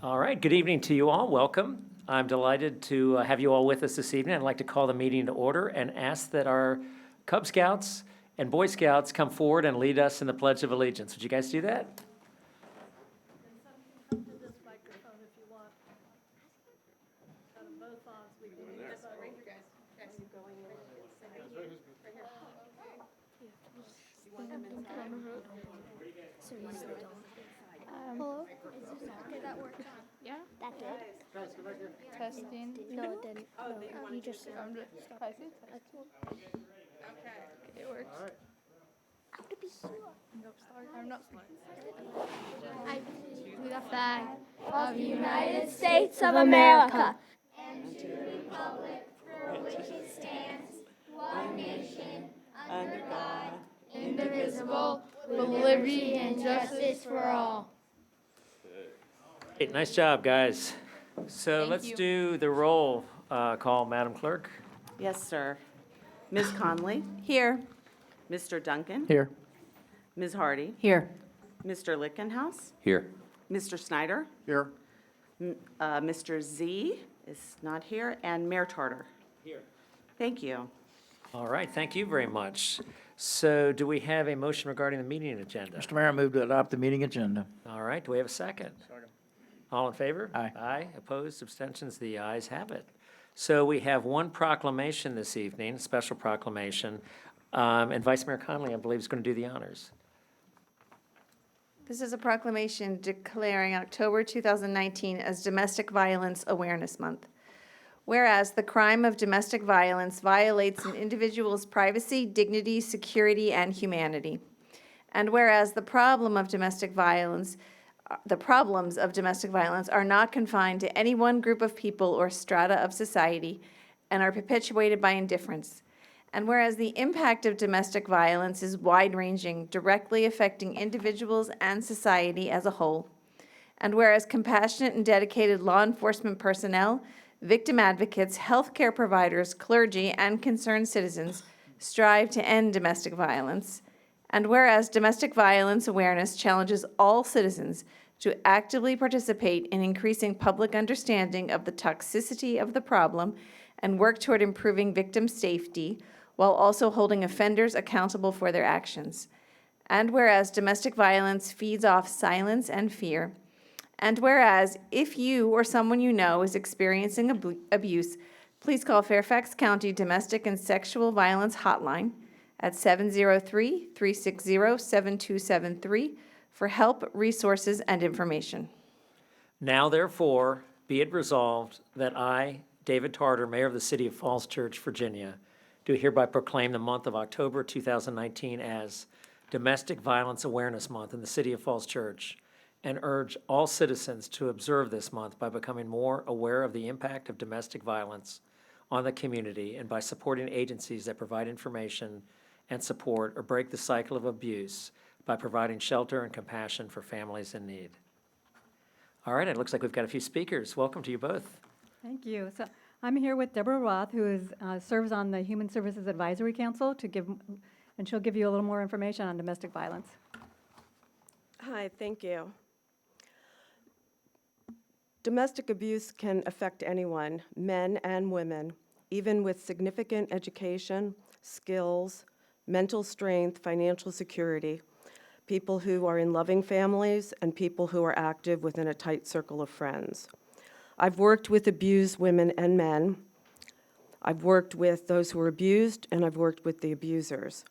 All right, good evening to you all. Welcome. I'm delighted to have you all with us this evening. I'd like to call the meeting to order and ask that our Cub Scouts and Boy Scouts come forward and lead us in the Pledge of Allegiance. Would you guys do that? Come to this microphone if you want. Got them both on, so we can hear you. Hello? Okay, that worked. Yeah, That did? testing. No, it didn't. No, you just said. I'm just spicy. It works. I want to be here. I'm not I to the flag of the United States of America. indivisible, with liberty and justice for all. Hey, nice job, guys. So Thank let's you. do the roll call, Madam Clerk. Yes, sir. Ms. Conley? Here. Mr. Duncan? Here. Ms. Hardy? Here. Mr. Lickenhouse? Here. Mr. Snyder? Here. Mr. Z is not here, and Mayor Tarter. Here. Thank you. All right, thank you very much. So do we have a motion regarding the meeting agenda? Mr. Mayor, I move to adopt the meeting agenda. All right, do we have a second? Second. All in favor? Aye. Aye, opposed, abstentions, the ayes have it. So we have one proclamation this evening, special proclamation, and Vice Mayor Conley, I believe, is going to do the honors. This is a proclamation declaring October 2019 as Domestic Violence Awareness Month. Whereas the crime of domestic violence violates an individual's privacy, dignity, security, and humanity. And whereas the problems of domestic violence are not confined to any one group of people or strata of society and are perpetuated by indifference. And whereas the impact of domestic violence is wide-ranging, directly affecting individuals and society as a whole. And whereas compassionate and dedicated law enforcement personnel, victim advocates, healthcare providers, clergy, and concerned citizens strive to end domestic violence. And whereas domestic violence awareness challenges all citizens to actively participate in increasing public understanding of the toxicity of the problem and work toward improving victim safety, while also holding offenders accountable for their actions. And whereas domestic violence feeds off silence and fear. And whereas if you or someone you know is experiencing abuse, please call Fairfax County Domestic and Sexual Violence Hotline at 703-360-7273 for help, resources, and information. Now therefore, be it resolved that I, David Tarter, Mayor of the City of Falls Church, Virginia, do hereby proclaim the month of October 2019 as Domestic Violence Awareness Month in the City of Falls Church, and urge all citizens to observe this month by becoming more aware of the impact of domestic violence on the community and by supporting agencies that provide information and support or break the cycle of abuse by providing shelter and compassion for families in need. All right, it looks like we've got a few speakers. Welcome to you both. Thank you. So I'm here with Deborah Roth, who serves on the Human Services Advisory Council and she'll give you a little more information on domestic violence. Hi, thank you. Domestic abuse can affect anyone, men and women, even with significant education, skills, mental strength, financial security, people who are in loving families, and people who are active within a tight circle of friends. I've worked with abused women and men. I've worked with those who are abused, and I've worked with the abusers.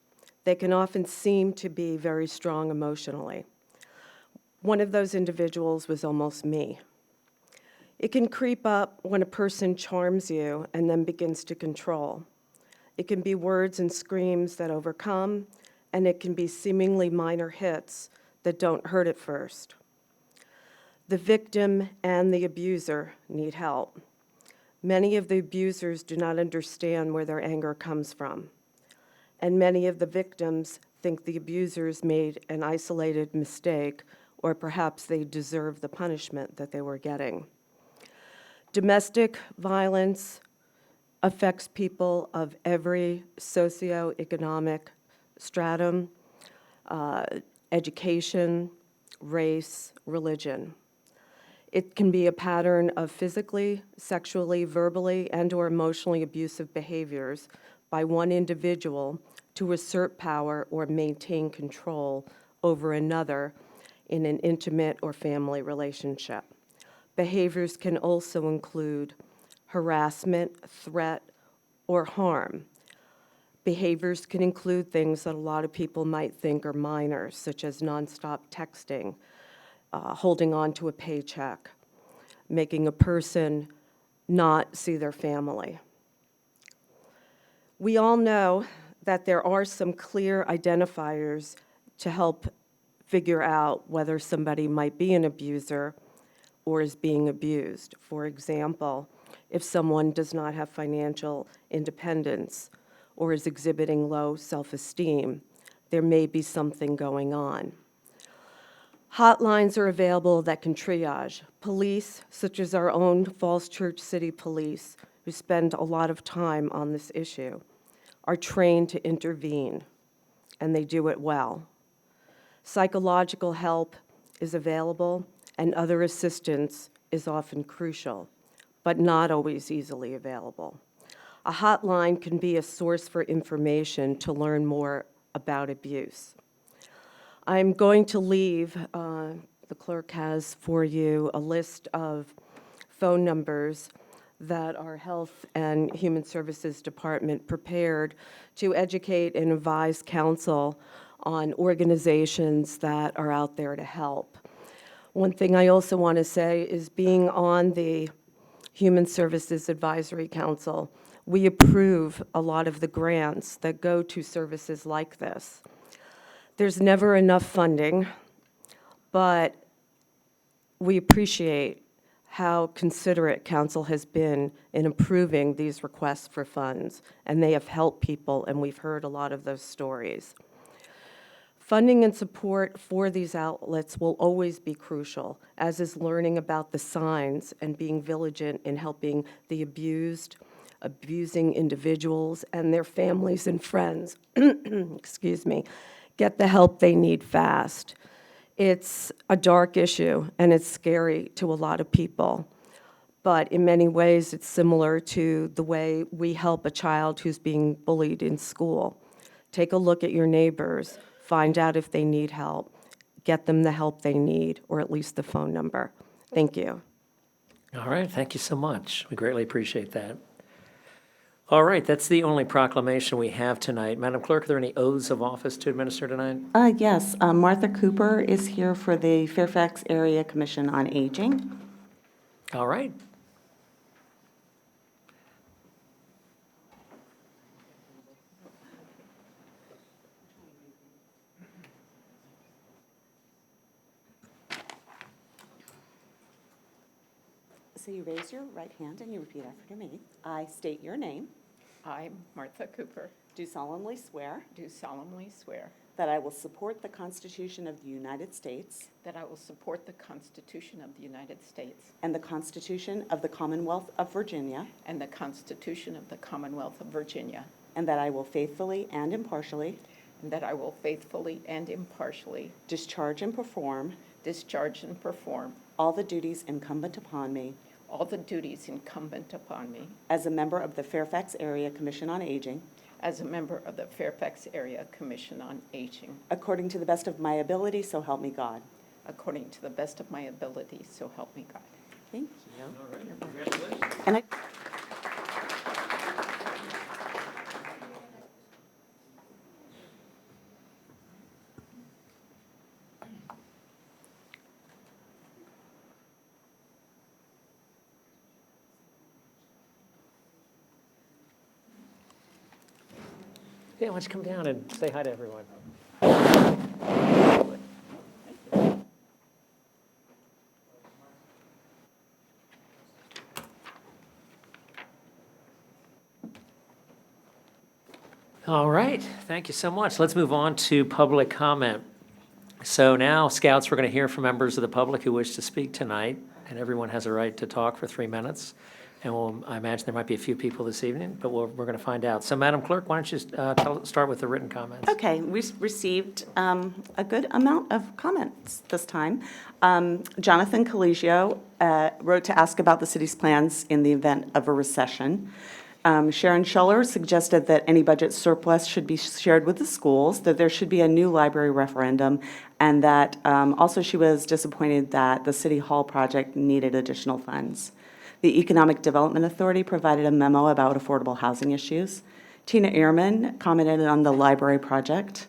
They can often seem to be very strong emotionally. One of those individuals was almost me. It can creep up when a person charms you and then begins to control. It can be words and screams that overcome, and it can be seemingly minor hits that don't hurt at first. The victim and the abuser need help. Many of the abusers do not understand where their anger comes from, and many of the victims think the abusers made an isolated mistake, or perhaps they deserve the punishment that they were getting. Domestic violence affects people of every socioeconomic stratum, education, race, religion. It can be a pattern of physically, sexually, verbally, and/or emotionally abusive behaviors by one individual to assert power or maintain control over another in an intimate or family relationship. Behaviors can also include harassment, threat, or harm. Behaviors can include things that a lot of people might think are minor, such as nonstop texting, holding on to a paycheck, making a person not see their family. We all know that there are some clear identifiers to help figure out whether somebody might be an abuser or is being abused. For example, if someone does not have financial independence or is exhibiting low self-esteem, there may be something going on. Hotlines are available that can triage. Police, such as our own Falls Church City Police, who spend a lot of time on this issue, are trained to intervene, and they do it well. Psychological help is available, and other assistance is often crucial, but not always easily available. A hotline can be a source for information to learn more about abuse. I'm going to leave, the clerk has for you a list of phone numbers that our Health and Human Services Department prepared to educate and advise council on organizations that are out there to help. One thing I also want to say is being on the Human Services Advisory Council, we approve a lot of the grants that go to services like this. There's never enough funding, but we appreciate how considerate council has been in approving these requests for funds, and they have helped people, and we've heard a lot of those stories. Funding and support for these outlets will always be crucial, as is learning about the signs and being vigilant in helping the abused, abusing individuals and their families and friends, excuse me, get the help they need fast. It's a dark issue, and it's scary to a lot of people. But in many ways, it's similar to the way we help a child who's being bullied in school. Take a look at your neighbors, find out if they need help, get them the help they need, or at least the phone number. Thank you. All right, thank you so much. We greatly appreciate that. All right, that's the only proclamation we have tonight. Madam Clerk, are there any oaths of office to administer tonight? Yes, Martha Cooper is here for the Fairfax Area Commission on Aging. All right. So you raise your right hand and you repeat after me. I state your name, I, Martha Cooper, do solemnly swear do solemnly swear that I will support the Constitution of the United States that I will support the Constitution of the United States and the Constitution of the Commonwealth of Virginia, and the Constitution of the Commonwealth of Virginia, and that I will faithfully and impartially and that I will faithfully and impartially discharge and perform discharge and perform all the duties incumbent upon me all the duties incumbent upon me as a member of the Fairfax Area Commission on Aging, as a member of the Fairfax Area Commission on Aging, according to the best of my ability, so help me God. according to the best of my ability, so help me God. Thank you. And I. Yeah, why don't you come down and say hi to everyone? All right, thank you so much. Let's move on to public comment. So now, Scouts, we're going to hear from members of the public who wish to speak tonight, and everyone has a right to talk for 3 minutes. And I imagine there might be a few people this evening, but we're going to find out. So Madam Clerk, why don't you start with the written comments? Okay, we received a good amount of comments this time. Jonathan Colegio wrote to ask about the city's plans in the event of a recession. Sharon Schuller suggested that any budget surplus should be shared with the schools, that there should be a new library referendum, and that also she was disappointed that the City Hall project needed additional funds. The Economic Development Authority provided a memo about affordable housing issues. Tina Ehrman commented on the library project.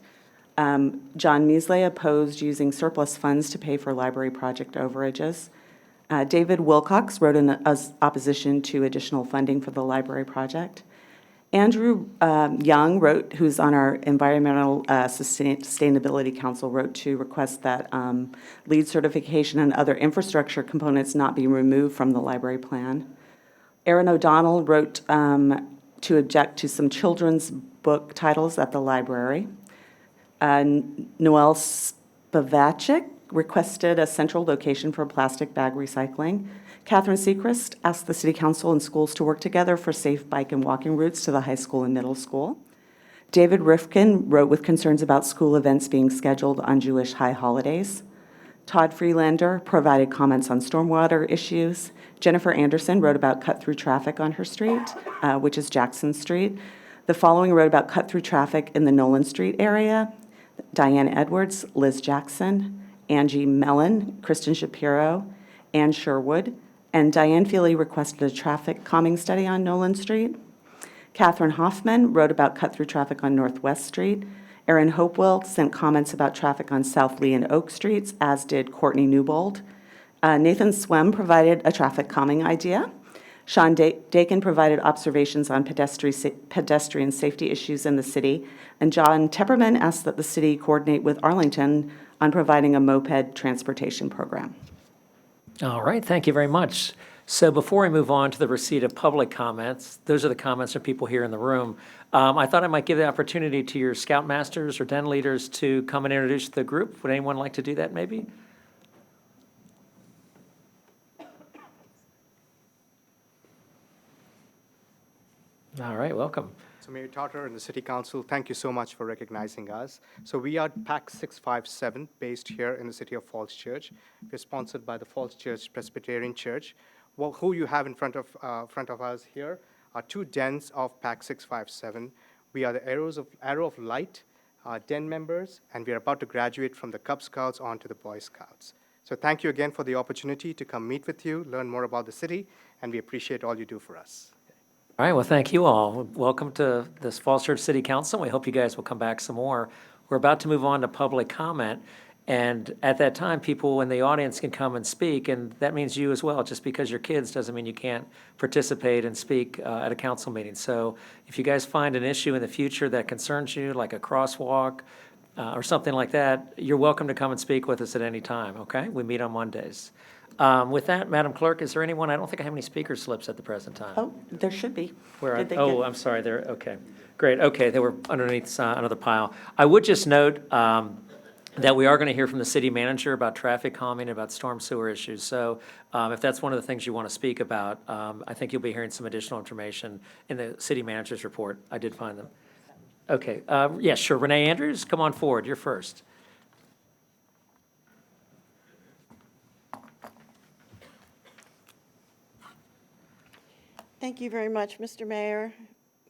John Measley opposed using surplus funds to pay for library project overages. David Wilcox wrote in opposition to additional funding for the library project. Andrew Young who's on our Environmental Sustainability Council, wrote to request that LEED certification and other infrastructure components not be removed from the library plan. Aaron O'Donnell wrote to object to some children's book titles at the library. Noel Spavacek requested a central location for plastic bag recycling. Catherine Sechrist asked the City Council and schools to work together for safe bike and walking routes to the high school and middle school. David Rifkin wrote with concerns about school events being scheduled on Jewish high holidays. Todd Freelander provided comments on stormwater issues. Jennifer Anderson wrote about cut-through traffic on her street, which is Jackson Street. The following wrote about cut-through traffic in the Nolan Street area. Diane Edwards, Liz Jackson, Angie Mellon, Kristen Shapiro, Ann Sherwood, and Diane Feely requested a traffic calming study on Nolan Street. Catherine Hoffman wrote about cut-through traffic on Northwest Street. Erin Hopewell sent comments about traffic on South Lee and Oak Streets, as did Courtney Newbold. Nathan Swem provided a traffic calming idea. Sean Dakin provided observations on pedestrian safety issues in the city. And John Tepperman asked that the city coordinate with Arlington on providing a moped transportation program. All right, thank you very much. So before we move on to the receipt of public comments, those are the comments of people here in the room. I thought I might give the opportunity to your Scoutmasters or den leaders to come and introduce the group. Would anyone like to do that maybe? All right, welcome. So Mayor Tartar and the City Council, thank you so much for recognizing us. So we are PAC 657, based here in the city of Falls Church. We're sponsored by the Falls Church Presbyterian Church. Well, who you have in front of us here are two dens of PAC 657. We are the Arrow of Light den members, and we are about to graduate from the Cub Scouts onto the Boy Scouts. So thank you again for the opportunity to come meet with you, learn more about the city, and we appreciate all you do for us. All right, well, thank you all. Welcome to this Falls Church City Council. We hope you guys will come back some more. We're about to move on to public comment, and at that time, people in the audience can come and speak, and that means you as well. Just because you're kids doesn't mean you can't participate and speak at a council meeting. So if you guys find an issue in the future that concerns you, like a crosswalk or something like that, you're welcome to come and speak with us at any time, okay? We meet on Mondays. With that, Madam Clerk, is there anyone, I don't think I have any speaker slips at the present time. Oh, there should be. Where Did they oh, get- I'm sorry, they're, okay, great, okay, they were underneath another pile. I would just note that we are going to hear from the city manager about traffic calming, about storm sewer issues. So if that's one of the things you want to speak about, I think you'll be hearing some additional information in the city manager's report. I did find them. Okay, yeah, sure, Renee Andrews, come on forward, you're first. Thank you very much, Mr. Mayor,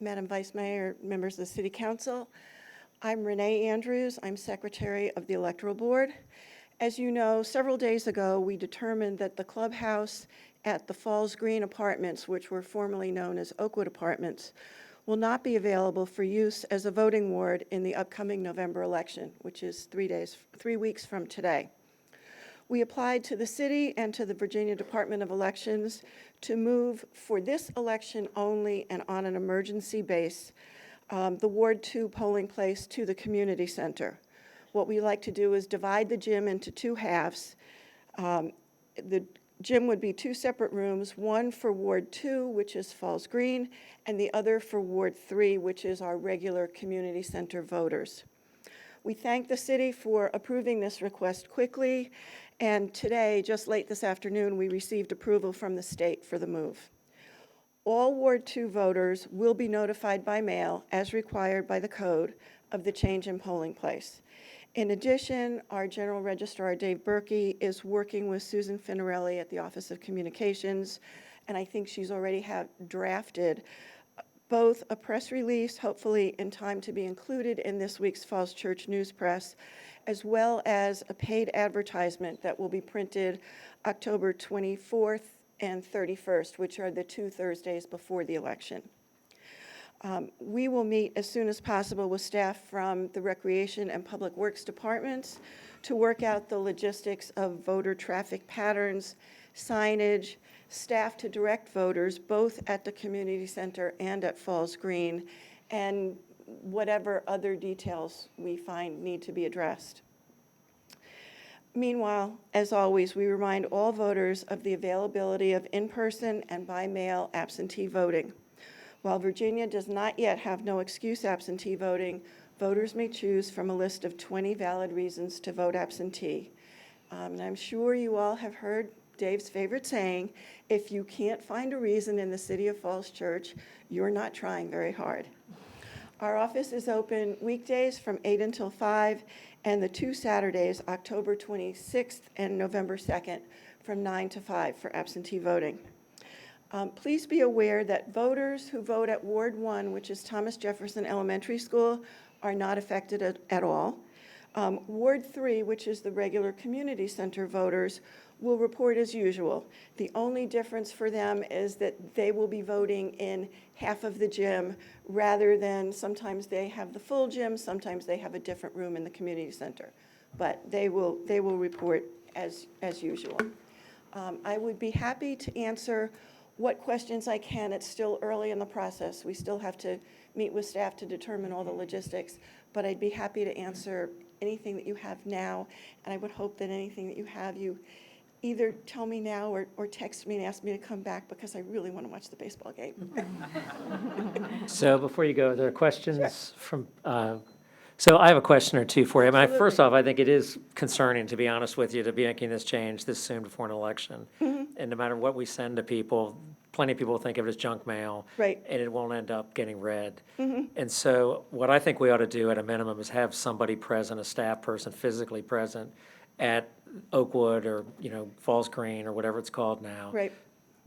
Madam Vice Mayor, members of the City Council. I'm Renee Andrews. I'm Secretary of the Electoral Board. As you know, several days ago, we determined that the clubhouse at the Falls Green Apartments, which were formerly known as Oakwood Apartments, will not be available for use as a voting ward in the upcoming November election, which is 3 weeks from today. We applied to the city and to the Virginia Department of Elections to move for this election only and on an emergency base the Ward 2 polling place to the community center. What we like to do is divide the gym into two halves. The gym would be two separate rooms, one for Ward 2, which is Falls Green, and the other for Ward 3, which is our regular community center voters. We thank the city for approving this request quickly, and today, just late this afternoon, we received approval from the state for the move. All Ward 2 voters will be notified by mail, as required by the code, of the change in polling place. In addition, our General Registrar, Dave Berkey, is working with Susan Finarelli at the Office of Communications, and I think she's already have drafted both a press release, hopefully in time to be included in this week's Falls Church News Press, as well as a paid advertisement that will be printed October 24th and 31st, which are the 2 Thursdays before the election. We will meet as soon as possible with staff from the Recreation and Public Works Departments to work out the logistics of voter traffic patterns, signage, staff to direct voters both at the community center and at Falls Green, and whatever other details we find need to be addressed. Meanwhile, as always, we remind all voters of the availability of in-person and by-mail absentee voting. While Virginia does not yet have no excuse absentee voting, voters may choose from a list of 20 valid reasons to vote absentee. And I'm sure you all have heard Dave's favorite saying, if you can't find a reason in the City of Falls Church, you're not trying very hard. Our office is open weekdays from 8 until 5, and the 2 Saturdays, October 26th and November 2nd, from 9 to 5 for absentee voting. Please be aware that voters who vote at Ward 1, which is Thomas Jefferson Elementary School, are not affected at all. Ward 3, which is the regular community center voters, will report as usual. The only difference for them is that they will be voting in half of the gym rather than sometimes they have the full gym, sometimes they have a different room in the community center. But they will report as usual. I would be happy to answer what questions I can. It's still early in the process. We still have to meet with staff to determine all the logistics, but I'd be happy to answer anything that you have now, and I would hope that anything that you have, you either tell me now or text me and ask me to come back, because I really want to watch the baseball game. So before you go, there are questions from, so I have a question or two for you. I mean, first off, I think it is concerning, to be honest with you, to be making this change this soon before an election. And no matter what we send to people, plenty of people will think of it as junk mail. Right. And it won't end up getting read. And so what I think we ought to do at a minimum is have somebody present, a staff person physically present at Oakwood or, Falls Green or whatever it's called now. Right.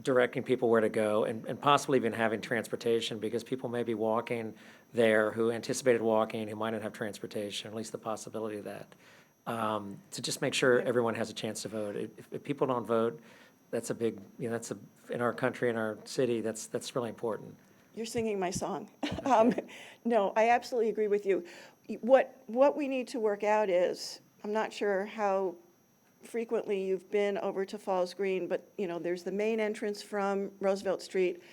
Directing people where to go and possibly even having transportation, because people may be walking there who anticipated walking, who might not have transportation, at least the possibility of that. To just make sure everyone has a chance to vote. If people don't vote, that's a big, in our country, in our city, that's really important. You're singing my song. No, I absolutely agree with you. What we need to work out is, I'm not sure how frequently you've been over to Falls Green, but there's the main entrance from Roosevelt Street.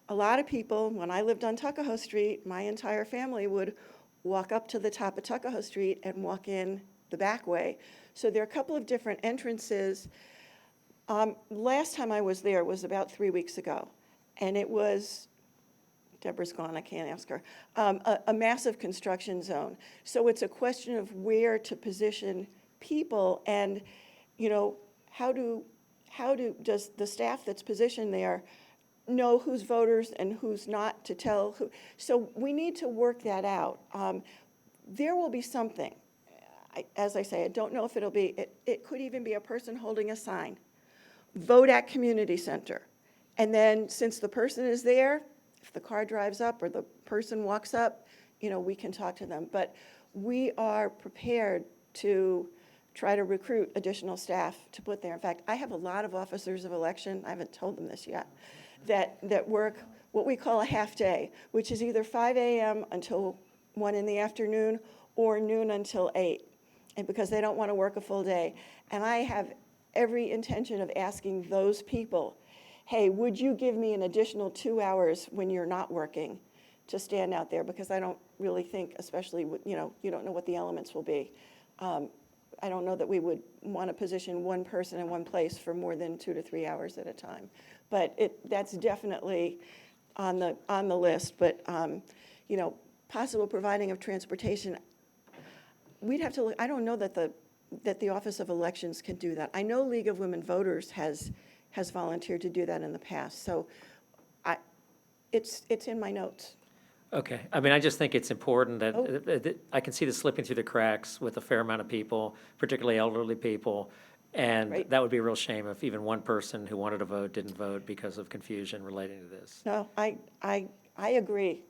A lot of people, when I lived on Tuckahoe Street, my entire family would walk up to the top of Tuckahoe Street and walk in the back way. So there are a couple of different entrances. Last time I was there was about 3 weeks ago, and it was, Deborah's gone, I can't ask her, a massive construction zone. So it's a question of where to position people, and how does the staff that's positioned there know who's voters and who's not, to tell who. So we need to work that out. There will be something. As I say, I don't know if it'll be, it could even be a person holding a sign, vote at community center. And then since the person is there, if the car drives up or the person walks up, we can talk to them. But we are prepared to try to recruit additional staff to put there. In fact, I have a lot of officers of election, I haven't told them this yet, that work what we call a half day, which is either 5 a.m. until 1 in the afternoon or noon until 8, and because they don't want to work a full day. And I have every intention of asking those people, hey, would you give me an additional 2 hours when you're not working to stand out there? Because I don't really think, especially, you don't know what the elements will be. I don't know that we would want to position one person in one place for more than 2 to 3 hours at a time. But that's definitely on the list. But, possible providing of transportation, we'd have to look. I don't know that the Office of Elections can do that. I know League of Women Voters has volunteered to do that in the past. So It's in my notes. Okay, I mean, I just think it's important Oh. that I can see this slipping through the cracks with a fair amount of people, particularly elderly people. And Right. that would be a real shame if even one person who wanted to vote didn't vote because of confusion relating to this. No, I agree.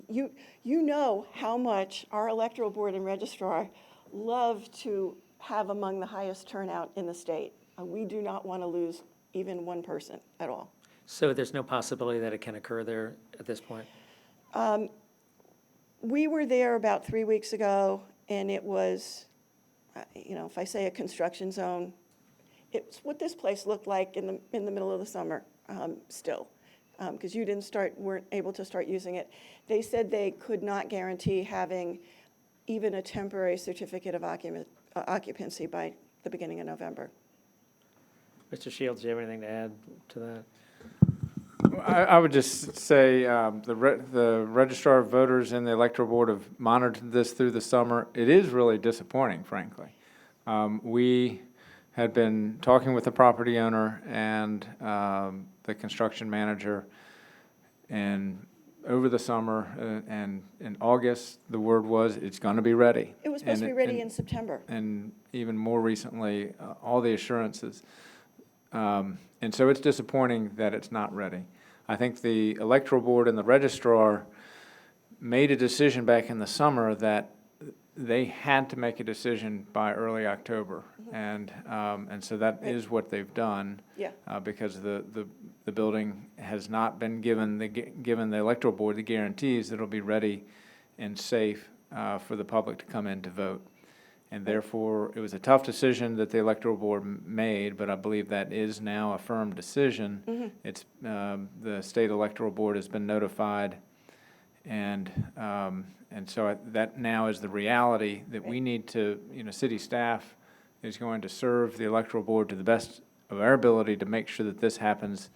You know how much our electoral board and registrar love to have among the highest turnout in the state. We do not want to lose even one person at all. So there's no possibility that it can occur there at this point? We were there about 3 weeks ago, and it was, if I say a construction zone, it's what this place looked like in the middle of the summer still, because weren't able to start using it. They said they could not guarantee having even a temporary certificate of occupancy by the beginning of November. Mr. Shields, do you have anything to add to that? I would just say the registrar of voters and the electoral board have monitored this through the summer. It is really disappointing, frankly. We had been talking with the property owner and the construction manager, and over the summer and in August, the word was it's going to be ready. It was supposed to be ready in September. And even more recently, all the assurances. And so it's disappointing that it's not ready. I think the electoral board and the registrar made a decision back in the summer that they had to make a decision by early October. And so that is what they've done. Yeah. Because the building has not been given the electoral board the guarantees that it'll be ready and safe for the public to come in to vote. And therefore, it was a tough decision that the electoral board made, but I believe that is now a firm decision. It's, the state electoral board has been notified, and so that now is the reality that we need to, city staff is going to serve the electoral board to the best of our ability to make sure that this happens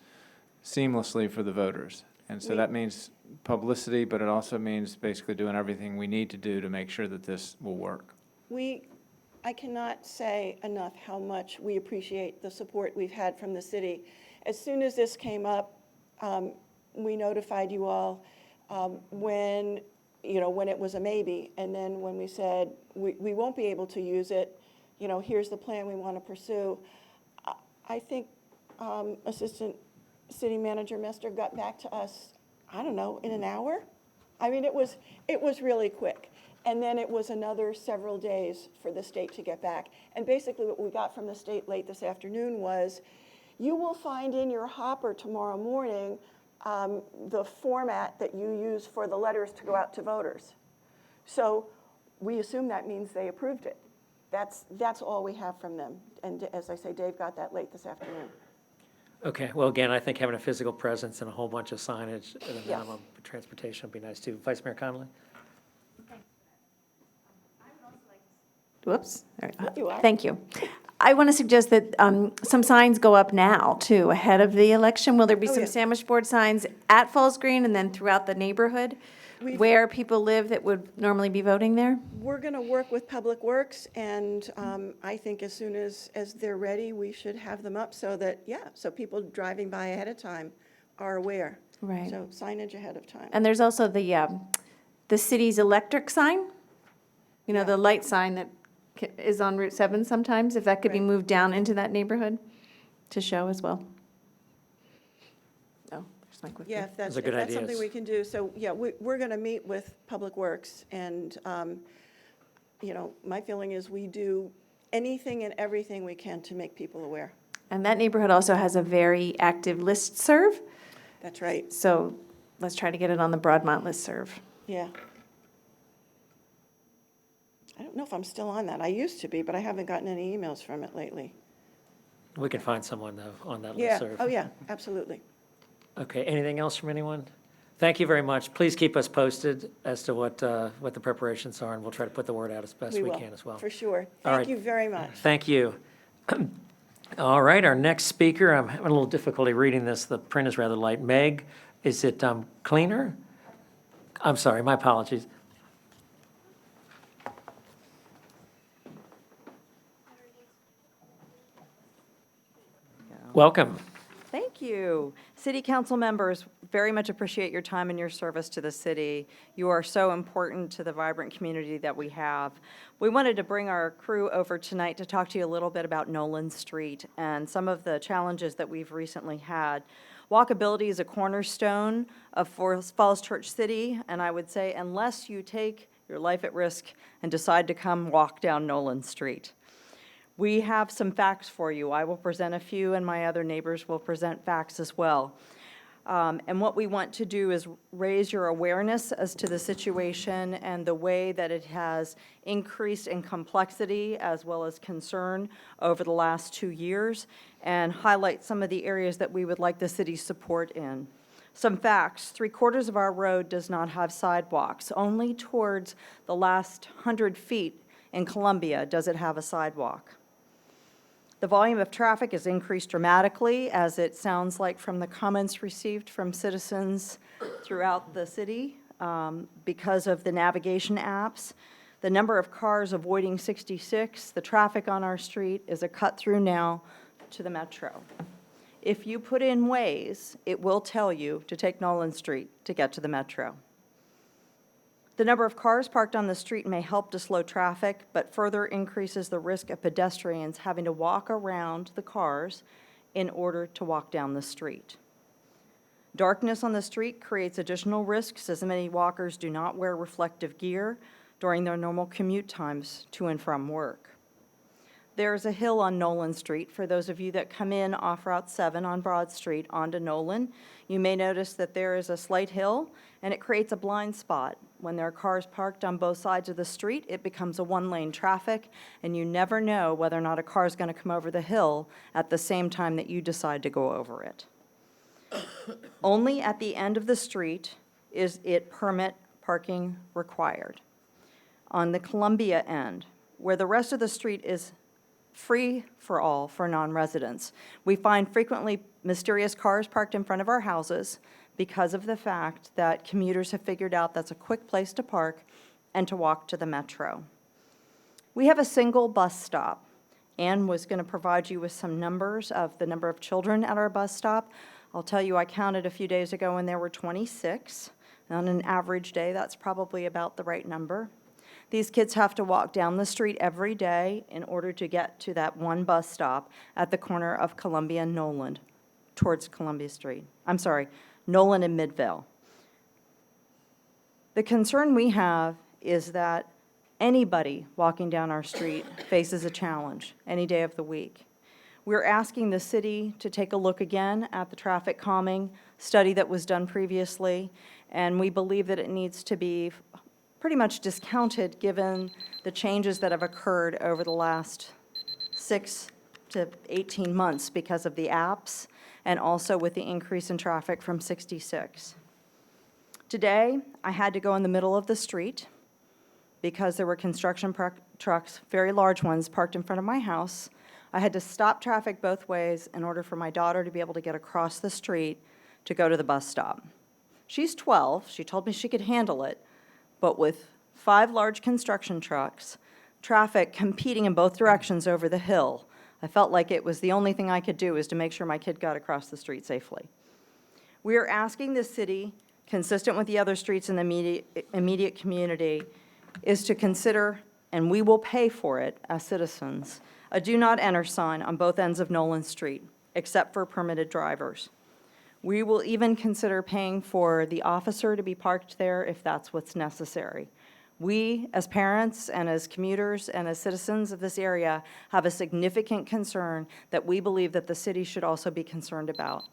seamlessly for the voters. And so that means publicity, but it also means basically doing everything we need to do to make sure that this will work. I cannot say enough how much we appreciate the support we've had from the city. As soon as this came up, we notified you all when it was a maybe. And then when we said, we won't be able to use it, here's the plan we want to pursue. I think Assistant City Manager Mester got back to us, I don't know, in an hour? I mean, it was really quick. And then it was another several days for the state to get back. And basically what we got from the state late this afternoon was, you will find in your hopper tomorrow morning the format that you use for the letters to go out to voters. So we assume that means they approved it. That's all we have from them. And as I say, Dave got that late this afternoon. Okay, well, again, I think having a physical presence and a whole bunch of signage at a Yes. minimum, transportation would be nice too. Vice Mayor Connolly? Whoops. All right. You are. Thank you. I want to suggest that some signs go up now, too, ahead of the election. Will there be Oh, some yeah. sandwich board signs at Falls Green and then throughout the neighborhood where people live that would normally be voting there? We're going to work with Public Works, and I think as soon as they're ready, we should have them up so that, so people driving by ahead of time are aware. Right. So signage ahead of time. And there's also the city's electric sign, the light sign that is on Route 7 sometimes, if that could be Right. moved down into that neighborhood to show as well. Oh, there's my quick. Yeah, if that's Those are good something ideas. we can do. So, we're going to meet with Public Works, and, my feeling is we do anything and everything we can to make people aware. And that neighborhood also has a very active listserv, That's right, so let's try to get it on the Broadmont listserv. yeah. I don't know if I'm still on that. I used to be, but I haven't gotten any emails from it lately. We can find someone, though, on that Yeah, listserv. oh, yeah, absolutely. Okay, anything else from anyone? Thank you very much. Please keep us posted as to what the preparations are, and we'll try to put the word out as best we will, can as well. for sure. All Thank right. you very much. Thank you. All right, our next speaker, I'm having a little difficulty reading this. The print is rather light. Meg, is it Cleaner? I'm sorry, my apologies. Welcome. Thank you. City council members, very much appreciate your time and your service to the city. You are so important to the vibrant community that we have. We wanted to bring our crew over tonight to talk to you a little bit about Nolan Street and some of the challenges that we've recently had. Walkability is a cornerstone of Falls Church City, and I would say unless you take your life at risk and decide to come walk down Nolan Street. We have some facts for you. I will present a few, and my other neighbors will present facts as well. And what we want to do is raise your awareness as to the situation and the way that it has increased in complexity as well as concern over the last 2 years, and highlight some of the areas that we would like the city's support in. Some facts: 3/4 of our road does not have sidewalks. Only towards the last 100 feet in Columbia does it have a sidewalk. The volume of traffic has increased dramatically, as it sounds like from the comments received from citizens throughout the city because of the navigation apps. The number of cars avoiding 66, the traffic on our street is a cut-through now to the metro. If you put in Waze, it will tell you to take Nolan Street to get to the metro. The number of cars parked on the street may help to slow traffic, but further increases the risk of pedestrians having to walk around the cars in order to walk down the street. Darkness on the street creates additional risks, as many walkers do not wear reflective gear during their normal commute times to and from work. There's a hill on Nolan Street. For those of you that come in off Route 7 on Broad Street onto Nolan, you may notice that there is a slight hill, and it creates a blind spot. When there are cars parked on both sides of the street, it becomes a one-lane traffic, and you never know whether or not a car is going to come over the hill at the same time that you decide to go over it. Only at the end of the street is it permit parking required. On the Columbia end, where the rest of the street is free for all for non-residents, we find frequently mysterious cars parked in front of our houses because of the fact that commuters have figured out that's a quick place to park and to walk to the metro. We have a single bus stop. Ann was going to provide you with some numbers of the number of children at our bus stop. I'll tell you, I counted a few days ago and there were 26. On an average day, that's probably about the right number. These kids have to walk down the street every day in order to get to that one bus stop at the corner of Columbia and Nolan, towards Columbia Street. I'm sorry, Nolan and Midvale. The concern we have is that anybody walking down our street faces a challenge any day of the week. We're asking the city to take a look again at the traffic calming study that was done previously, and we believe that it needs to be pretty much discounted given the changes that have occurred over the last 6 to 18 months because of the apps and also with the increase in traffic from 66. Today, I had to go in the middle of the street because there were construction trucks, very large ones, parked in front of my house. I had to stop traffic both ways in order for my daughter to be able to get across the street to go to the bus stop. She's 12. She told me she could handle it. But with 5 large construction trucks, traffic competing in both directions over the hill, I felt like it was the only thing I could do is to make sure my kid got across the street safely. We are asking the city, consistent with the other streets in the immediate community, is to consider, and we will pay for it as citizens, a do not enter sign on both ends of Nolan Street, except for permitted drivers. We will even consider paying for the officer to be parked there if that's what's necessary. We, as parents and as commuters and as citizens of this area, have a significant concern that we believe that the city should also be concerned about.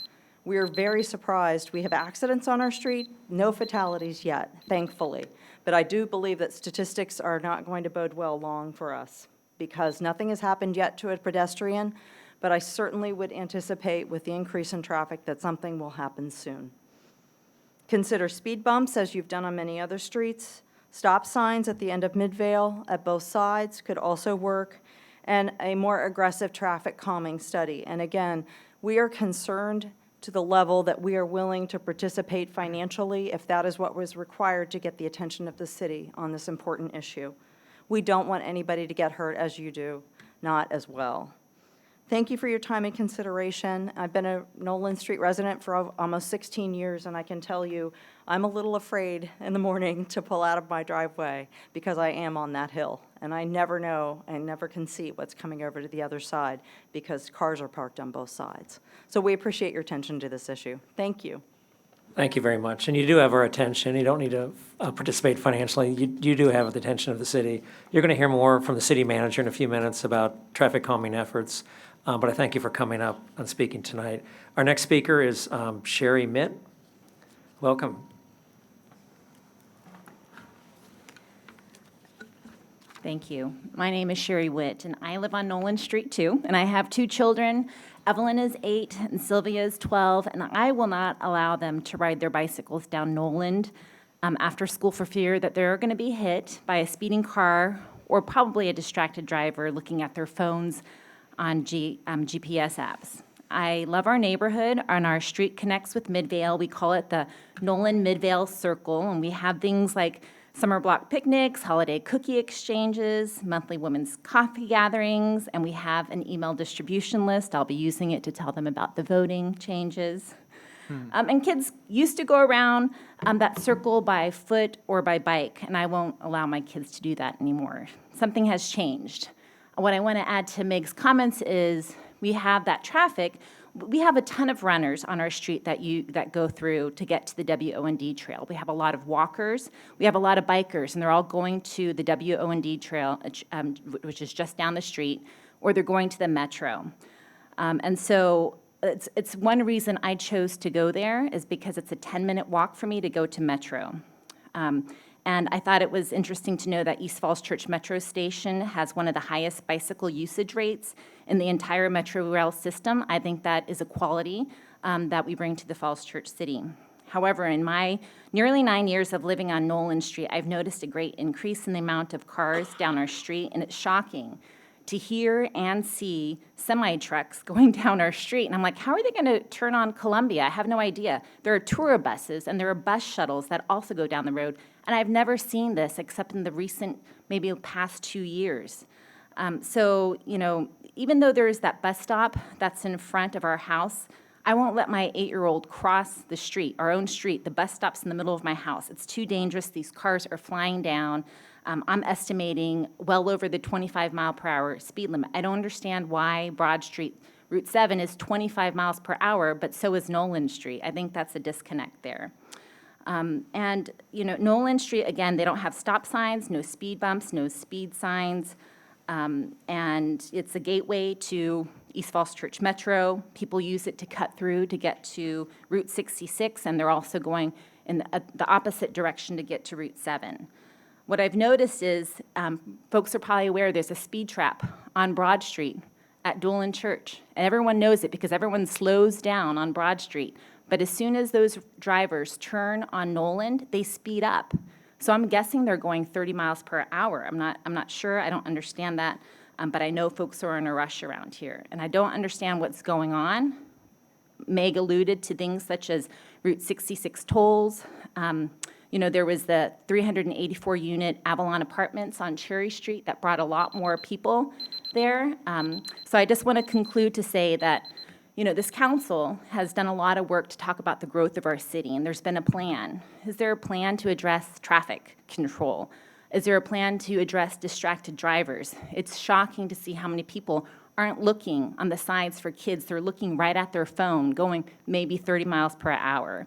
We are very surprised. We have accidents on our street, no fatalities yet, thankfully. But I do believe that statistics are not going to bode well long for us because nothing has happened yet to a pedestrian, but I certainly would anticipate with the increase in traffic that something will happen soon. Consider speed bumps, as you've done on many other streets. Stop signs at the end of Midvale at both sides could also work, and a more aggressive traffic calming study. And again, we are concerned to the level that we are willing to participate financially if that is what was required to get the attention of the city on this important issue. We don't want anybody to get hurt as you do, not as well. Thank you for your time and consideration. I've been a Nolan Street resident for almost 16 years, and I can tell you, I'm a little afraid in the morning to pull out of my driveway because I am on that hill, and I never know, I never can see what's coming over to the other side because cars are parked on both sides. So we appreciate your attention to this issue. Thank you. Thank you very much. And you do have our attention. You don't need to participate financially. You do have the attention of the city. You're going to hear more from the city manager in a few minutes about traffic calming efforts. But I thank you for coming up and speaking tonight. Our next speaker is Sherry Mitt. Welcome. Thank you. My name is Sherry Witt, and I live on Nolan Street too, and I have 2 children. Evelyn is 8 and Sylvia is 12, and I will not allow them to ride their bicycles down Noland after school for fear that they're going to be hit by a speeding car or probably a distracted driver looking at their phones on GPS apps. I love our neighborhood, and our street connects with Midvale. We call it the Nolan Midvale Circle, and we have things like summer block picnics, holiday cookie exchanges, monthly women's coffee gatherings, and we have an email distribution list. I'll be using it to tell them about the voting changes. And kids used to go around that circle by foot or by bike, and I won't allow my kids to do that anymore. Something has changed. What I want to add to Meg's comments is we have that traffic. We have a ton of runners on our street that go through to get to the WOND trail. We have a lot of walkers. We have a lot of bikers, and they're all going to the WOND trail, which is just down the street, or they're going to the metro. And so it's one reason I chose to go there is because it's a 10-minute walk for me to go to metro. And I thought it was interesting to know that East Falls Church Metro Station has one of the highest bicycle usage rates in the entire Metro Rail system. I think that is a quality that we bring to the Falls Church City. However, in my nearly 9 years of living on Nolan Street, I've noticed a great increase in the amount of cars down our street, and it's shocking to hear and see semi-trucks going down our street. And I'm like, how are they going to turn on Columbia? I have no idea. There are tour buses and there are bus shuttles that also go down the road. And I've never seen this except in the recent, maybe past 2 years. So, you know, even though there is that bus stop that's in front of our house, I won't let my 8-year-old cross the street, our own street. The bus stop's in the middle of my house. It's too dangerous. These cars are flying down. I'm estimating well over the 25-mile-per-hour speed limit. I don't understand why Broad Street, Route 7 is 25 miles per hour, but so is Nolan Street. I think that's a disconnect there. And, you know, Nolan Street, again, they don't have stop signs, no speed bumps, no speed signs. And it's a gateway to East Falls Church Metro. People use it to cut through to get to Route 66, and they're also going in the opposite direction to get to Route 7. What I've noticed is folks are probably aware there's a speed trap on Broad Street at Dolan Church. And everyone knows it because everyone slows down on Broad Street. But as soon as those drivers turn on Nolan, they speed up. So I'm guessing they're going 30 miles per hour. I'm not sure. I don't understand that. But I know folks are in a rush around here. And I don't understand what's going on. Meg alluded to things such as Route 66 tolls. You know, there was the 384-unit Avalon Apartments on Cherry Street that brought a lot more people there. So I just want to conclude to say that, you know, this council has done a lot of work to talk about the growth of our city, and there's been a plan. Is there a plan to address traffic control? Is there a plan to address distracted drivers? It's shocking to see how many people aren't looking on the sides for kids. They're looking right at their phone, going maybe 30 miles per hour.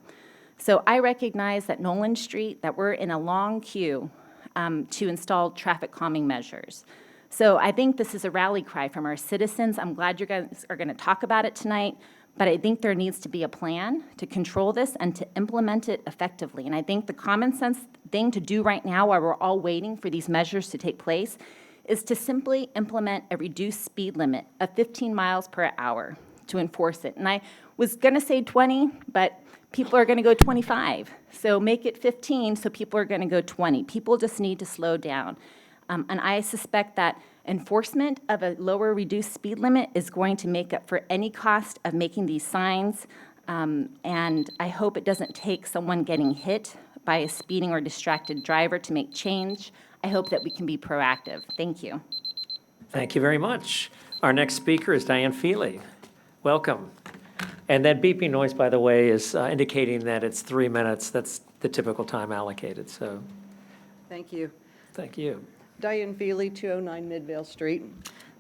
So I recognize that Nolan Street, that we're in a long queue to install traffic calming measures. So I think this is a rally cry from our citizens. I'm glad you guys are going to talk about it tonight, but I think there needs to be a plan to control this and to implement it effectively. And I think the common sense thing to do right now while we're all waiting for these measures to take place is to simply implement a reduced speed limit of 15 miles per hour to enforce it. And I was going to say 20, but people are going to go 25. So make it 15 so people are going to go 20. People just need to slow down. And I suspect that enforcement of a lower reduced speed limit is going to make up for any cost of making these signs. And I hope it doesn't take someone getting hit by a speeding or distracted driver to make change. I hope that we can be proactive. Thank you. Thank you very much. Our next speaker is Diane Feely. Welcome. And that beeping noise, by the way, is indicating that it's 3 minutes. That's the typical time allocated, so Thank you. thank you. Diane Feely, 209 Midvale Street.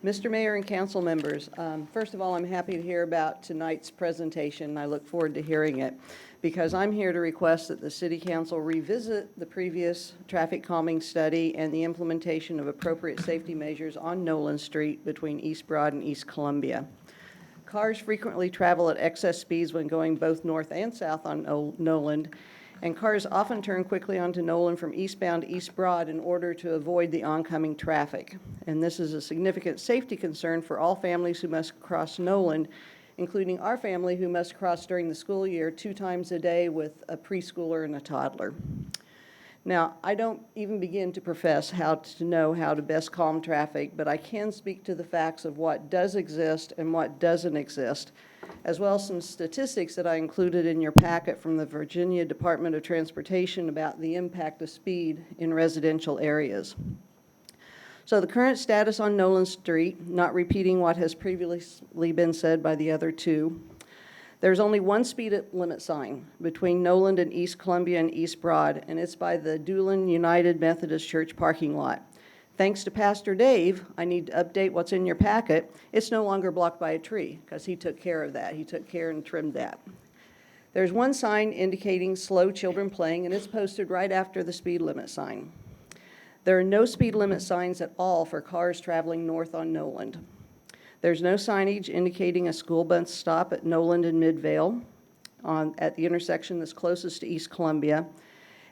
Mr. Mayor and council members, first of all, I'm happy to hear about tonight's presentation. I look forward to hearing it because I'm here to request that the city council revisit the previous traffic calming study and the implementation of appropriate safety measures on Nolan Street between East Broad and East Columbia. Cars frequently travel at excess speeds when going both north and south on Nolan, and cars often turn quickly onto Nolan from eastbound to East Broad in order to avoid the oncoming traffic. And this is a significant safety concern for all families who must cross Nolan, including our family who must cross during the school year 2 times a day with a preschooler and a toddler. Now, I don't even begin to profess how to best calm traffic, but I can speak to the facts of what does exist and what doesn't exist, as well as some statistics that I included in your packet from the Virginia Department of Transportation about the impact of speed in residential areas. So the current status on Nolan Street, not repeating what has previously been said by the other two, there's only one speed limit sign between Nolan and East Columbia and East Broad, and it's by the Doolin United Methodist Church parking lot. Thanks to Pastor Dave, I need to update what's in your packet. It's no longer blocked by a tree because he took care of that. He took care and trimmed that. There's one sign indicating slow children playing, and it's posted right after the speed limit sign. There are no speed limit signs at all for cars traveling north on Nolan. There's no signage indicating a school bus stop at Nolan and Midvale at the intersection that's closest to East Columbia.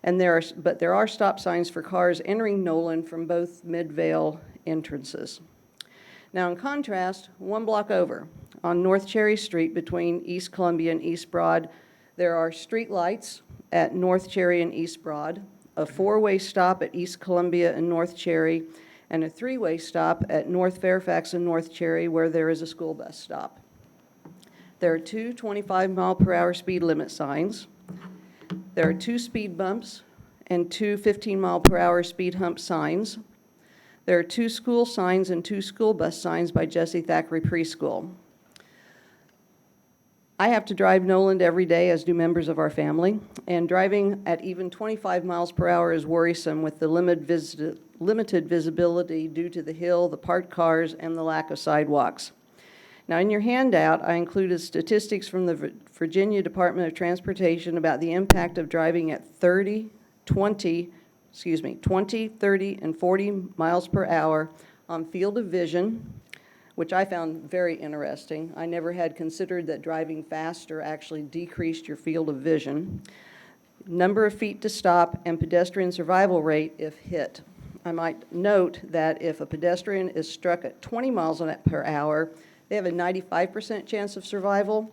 But there are stop signs for cars entering Nolan from both Midvale entrances. Now, in contrast, 1 block over on North Cherry Street between East Columbia and East Broad, there are street lights at North Cherry and East Broad, a 4-way stop at East Columbia and North Cherry, and a 3-way stop at North Fairfax and North Cherry where there is a school bus stop. There are 2 25-mile-per-hour speed limit signs. There are 2 speed bumps and 2 15-mile-per-hour speed hump signs. There are 2 school signs and 2 school bus signs by Jesse Thackeray Preschool. I have to drive Nolan every day, as do members of our family, and driving at even 25 miles per hour is worrisome with the limited visibility due to the hill, the parked cars, and the lack of sidewalks. Now, in your handout, I included statistics from the Virginia Department of Transportation about the impact of driving at 20, 30, and 40 miles per hour on field of vision, which I found very interesting. I never had considered that driving faster actually decreased your field of vision. Number of feet to stop and pedestrian survival rate if hit. I might note that if a pedestrian is struck at 20 miles per hour, they have a 95% chance of survival.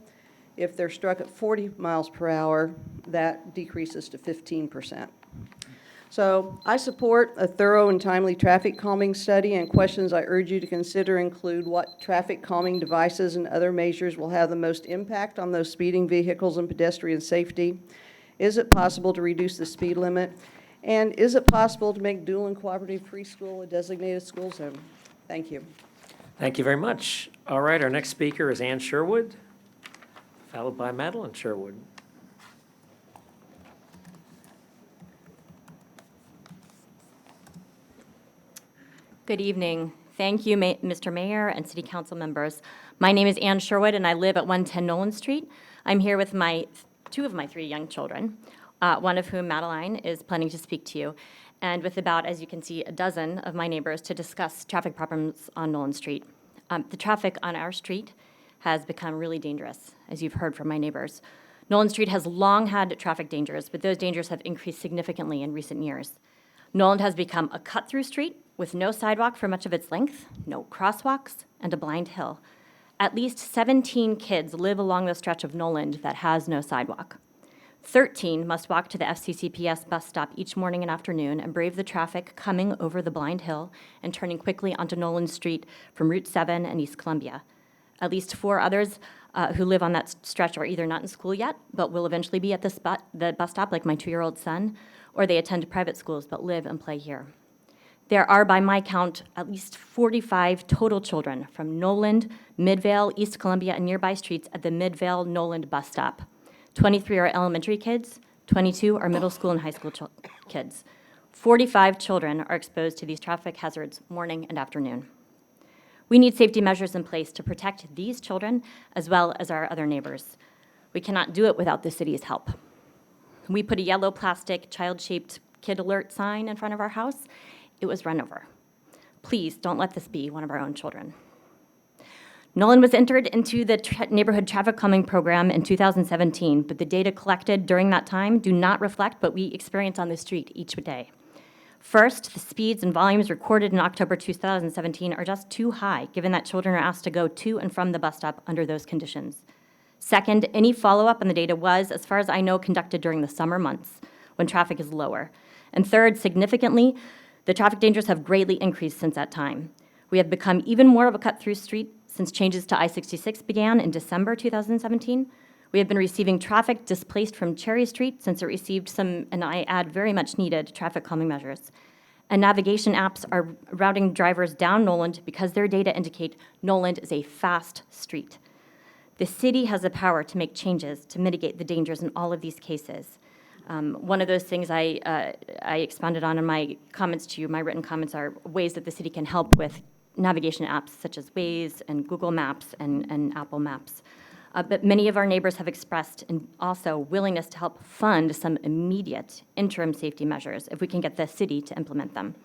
If they're struck at 40 miles per hour, that decreases to 15%. So I support a thorough and timely traffic calming study, and questions I urge you to consider include what traffic calming devices and other measures will have the most impact on those speeding vehicles and pedestrian safety. Is it possible to reduce the speed limit? And is it possible to make Doolin Cooperative Preschool a designated school zone? Thank you. Thank you very much. All right, our next speaker is Ann Sherwood, followed by Madeline Sherwood. Good evening. Thank you, Mr. Mayor and City Council members. My name is Ann Sherwood, and I live at 110 Nolan Street. I'm here with two of my 3 young children, one of whom, Madeline, is planning to speak to you, and with about, as you can see, a dozen of my neighbors to discuss traffic problems on Nolan Street. The traffic on our street has become really dangerous, as you've heard from my neighbors. Nolan Street has long had traffic dangers, but those dangers have increased significantly in recent years. Nolan has become a cut-through street with no sidewalk for much of its length, no crosswalks, and a blind hill. At least 17 kids live along the stretch of Nolan that has no sidewalk. 13 must walk to the FCCPS bus stop each morning and afternoon and brave the traffic coming over the blind hill and turning quickly onto Nolan Street from Route 7 and East Columbia. At least 4 others who live on that stretch are either not in school yet, but will eventually be at the bus stop, like my 2-year-old son, or they attend private schools but live and play here. There are, by my count, at least 45 total children from Noland, Midvale, East Columbia, and nearby streets at the Midvale-Noland bus stop. 23 are elementary kids, 22 are middle school and high school kids. 45 children are exposed to these traffic hazards morning and afternoon. We need safety measures in place to protect these children as well as our other neighbors. We cannot do it without the city's help. We put a yellow plastic child-shaped kid alert sign in front of our house. It was run over. Please don't let this be one of our own children. Nolan was entered into the neighborhood traffic calming program in 2017, but the data collected during that time do not reflect what we experience on the street each day. First, the speeds and volumes recorded in October 2017 are just too high, given that children are asked to go to and from the bus stop under those conditions. Second, any follow-up on the data was, as far as I know, conducted during the summer months, when traffic is lower. And third, significantly, the traffic dangers have greatly increased since that time. We have become even more of a cut-through street since changes to I-66 began in December 2017. We have been receiving traffic displaced from Cherry Street since it received some, and I add very much needed, traffic calming measures. And navigation apps are routing drivers down Noland because their data indicate Noland is a fast street. The city has the power to make changes to mitigate the dangers in all of these cases. One of those things I expounded on in my comments to you, my written comments, are ways that the city can help with navigation apps such as Waze and Google Maps and Apple Maps. But many of our neighbors have expressed and also willingness to help fund some immediate interim safety measures if we can get the city to implement them.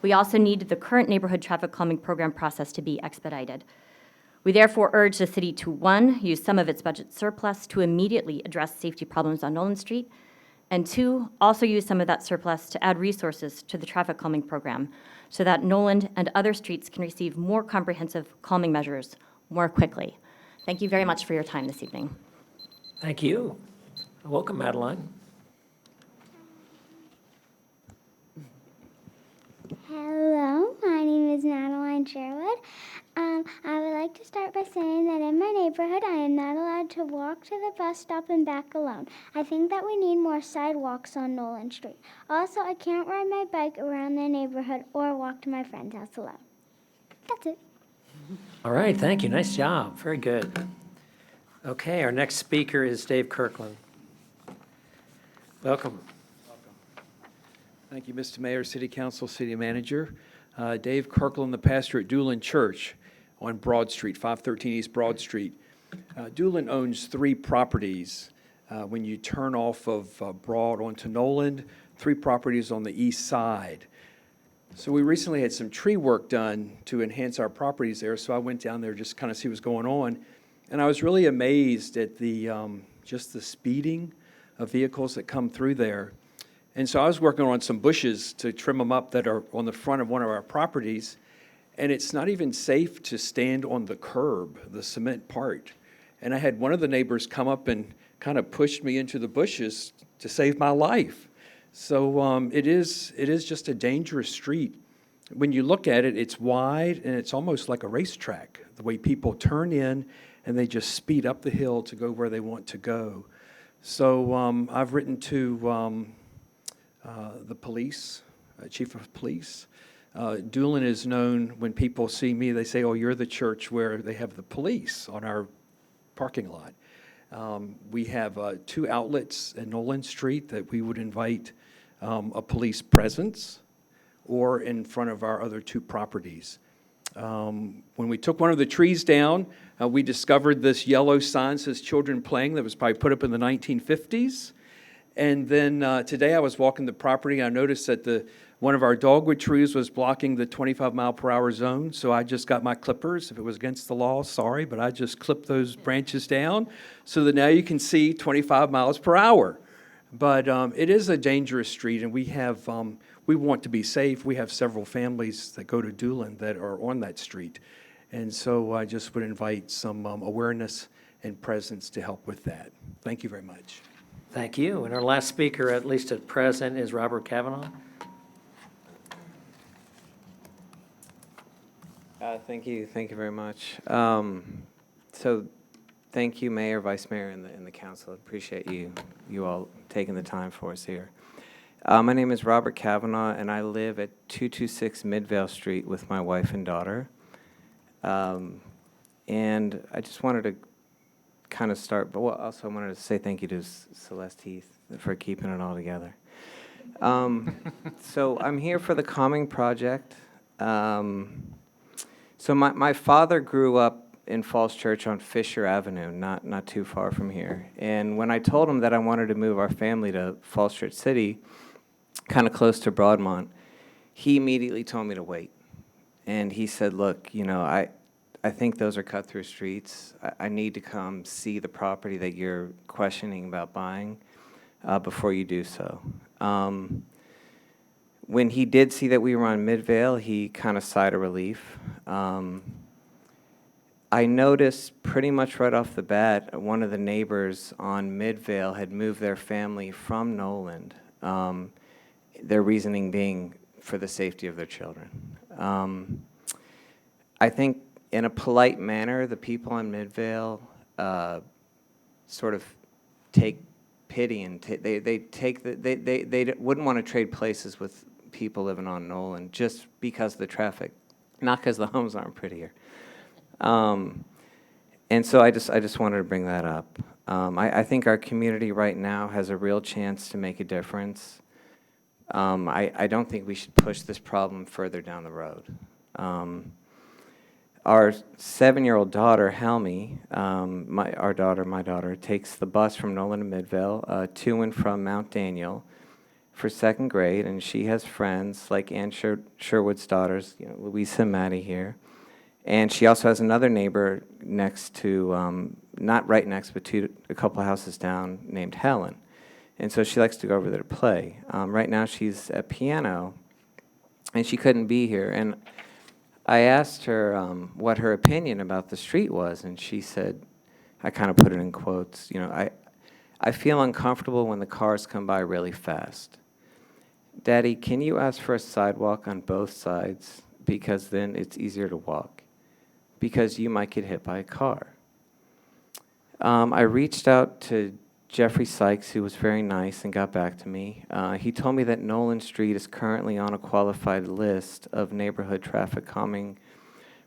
We also need the current neighborhood traffic calming program process to be expedited. We therefore urge the city to, one, use some of its budget surplus to immediately address safety problems on Nolan Street, and two, also use some of that surplus to add resources to the traffic calming program so that Nolan and other streets can receive more comprehensive calming measures more quickly. Thank you very much for your time this evening. Thank you. Welcome, Madeline. Hello, my name is Madeline Sherwood. I would like to start by saying that in my neighborhood, I am not allowed to walk to the bus stop and back alone. I think that we need more sidewalks on Nolan Street. Also, I can't ride my bike around the neighborhood or walk to my friend's house alone. That's it. All right, thank you. Nice job. Very good. Okay, our next speaker is Dave Kirkland. Welcome. Thank you, Mr. Mayor, City Council, City Manager. Dave Kirkland, the pastor at Doolin Church on Broad Street, 513 East Broad Street. Doolin owns 3 properties. When you turn off of Broad onto Noland, 3 properties on the east side. So we recently had some tree work done to enhance our properties there, so I went down there just kind of see what's going on. And I was really amazed at the just the speeding of vehicles that come through there. And so I was working on some bushes to trim them up that are on the front of one of our properties, and it's not even safe to stand on the curb, the cement part. And I had one of the neighbors come up and kind of pushed me into the bushes to save my life. So it is just a dangerous street. When you look at it, it's wide and it's almost like a racetrack, the way people turn in and they just speed up the hill to go where they want to go. So I've written to the police, chief of police. Doolin is known, when people see me, they say, oh, you're the church where they have the police on our parking lot. We have 2 outlets at Nolan Street that we would invite a police presence, or in front of our other 2 properties. When we took one of the trees down, we discovered this yellow sign says children playing that was probably put up in the 1950s. And then today I was walking the property. I noticed that one of our dogwood trees was blocking the 25-mile-per-hour zone. So I just got my clippers. If it was against the law, sorry, but I just clipped those branches down so that now you can see 25 miles per hour. But it is a dangerous street, and we want to be safe. We have several families that go to Doolin that are on that street. And so I just would invite some awareness and presence to help with that. Thank you very much. Thank you. And our last speaker, at least at present, is Robert Kavanaugh. Thank you very much. So thank you, Mayor, Vice Mayor, and the council. Appreciate you all taking the time for us here. My name is Robert Kavanaugh, and I live at 226 Midvale Street with my wife and daughter. And I just wanted to kind of start, but also I wanted to say thank you to Celeste Heath for keeping it all together. So I'm here for the Calming Project. So my father grew up in Falls Church on Fisher Avenue, not too far from here. And when I told him that I wanted to move our family to Falls Church City, kind of close to Broadmont, he immediately told me to wait. And he said, look, you know, I think those are cut-through streets. I need to come see the property that you're questioning about buying before you do so. When he did see that we were on Midvale, he kind of sighed a relief. I noticed pretty much right off the bat, one of the neighbors on Midvale had moved their family from Noland, their reasoning being for the safety of their children. I think in a polite manner, the people on Midvale sort of take pity and they wouldn't want to trade places with people living on Noland just because of the traffic, not because the homes aren't prettier. And so I just wanted to bring that up. I think our community right now has a real chance to make a difference. I don't think we should push this problem further down the road. Our 7-year-old daughter, Helmi, my daughter, takes the bus from Noland to Midvale to and from Mount Daniel for 2nd grade, and she has friends like Ann Sherwood's daughters, you know, Louisa and Maddie here. And she also has another neighbor next to, not right next, but a couple of houses down, named Helen. And so she likes to go over there to play. Right now she's at piano, and she couldn't be here. And I asked her what her opinion about the street was, and she said, I kind of put it in quotes, you know, I feel uncomfortable when the cars come by really fast. Daddy, can you ask for a sidewalk on both sides? Because then it's easier to walk. Because you might get hit by a car. I reached out to Jeffrey Sykes, who was very nice and got back to me. He told me that Noland Street is currently on a qualified list of neighborhood traffic calming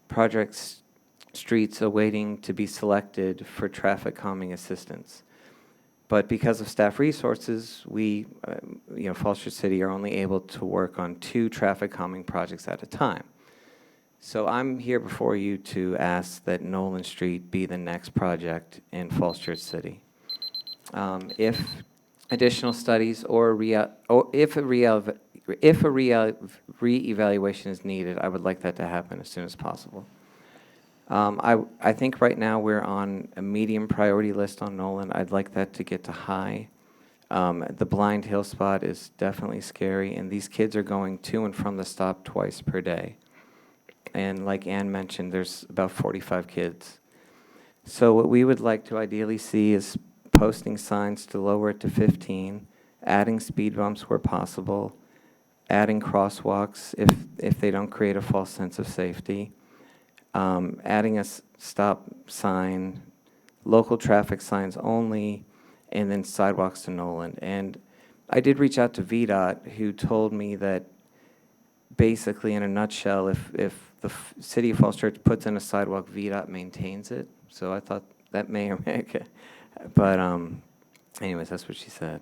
project streets awaiting to be selected for traffic calming assistance. But because of staff resources, we, Falls Church City are only able to work on 2 traffic calming projects at a time. So I'm here before you to ask that Noland Street be the next project in Falls Church City. If additional studies or if a reevaluation is needed, I would like that to happen as soon as possible. I think right now we're on a medium priority list on Noland. I'd like that to get to high. The Blind Hill spot is definitely scary, and these kids are going to and from the stop twice per day. And like Ann mentioned, there's about 45 kids. So what we would like to ideally see is posting signs to lower it to 15, adding speed bumps where possible, adding crosswalks if they don't create a false sense of safety, adding a stop sign, local traffic signs only, and then sidewalks to Noland. And I did reach out to VDOT, who told me that basically, in a nutshell, if the city of Falls Church puts in a sidewalk, VDOT maintains it. So I thought that may or may, but anyways, that's what she said.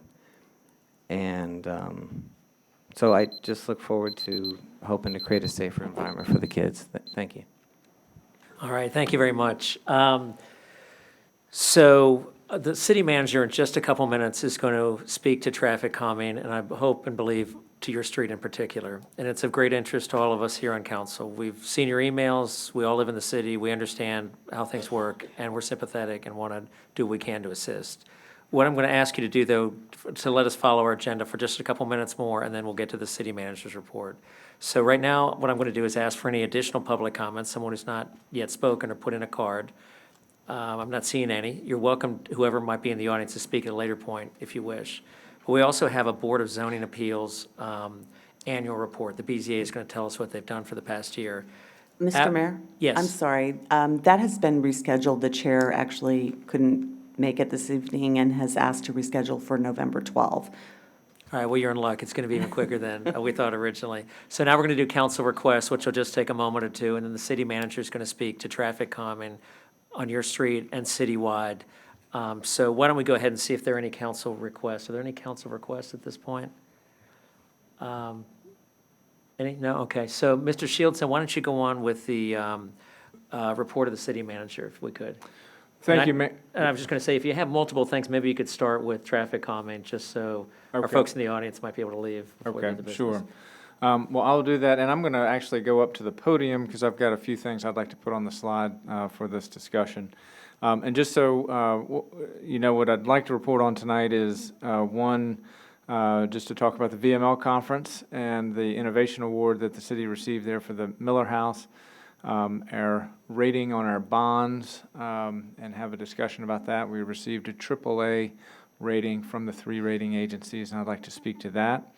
And so I just look forward to hoping to create a safer environment for the kids. Thank you. All right, thank you very much. So the city manager in just a couple minutes is going to speak to traffic calming, and I hope and believe to your street in particular. And it's of great interest to all of us here on council. We've seen your emails. We all live in the city. We understand how things work, and we're sympathetic and want to do what we can to assist. What I'm going to ask you to do, though, to let us follow our agenda for just a couple minutes more, and then we'll get to the city manager's report. So right now, what I'm going to do is ask for any additional public comments, someone who's not yet spoken or put in a card. I'm not seeing any. You're welcome, whoever might be in the audience, to speak at a later point if you wish. But we also have a Board of Zoning Appeals annual report. The BZA is going to tell us what they've done for the past year. Mr. Mayor? Yes. I'm sorry. That has been rescheduled. The chair actually couldn't make it this evening and has asked to reschedule for November 12th. All right, well, you're in luck. It's going to be even quicker than we thought originally. So now we're going to do council requests, which will just take a moment or two, and then the city manager is going to speak to traffic calming on your street and citywide. So why don't we go ahead and see if there are any council requests? Are there any council requests at this point? Any? No? Okay. So, Mr. Shieldson, why don't you go on with the report of the city manager, if we could? Thank And you, Mayor. And I was just going to say, if you have multiple things, maybe you could start with traffic calming, just so our Okay. folks in the audience might be able to leave before they do the Okay, business. sure. Well, I'll do that, and I'm going to actually go up to the podium because I've got a few things I'd like to put on the slide for this discussion. And just so you know, what I'd like to report on tonight is one, just to talk about the VML conference and the innovation award that the city received there for the Miller House, our rating on our bonds, and have a discussion about that. We received a AAA rating from the 3 rating agencies, and I'd like to speak to that.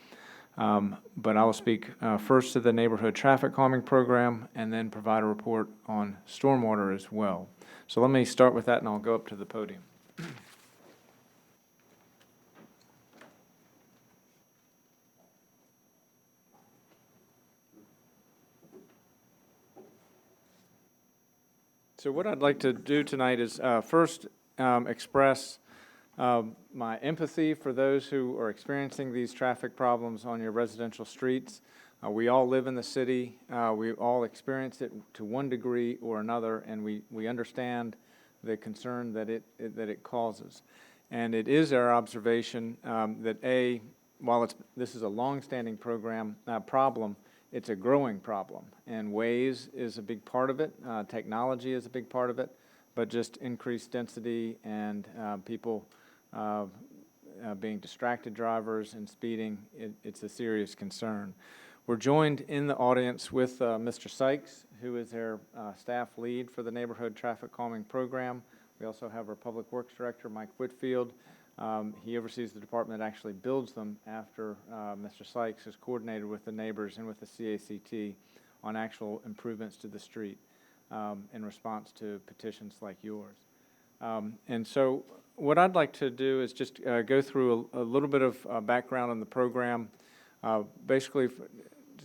But I will speak first to the neighborhood traffic calming program and then provide a report on stormwater as well. So let me start with that, and I'll go up to the podium. So what I'd like to do tonight is first express my empathy for those who are experiencing these traffic problems on your residential streets. We all live in the city. We all experience it to one degree or another, and we understand the concern that it causes. And it is our observation that while this is a long-standing problem, it's a growing problem. And Waze is a big part of it. Technology is a big part of it, but just increased density and people being distracted drivers and speeding, it's a serious concern. We're joined in the audience with Mr. Sykes, who is our staff lead for the Neighborhood Traffic Calming Program. We also have our Public Works Director, Mike Whitfield. He oversees the department that actually builds them after Mr. Sykes has coordinated with the neighbors and with the CACT on actual improvements to the street in response to petitions like yours. And so what I'd like to do is just go through a little bit of background on the program, basically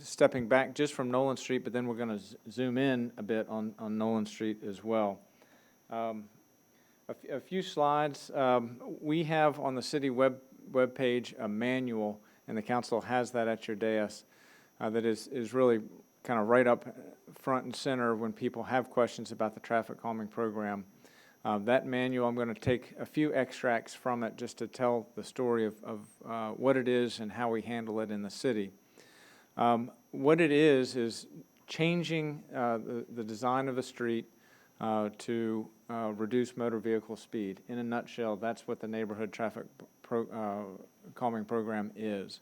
stepping back just from Nolan Street, but then we're going to zoom in a bit on Nolan Street as well. A few slides. We have on the city web page a manual, and the council has that at your dais, that is really kind of right up front and center when people have questions about the traffic calming program. That manual, I'm going to take a few extracts from it just to tell the story of what it is and how we handle it in the city. What it is changing the design of a street to reduce motor vehicle speed. In a nutshell, that's what the neighborhood traffic calming program is.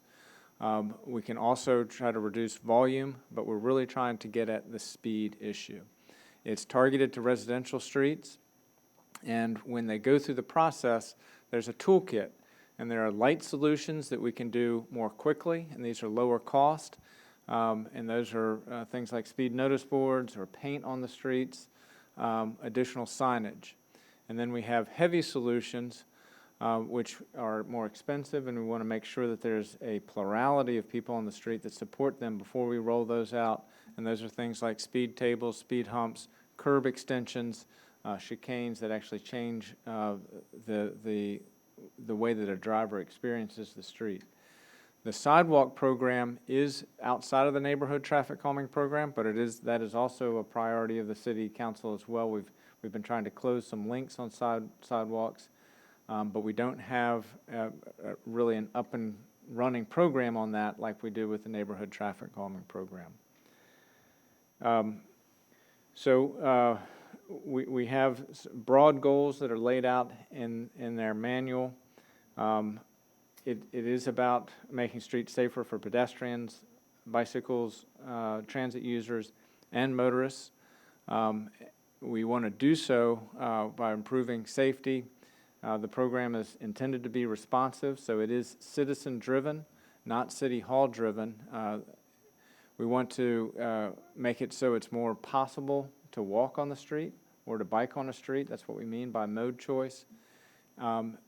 We can also try to reduce volume, but we're really trying to get at the speed issue. It's targeted to residential streets, and when they go through the process, there's a toolkit, and there are light solutions that we can do more quickly, and these are lower cost, and those are things like speed notice boards or paint on the streets, additional signage. And then we have heavy solutions, which are more expensive, and we want to make sure that there's a plurality of people on the street that support them before we roll those out. And those are things like speed tables, speed humps, curb extensions, chicanes that actually change the way that a driver experiences the street. The sidewalk program is outside of the neighborhood traffic calming program, but that is also a priority of the city council as well. We've been trying to close some links on sidewalks, but we don't have really an up and running program on that like we do with the neighborhood traffic calming program. We have broad goals that are laid out in their manual. It is about making streets safer for pedestrians, bicycles, transit users, and motorists. We want to do so by improving safety. The program is intended to be responsive, so it is citizen-driven, not City Hall-driven. We want to make it so it's more possible to walk on the street or to bike on the street. That's what we mean by mode choice.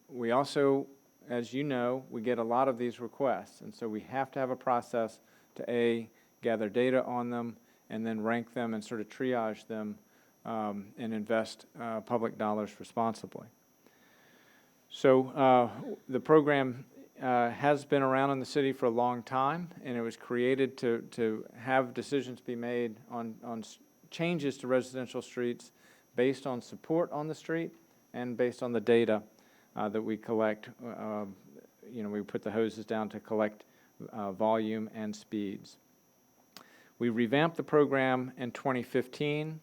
We also as you know, we get a lot of these requests, and so we have to have a process to A, gather data on them, and then rank them and sort of triage them and invest public dollars responsibly. So the program has been around in the city for a long time, and it was created to have decisions be made on changes to residential streets based on support on the street and based on the data that we collect. We put the hoses down to collect volume and speeds. We revamped the program in 2015,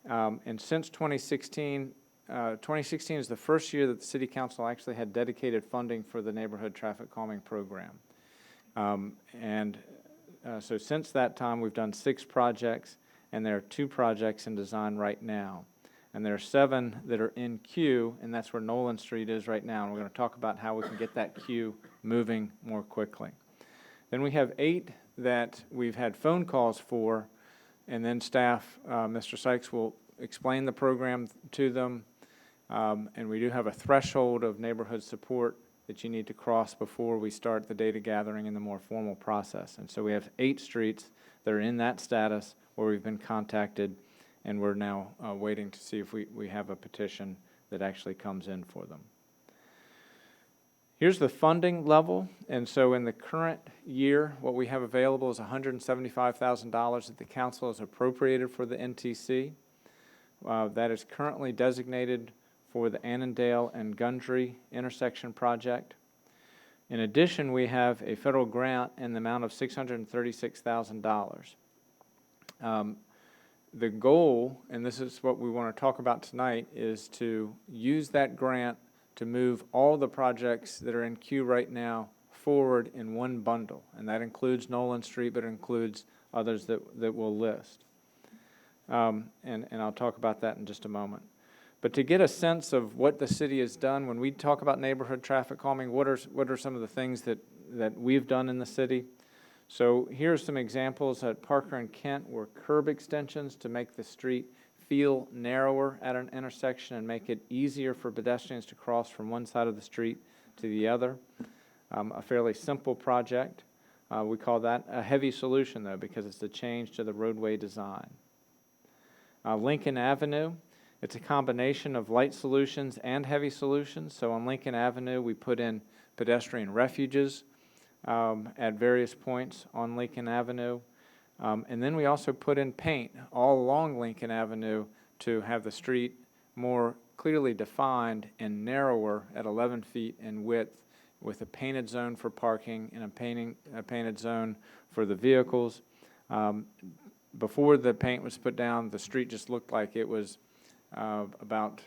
and since 2016, 2016 is the first year that the City Council actually had dedicated funding for the neighborhood traffic calming program. So since that time, we've done 6 projects, and there are 2 projects in design right now. And there are 7 that are in queue, and that's where Nolan Street is right now. And we're going to talk about how we can get that queue moving more quickly. Then we have 8 that we've had phone calls for, and then staff, Mr. Sykes will explain the program to them. And we do have a threshold of neighborhood support that you need to cross before we start the data gathering in the more formal process. And so we have 8 streets that are in that status where we've been contacted, and we're now waiting to see if we have a petition that actually comes in for them. Here's the funding level, and so in the current year, what we have available is $175,000 that the council has appropriated for the NTC. That is currently designated for the Annandale and Gundry intersection project. In addition, we have a federal grant in the amount of $636,000. The goal, and this is what we want to talk about tonight, is to use that grant to move all the projects that are in queue right now forward in one bundle. And that includes Nolan Street, but it includes others that we'll list. And I'll talk about that in just a moment. But to get a sense of what the city has done, when we talk about neighborhood traffic calming, what are some of the things that we've done in the city? So here's some examples at Parker and Kent were curb extensions to make the street feel narrower at an intersection and make it easier for pedestrians to cross from one side of the street to the other. A fairly simple project. We call that a heavy solution, though, because it's a change to the roadway design. Lincoln Avenue, it's a combination of light solutions and heavy solutions. So on Lincoln Avenue, we put in pedestrian refuges at various points on Lincoln Avenue. And then we also put in paint all along Lincoln Avenue to have the street more clearly defined and narrower at 11 feet in width, with a painted zone for parking and a painted zone for the vehicles. Before the paint was put down, the street just looked like it was about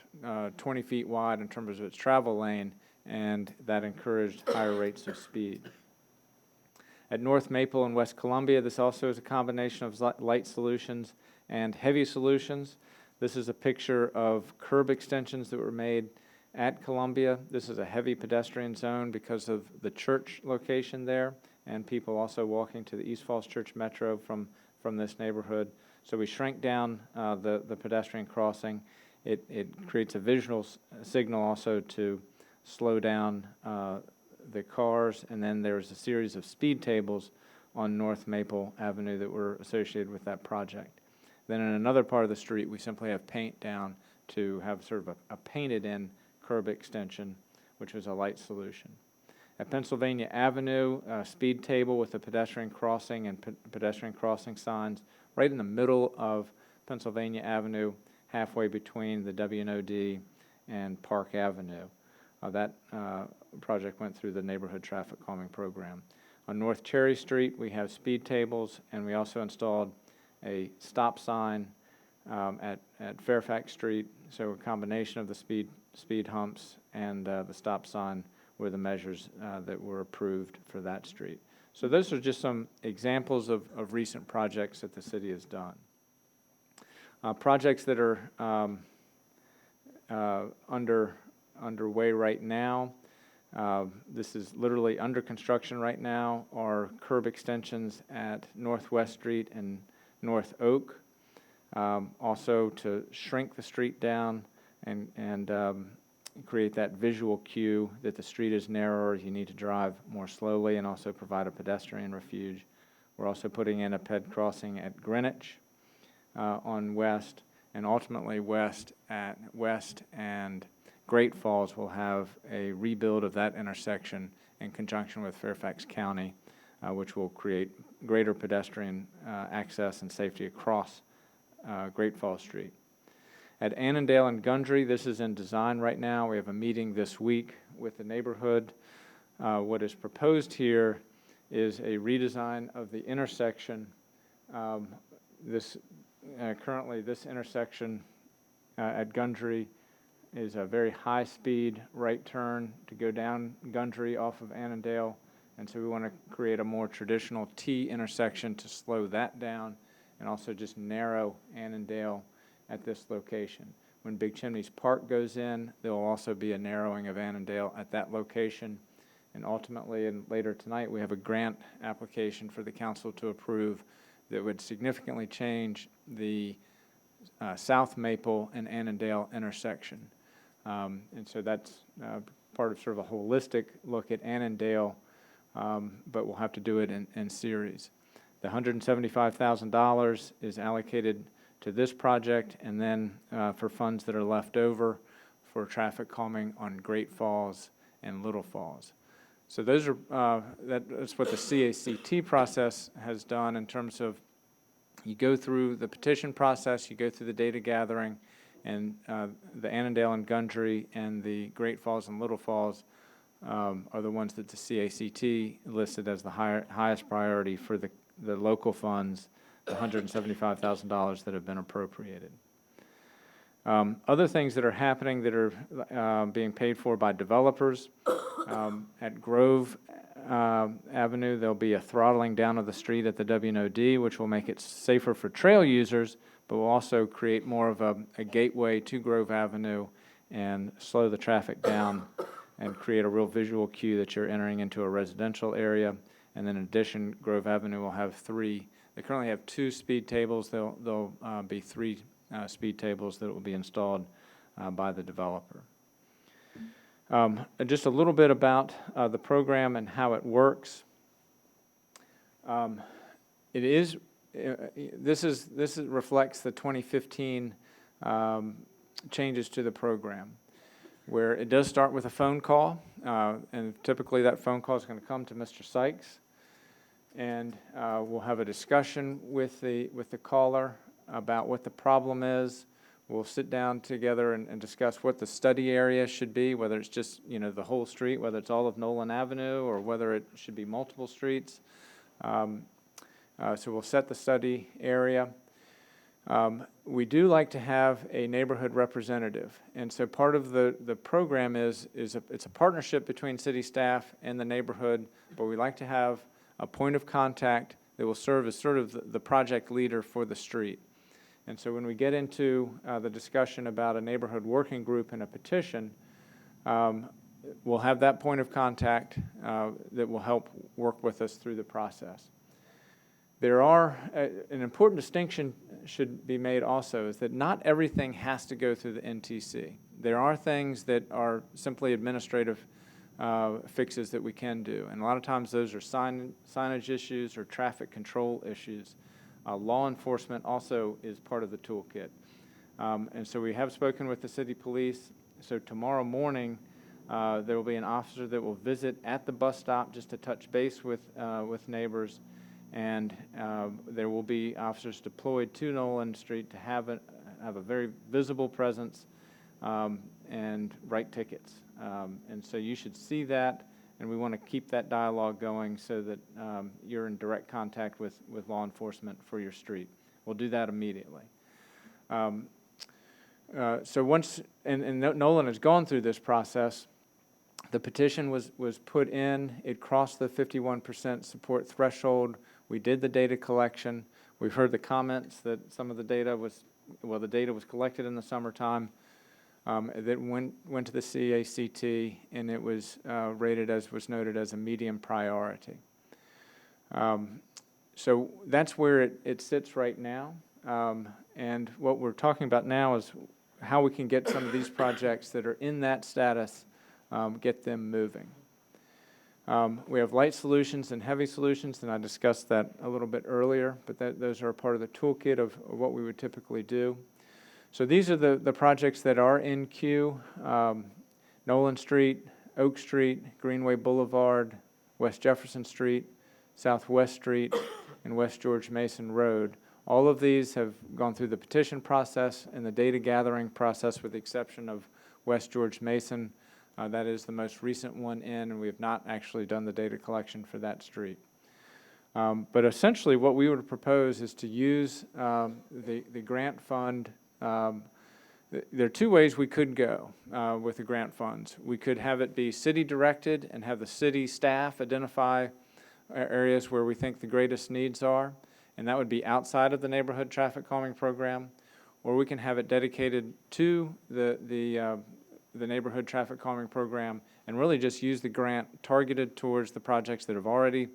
20 feet wide in terms of its travel lane, and that encouraged higher rates of speed. At North Maple and West Columbia, this also is a combination of light solutions and heavy solutions. This is a picture of curb extensions that were made at Columbia. This is a heavy pedestrian zone because of the church location there, and people also walking to the East Falls Church Metro from this neighborhood. So we shrank down the pedestrian crossing. It creates a visual signal also to slow down the cars, and then there's a series of speed tables on North Maple Avenue that were associated with that project. Then in another part of the street, we simply have paint down to have sort of a painted-in curb extension, which was a light solution. At Pennsylvania Avenue, a speed table with a pedestrian crossing and pedestrian crossing signs right in the middle of Pennsylvania Avenue, halfway between the WNOD and Park Avenue. That project went through the neighborhood traffic calming program. On North Cherry Street, we have speed tables, and we also installed a stop sign at Fairfax Street. So a combination of the speed humps and the stop sign were the measures that were approved for that street. So those are just some examples of recent projects that the city has done. Projects that are underway right now. This is literally under construction right now, are curb extensions at Northwest Street and North Oak. Also to shrink the street down and create that visual cue that the street is narrower, you need to drive more slowly, and also provide a pedestrian refuge. We're also putting in a ped crossing at Greenwich on West, and ultimately West and Great Falls will have a rebuild of that intersection in conjunction with Fairfax County, which will create greater pedestrian access and safety across Great Falls Street. At Annandale and Gundry, this is in design right now. We have a meeting this week with the neighborhood. What is proposed here is a redesign of the intersection. Currently, this intersection at Gundry is a very high-speed right turn to go down Gundry off of Annandale, and so we want to create a more traditional T intersection to slow that down and also just narrow Annandale at this location. When Big Chimneys Park goes in, there will also be a narrowing of Annandale at that location. And ultimately, and later tonight, we have a grant application for the council to approve that would significantly change the South Maple and Annandale intersection. And so that's part of sort of a holistic look at Annandale, but we'll have to do it in series. The $175,000 is allocated to this project, and then for funds that are left over for traffic calming on Great Falls and Little Falls. So those are that's what the CACT process has done in terms of you go through the petition process, you go through the data gathering, and the Annandale and Gundry and the Great Falls and Little Falls are the ones that the CACT listed as the highest priority for the local funds, the $175,000 that have been appropriated. Other things that are happening that are being paid for by developers, at Grove Avenue, there'll be a throttling down of the street at the WNOD, which will make it safer for trail users, but will also create more of a gateway to Grove Avenue and slow the traffic down and create a real visual cue that you're entering into a residential area. And then in addition, Grove Avenue will have they currently have 2 speed tables. There'll be 3 speed tables that will be installed by the developer. Just a little bit about the program and how it works. This reflects the 2015 changes to the program, where it does start with a phone call, and typically that phone call is going to come to Mr. Sykes, and we'll have a discussion with the caller about what the problem is. We'll sit down together and discuss what the study area should be, whether it's just the whole street, whether it's all of Nolan Avenue, or whether it should be multiple streets. So we'll set the study area. We do like to have a neighborhood representative, and so part of the program it's a partnership between city staff and the neighborhood, but we like to have a point of contact that will serve as sort of the project leader for the street. And so when we get into the discussion about a neighborhood working group and a petition, we'll have that point of contact that will help work with us through the process. There are, an important distinction should be made also, is that not everything has to go through the NTC. There are things that are simply administrative fixes that we can do, and a lot of times those are signage issues or traffic control issues. Law enforcement also is part of the toolkit. And so we have spoken with the city police. So tomorrow morning, there will be an officer that will visit at the bus stop just to touch base with neighbors. And there will be officers deployed to Nolan Street to have a very visible presence and write tickets. And so you should see that, and we want to keep that dialogue going so that you're in direct contact with law enforcement for your street. We'll do that immediately. So once, and Nolan has gone through this process, the petition was put in, it crossed the 51% support threshold. We did the data collection. We've heard the comments that some of the data was collected in the summertime. That went to the CACT, and it was rated, as was noted, as a medium priority. So that's where it sits right now. And what we're talking about now is how we can get some of these projects that are in that status, get them moving. We have light solutions and heavy solutions, and I discussed that a little bit earlier, but those are a part of the toolkit of what we would typically do. So these are the projects that are in queue: Nolan Street, Oak Street, Greenway Boulevard, West Jefferson Street, Southwest Street, and West George Mason Road. All of these have gone through the petition process and the data gathering process, with the exception of West George Mason. That is the most recent one in, and we have not actually done the data collection for that street. But essentially what we would propose is to use the grant fund. There are two ways we could go with the grant funds. We could have it be city-directed and have the city staff identify areas where we think the greatest needs are, and that would be outside of the neighborhood traffic calming program. Or we can have it dedicated to the neighborhood traffic calming program and really just use the grant targeted towards the projects that have already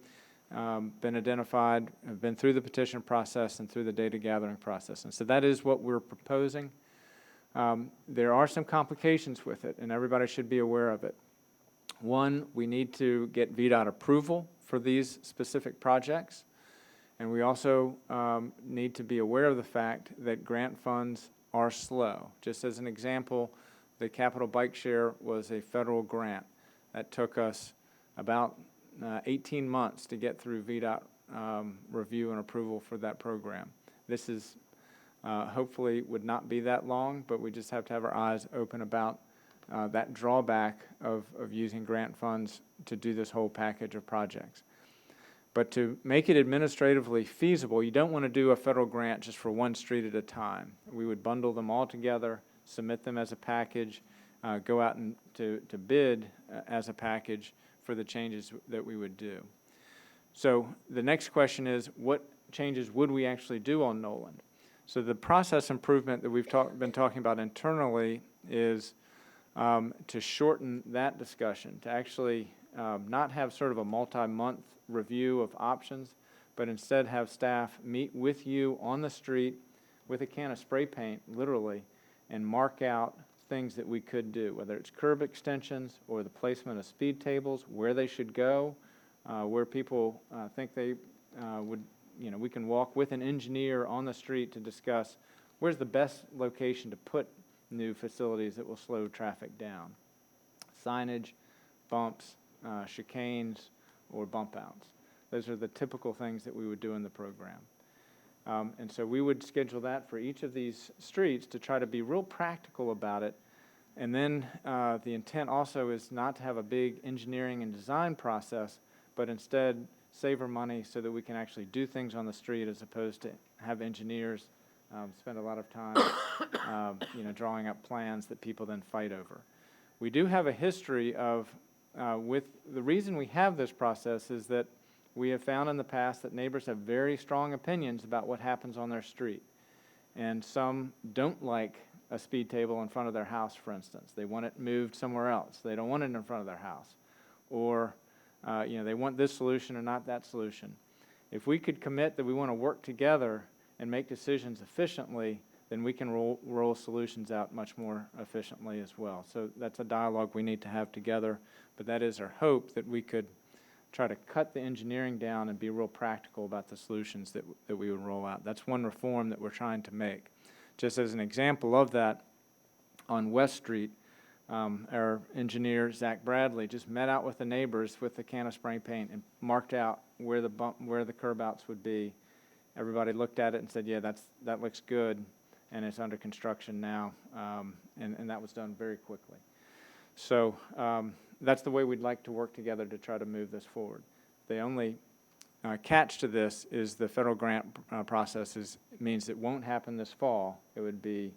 been identified, have been through the petition process and through the data gathering process. And so that is what we're proposing. There are some complications with it, and everybody should be aware of it. One, we need to get VDOT approval for these specific projects, and we also need to be aware of the fact that grant funds are slow. Just as an example, the Capital Bike Share was a federal grant. That took us about 18 months to get through VDOT review and approval for that program. This is hopefully would not be that long, but we just have to have our eyes open about that drawback of using grant funds to do this whole package of projects. But to make it administratively feasible, you don't want to do a federal grant just for one street at a time. We would bundle them all together, submit them as a package, go out and to bid as a package for the changes that we would do. So the next question is, what changes would we actually do on Nolan? So the process improvement that we've been talking about internally is to shorten that discussion, to actually not have sort of a multi-month review of options, but instead have staff meet with you on the street with a can of spray paint, literally, and mark out things that we could do, whether it's curb extensions or the placement of speed tables, where they should go, where people think they would, we can walk with an engineer on the street to discuss where's the best location to put new facilities that will slow traffic down. Signage, bumps, chicanes, or bump outs. Those are the typical things that we would do in the program. And so we would schedule that for each of these streets to try to be real practical about it. And then the intent also is not to have a big engineering and design process, but instead save our money so that we can actually do things on the street as opposed to have engineers spend a lot of time drawing up plans that people then fight over. We do have a history of, with the reason we have this process is that we have found in the past that neighbors have very strong opinions about what happens on their street. And some don't like a speed table in front of their house, for instance. They want it moved somewhere else. They don't want it in front of their house. Or, they want this solution or not that solution. If we could commit that we want to work together and make decisions efficiently, then we can roll solutions out much more efficiently as well. So that's a dialogue we need to have together, but that is our hope, that we could try to cut the engineering down and be real practical about the solutions that we would roll out. That's one reform that we're trying to make. Just as an example of that, on West Street, our engineer, Zach Bradley, just met out with the neighbors with a can of spray paint and marked out where the curb outs would be. Everybody looked at it and said, yeah, that looks good, and it's under construction now, and that was done very quickly. So that's the way we'd like to work together to try to move this forward. The only catch to this is the federal grant process means it won't happen this fall. It would be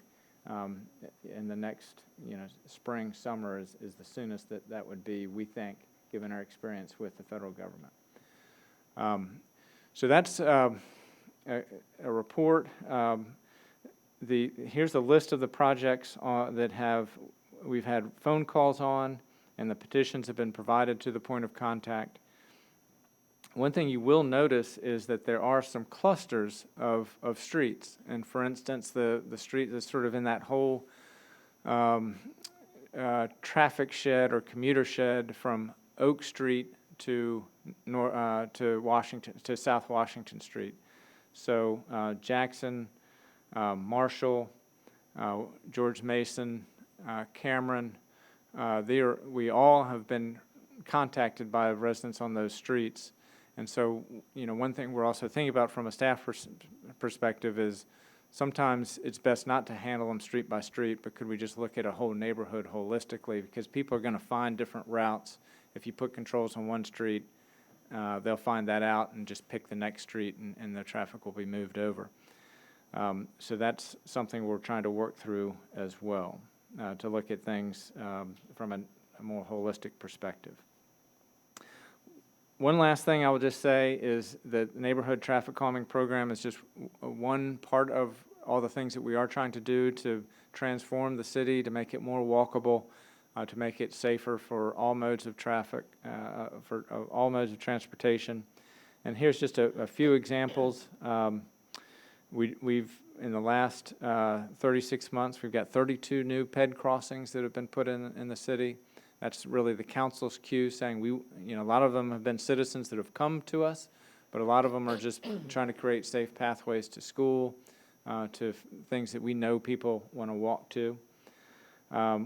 in the next, spring, summer is the soonest that would be, we think, given our experience with the federal government. So that's a report. Here's a list of the projects that we've had phone calls on, and the petitions have been provided to the point of contact. One thing you will notice is that there are some clusters of streets. And for instance, the street that's sort of in that whole traffic shed or commuter shed from Oak Street to Washington, to South Washington Street. So Jackson, Marshall, George Mason, Cameron, we all have been contacted by residents on those streets. And so, one thing we're also thinking about from a staff perspective is sometimes it's best not to handle them street by street, but could we just look at a whole neighborhood holistically? Because people are going to find different routes. If you put controls on one street, they'll find that out and just pick the next street, and the traffic will be moved over. So that's something we're trying to work through as well, to look at things from a more holistic perspective. One last thing I will just say is that the neighborhood traffic calming program is just one part of all the things that we are trying to do to transform the city, to make it more walkable, to make it safer for all modes of traffic, for all modes of transportation. And here's just a few examples. We've in the last 36 months, we've got 32 new PED crossings that have been put in the city. That's really the council's cue saying a lot of them have been citizens that have come to us, but a lot of them are just trying to create safe pathways to school, to things that we know people want to walk to.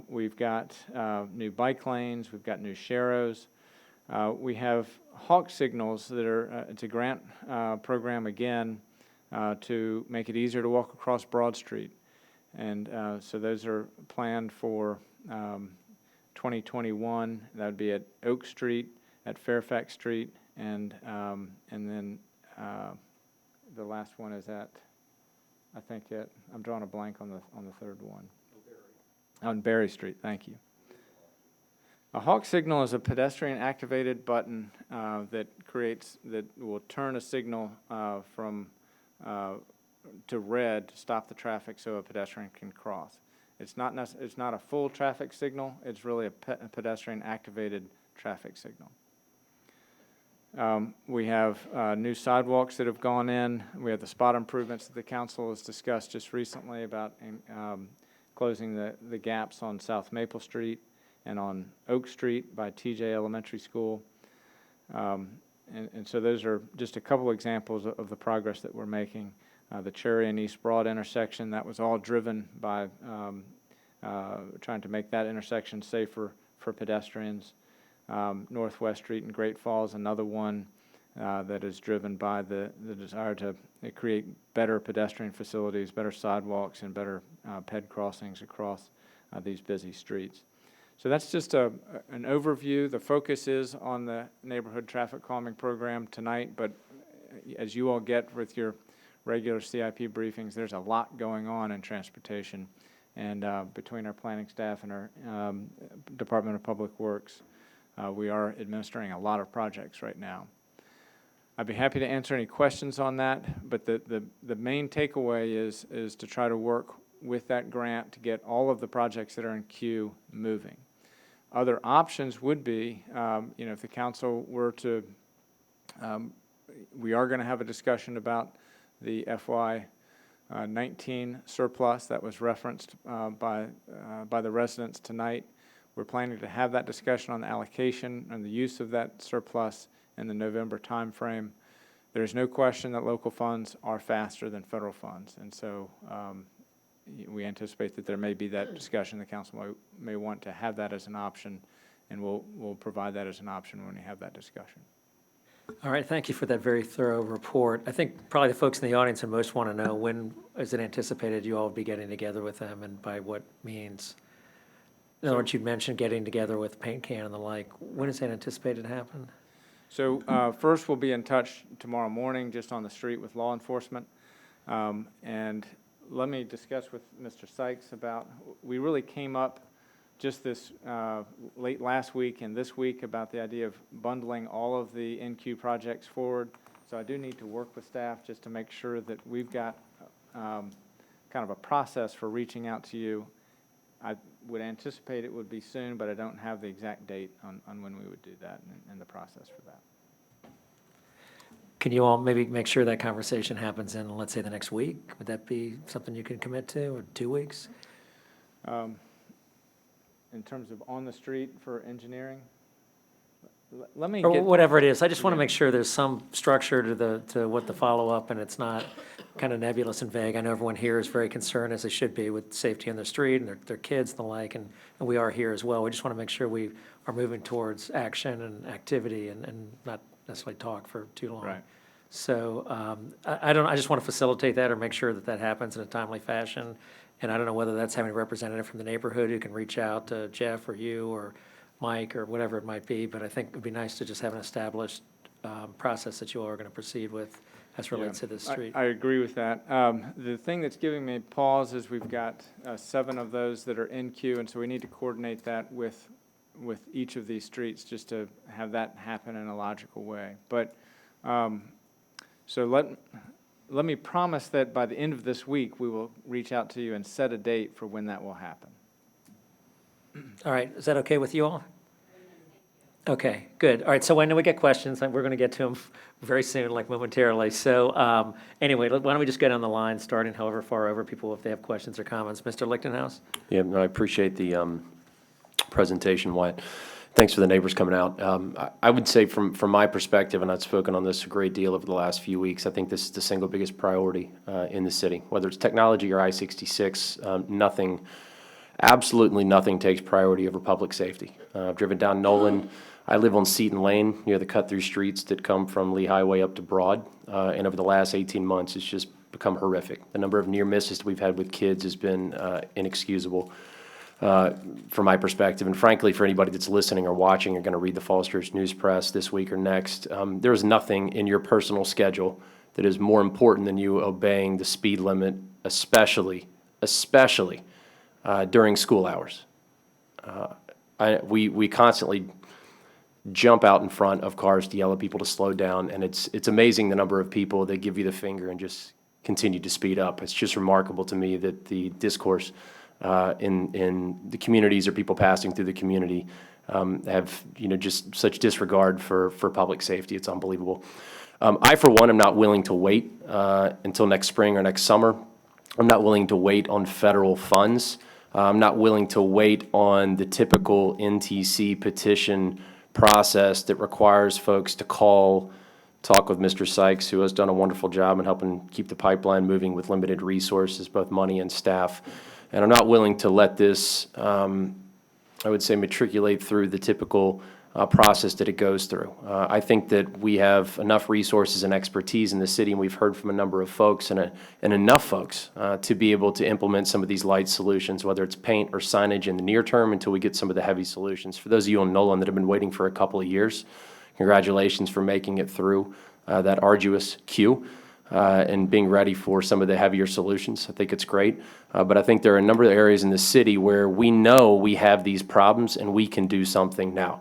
We've got new bike lanes, we've got new sharrows. We have hawk signals that are, it's a grant program again, to make it easier to walk across Broad Street. And so those are planned for 2021. That would be at Oak Street, at Fairfax Street, and then the last one is at, I think I'm drawing a blank on the third one. On Berry Street, thank you. A hawk signal is a pedestrian-activated button that will turn a signal from to red to stop the traffic so a pedestrian can cross. It's not a full traffic signal. It's really a pedestrian-activated traffic signal. We have new sidewalks that have gone in. We have the spot improvements that the council has discussed just recently about closing the gaps on South Maple Street and on Oak Street by TJ Elementary School. And so those are just a couple examples of the progress that we're making. The Cherry and East Broad intersection, that was all driven by trying to make that intersection safer for pedestrians. Northwest Street in Great Falls, another one that is driven by the desire to create better pedestrian facilities, better sidewalks, and better PED crossings across these busy streets. So that's just an overview. The focus is on the neighborhood traffic calming program tonight, but as you all get with your regular CIP briefings, there's a lot going on in transportation. And between our planning staff and our Department of Public Works, we are administering a lot of projects right now. I'd be happy to answer any questions on that, but the main takeaway is to try to work with that grant to get all of the projects that are in queue moving. Other options would be, if the council were to, we are going to have a discussion about the FY19 surplus that was referenced by the residents tonight. We're planning to have that discussion on the allocation and the use of that surplus in the November timeframe. There's no question that local funds are faster than federal funds, and so we anticipate that there may be that discussion. The council may want to have that as an option, and we'll provide that as an option when we have that discussion. All right, thank you for that very thorough report. I think probably the folks in the audience would most want to know, when is it anticipated you all will be getting together with them, and by what means? In other words, you mentioned getting together with Paint Can and the like. When is that anticipated to happen? So first, we'll be in touch tomorrow morning just on the street with law enforcement. And let me discuss with Mr. Sykes about, we really came up just this late last week and this week about the idea of bundling all of the NQ projects forward. So I do need to work with staff just to make sure that we've got kind of a process for reaching out to you. I would anticipate it would be soon, but I don't have the exact date on when we would do that and the process for that. Can you all maybe make sure that conversation happens in, let's say, the next week? Would that be something you can commit to, or 2 weeks? in terms of on the street for engineering? Let me Or get. whatever it is. I just want to make sure there's some structure to what the follow-up, and it's not kind of nebulous and vague. I know everyone here is very concerned, as they should be, with safety on the street and their kids and the like, and we are here as well. We just want to make sure we are moving towards action and activity and not necessarily talk for too long. Right. So I just want to facilitate that or make sure that that happens in a timely fashion. And I don't know whether that's having a representative from the neighborhood who can reach out to Jeff or you or Mike or whatever it might be, but I think it would be nice to just have an established process that you all are going to proceed with as relates to this street. I agree with that. The thing that's giving me pause is we've got 7 of those that are in queue, and so we need to coordinate that with each of these streets just to have that happen in a logical way. But so let me promise that by the end of this week, we will reach out to you and set a date for when that will happen. All right, is that okay with you all? Okay, good. All right, so when do we get questions? We're going to get to them very soon, like momentarily. So anyway, why don't we just go down the line, starting however far over people, if they have questions or comments. Mr. Lichtenhouse? Yeah, no, I appreciate the presentation, Wyatt. Thanks for the neighbors coming out. I would say from my perspective, and I've spoken on this a great deal over the last few weeks, I think this is the single biggest priority in the city. Whether it's technology or I-66, absolutely nothing takes priority over public safety. I've driven down Nolan. I live on Seton Lane, near the cut-through streets that come from Lee Highway up to Broad, and over the last 18 months, it's just become horrific. The number of near misses that we've had with kids has been inexcusable from my perspective, and frankly, for anybody that's listening or watching or going to read the Falls Church News Press this week or next, there is nothing in your personal schedule that is more important than you obeying the speed limit, especially during school hours. We constantly jump out in front of cars to yell at people to slow down, and it's amazing the number of people that give you the finger and just continue to speed up. It's just remarkable to me that the discourse in the communities or people passing through the community have just such disregard for public safety. It's unbelievable. I, for one, am not willing to wait until next spring or next summer. I'm not willing to wait on federal funds. I'm not willing to wait on the typical NTC petition process that requires folks to call, talk with Mr. Sykes, who has done a wonderful job in helping keep the pipeline moving with limited resources, both money and staff. And I'm not willing to let this, I would say, matriculate through the typical process that it goes through. I think that we have enough resources and expertise in the city, and we've heard from a number of folks and enough folks to be able to implement some of these light solutions, whether it's paint or signage in the near term until we get some of the heavy solutions. For those of you on Nolan that have been waiting for a couple of years, congratulations for making it through that arduous queue and being ready for some of the heavier solutions. I think it's great. But I think there are a number of areas in the city where we know we have these problems and we can do something now.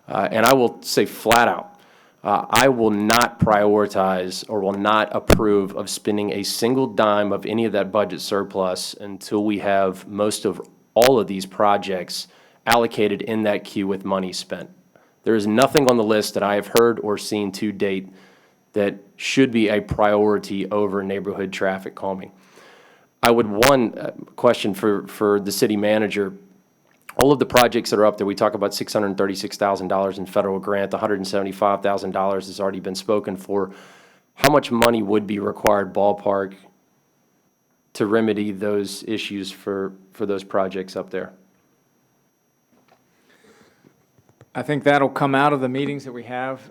And I will say flat out, I will not prioritize or will not approve of spending a single dime of any of that budget surplus until we have most of all of these projects allocated in that queue with money spent. There is nothing on the list that I have heard or seen to date that should be a priority over neighborhood traffic calming. I would, question for the city manager. All of the projects that are up there, we talk about $636,000 in federal grant, $175,000 has already been spoken for. How much money would be required ballpark to remedy those issues for those projects up there? I think that'll come out of the meetings that we have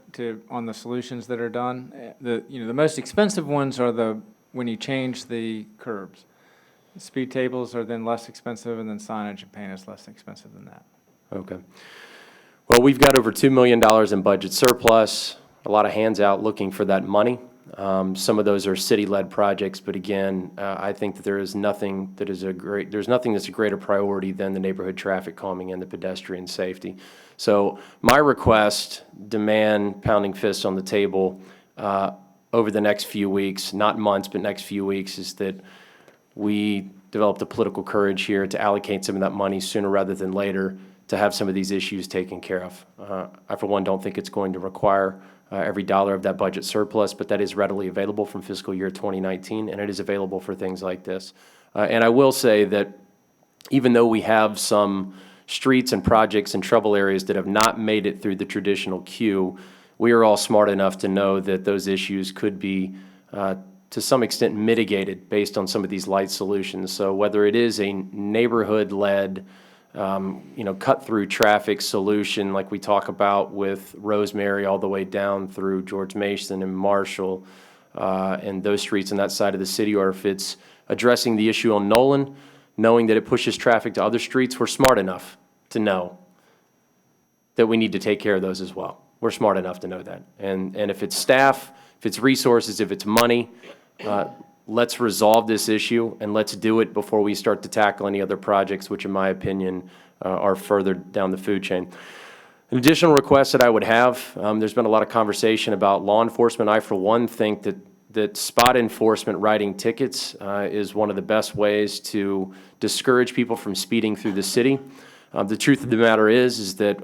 on the solutions that are done. The most expensive ones are when you change the curbs. The speed tables are then less expensive, and then signage and paint is less expensive than that. Okay. Well, we've got over $2 million in budget surplus, a lot of hands out looking for that money. Some of those are city-led projects, but again, I think that there's nothing that's a greater priority than the neighborhood traffic calming and the pedestrian safety. So my request, demand, pounding fists on the table over the next few weeks, not months, but next few weeks, is that we develop the political courage here to allocate some of that money sooner rather than later to have some of these issues taken care of. I, for one, don't think it's going to require every dollar of that budget surplus, but that is readily available from fiscal year 2019, and it is available for things like this. And I will say that even though we have some streets and projects in trouble areas that have not made it through the traditional queue, we are all smart enough to know that those issues could be, to some extent, mitigated based on some of these light solutions. So whether it is a neighborhood-led, cut-through traffic solution like we talk about with Rosemary all the way down through George Mason and Marshall and those streets on that side of the city, or if it's addressing the issue on Nolan, knowing that it pushes traffic to other streets, we're smart enough to know that we need to take care of those as well. We're smart enough to know that. And if it's staff, if it's resources, if it's money, let's resolve this issue, and let's do it before we start to tackle any other projects, which in my opinion are further down the food chain. An additional request that I would have, there's been a lot of conversation about law enforcement. I, for one, think that spot enforcement writing tickets is one of the best ways to discourage people from speeding through the city. The truth of the matter is that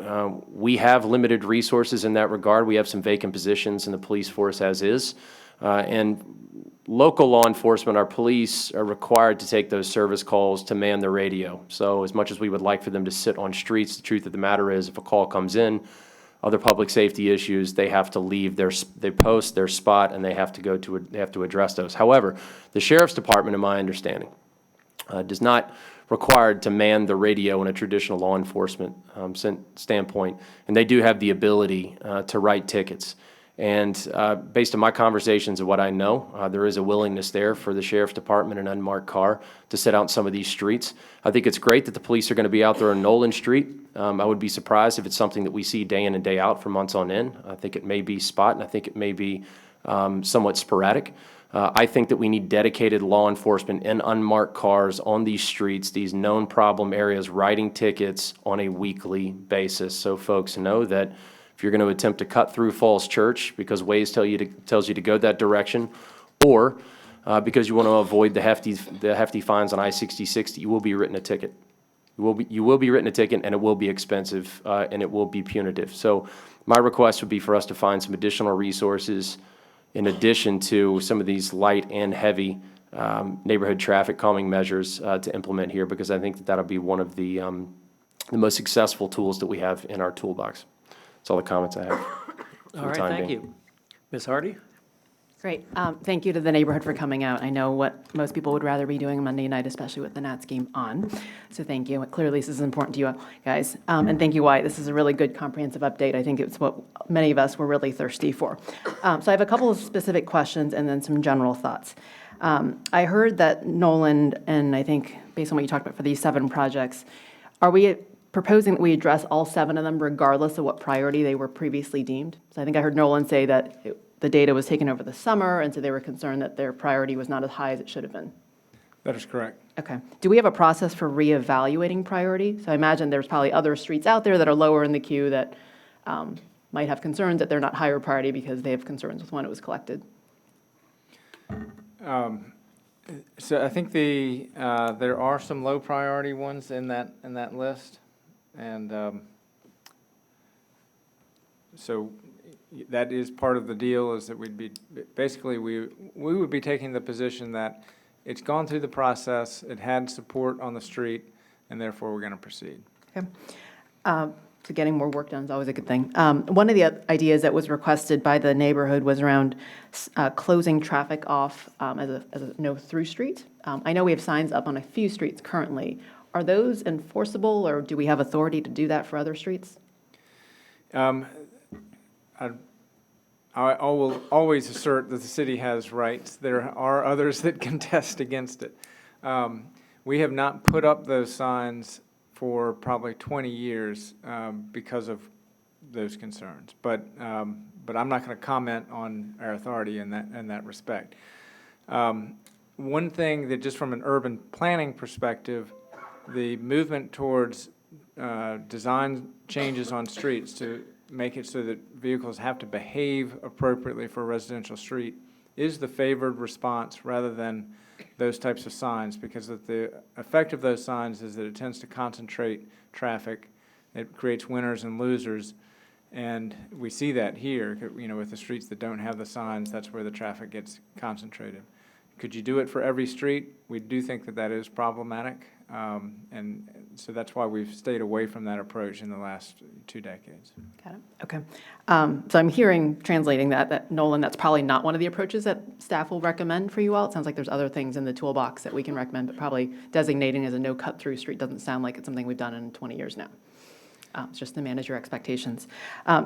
we have limited resources in that regard. We have some vacant positions in the police force as is. And local law enforcement, our police, are required to take those service calls to man the radio. So as much as we would like for them to sit on streets, the truth of the matter is if a call comes in, other public safety issues, they have to leave they post their spot, and they have to address those. However, the sheriff's department, in my understanding, does not required to man the radio in a traditional law enforcement standpoint, and they do have the ability to write tickets. And based on my conversations and what I know, there is a willingness there for the sheriff's department and unmarked car to sit out in some of these streets. I think it's great that the police are going to be out there on Nolan Street. I would be surprised if it's something that we see day in and day out for months on end. I think it may be spot, and I think it may be somewhat sporadic. I think that we need dedicated law enforcement and unmarked cars on these streets, these known problem areas, writing tickets on a weekly basis, so folks know that if you're going to attempt to cut through Falls Church because Waze tells you to go that direction, or because you want to avoid the hefty fines on I-6060, you will be written a ticket. You will be written a ticket, and it will be expensive, and it will be punitive. So my request would be for us to find some additional resources in addition to some of these light and heavy neighborhood traffic calming measures to implement here, because I think that that'll be one of the most successful tools that we have in our toolbox. That's all the comments I have. All right, thank you. Ms. Hardy? Great. Thank you to the neighborhood for coming out. I know what most people would rather be doing Monday night, especially with the Nats game on. So thank you. Clearly, this is important to you guys. And thank you, Wyatt. This is a really good comprehensive update. I think it's what many of us were really thirsty for. So I have a couple of specific questions and then some general thoughts. I heard that Nolan, and I think based on what you talked about for these 7 projects, are we proposing that we address all 7 of them regardless of what priority they were previously deemed? So I think I heard Nolan say that the data was taken over the summer, and so they were concerned that their priority was not as high as it should have been. That is correct. Okay. Do we have a process for reevaluating priority? So I imagine there's probably other streets out there that are lower in the queue that might have concerns that they're not higher priority because they have concerns with when it was collected. So I think there are some low priority ones in that list, and so that is part of the deal. Is that we'd be basically we would be taking the position that it's gone through the process, it had support on the street, and therefore we're going to proceed. Okay. So getting more work done is always a good thing. One of the ideas that was requested by the neighborhood was around closing traffic off as a no-through street. I know we have signs up on a few streets currently. Are those enforceable, or do we have authority to do that for other streets? I will always assert that the city has rights. There are others that contest against it. We have not put up those signs for probably 20 years because of those concerns. But I'm not going to comment on our authority in that respect. One thing that just from an urban planning perspective, the movement towards design changes on streets to make it so that vehicles have to behave appropriately for a residential street is the favored response rather than those types of signs, because the effect of those signs is that it tends to concentrate traffic. It creates winners and losers, and we see that here, with the streets that don't have the signs, that's where the traffic gets concentrated. Could you do it for every street? We do think that that is problematic, And so that's why we've stayed away from that approach in the last 2 decades. Got it. Okay. So I'm hearing, translating that Nolan, that's probably not one of the approaches that staff will recommend for you all. It sounds like there's other things in the toolbox that we can recommend, but probably designating as a no cut-through street doesn't sound like it's something we've done in 20 years now. It's just to manage your expectations.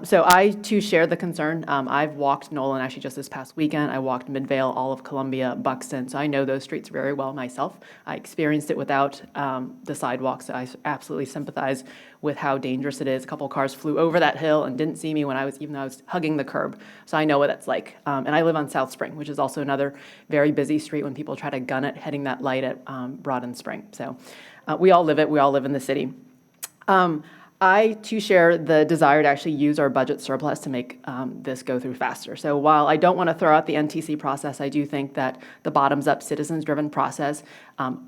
So I, too, share the concern. I've walked Nolan actually just this past weekend. I walked Midvale, all of Columbia, Buxton, so I know those streets very well myself. I experienced it without the sidewalks. I absolutely sympathize with how dangerous it is. A couple cars flew over that hill and didn't see me even though I was hugging the curb. So I know what it's like. And I live on South Spring, which is also another very busy street when people try to gun it, heading that light at Broad and Spring. So we all live it. We all live in the city. I, too, share the desire to actually use our budget surplus to make this go through faster. So while I don't want to throw out the NTC process, I do think that the bottoms-up, citizens-driven process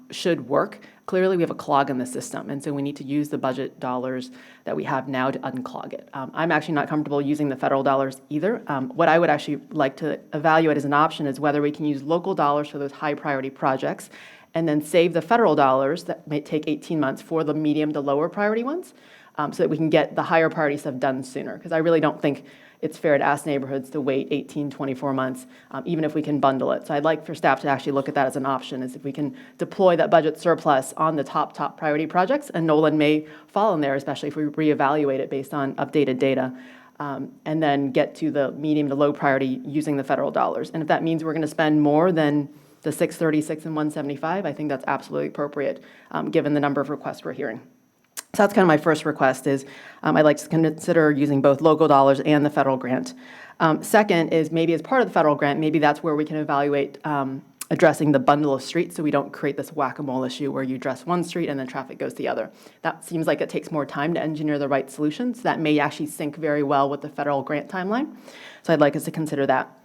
should work. Clearly, we have a clog in the system, and so we need to use the budget dollars that we have now to unclog it. I'm actually not comfortable using the federal dollars either. What I would actually like to evaluate as an option is whether we can use local dollars for those high-priority projects and then save the federal dollars that may take 18 months for the medium to lower priority ones. So that we can get the higher priority stuff done sooner. Because I really don't think it's fair to ask neighborhoods to wait 18, 24 months, even if we can bundle it. So I'd like for staff to actually look at that as an option, is if we can deploy that budget surplus on the top priority projects, and Nolan may fall in there, especially if we reevaluate it based on updated data, and then get to the medium to low priority using the federal dollars. And if that means we're going to spend more than the 636 and 175, I think that's absolutely appropriate, given the number of requests we're hearing. So that's kind of my first request is I'd like to consider using both local dollars and the federal grant. Second is maybe as part of the federal grant, maybe that's where we can evaluate addressing the bundle of streets so we don't create this whack-a-mole issue where you address one street and then traffic goes the other. That seems like it takes more time to engineer the right solutions. That may actually sync very well with the federal grant timeline. So I'd like us to consider that.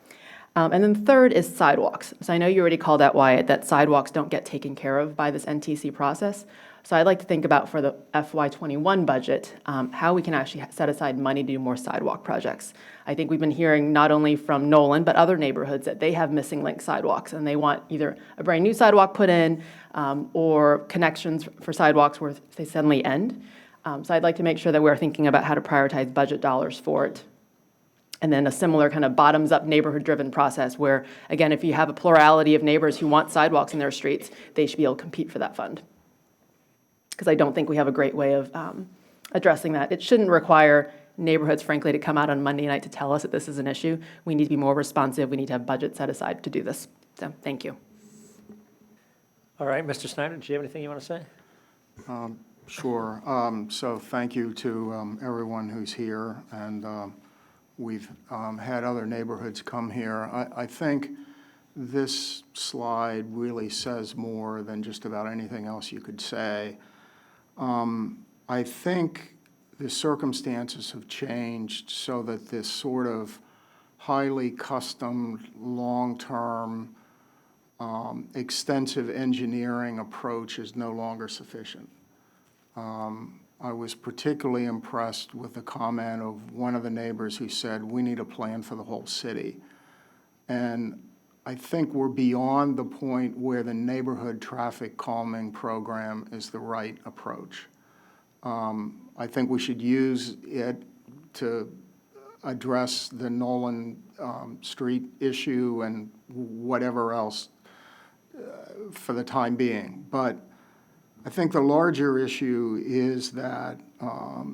And then third is sidewalks. So I know you already called out, Wyatt, that sidewalks don't get taken care of by this NTC process. So I'd like to think about for the FY21 budget, how we can actually set aside money to do more sidewalk projects. I think we've been hearing not only from Nolan, but other neighborhoods that they have missing link sidewalks and they want either a brand new sidewalk put in or connections for sidewalks where they suddenly end. So I'd like to make sure that we're thinking about how to prioritize budget dollars for it. And then a similar kind of bottoms-up neighborhood-driven process where, again, if you have a plurality of neighbors who want sidewalks in their streets, they should be able to compete for that fund. Because I don't think we have a great way of addressing that. It shouldn't require neighborhoods, frankly, to come out on Monday night to tell us that this is an issue. We need to be more responsive. We need to have budget set aside to do this. So thank you. All right, Mr. Snyder, do you have anything you want to say? Sure. So thank you to everyone who's here. And we've had other neighborhoods come here. I think this slide really says more than just about anything else you could say. I think the circumstances have changed so that this sort of highly custom, long-term, extensive engineering approach is no longer sufficient. I was particularly impressed with the comment of one of the neighbors who said, we need a plan for the whole city. And I think we're beyond the point where the neighborhood traffic calming program is the right approach. I think we should use it to address the Nolan Street issue and whatever else for the time being. But I think the larger issue is that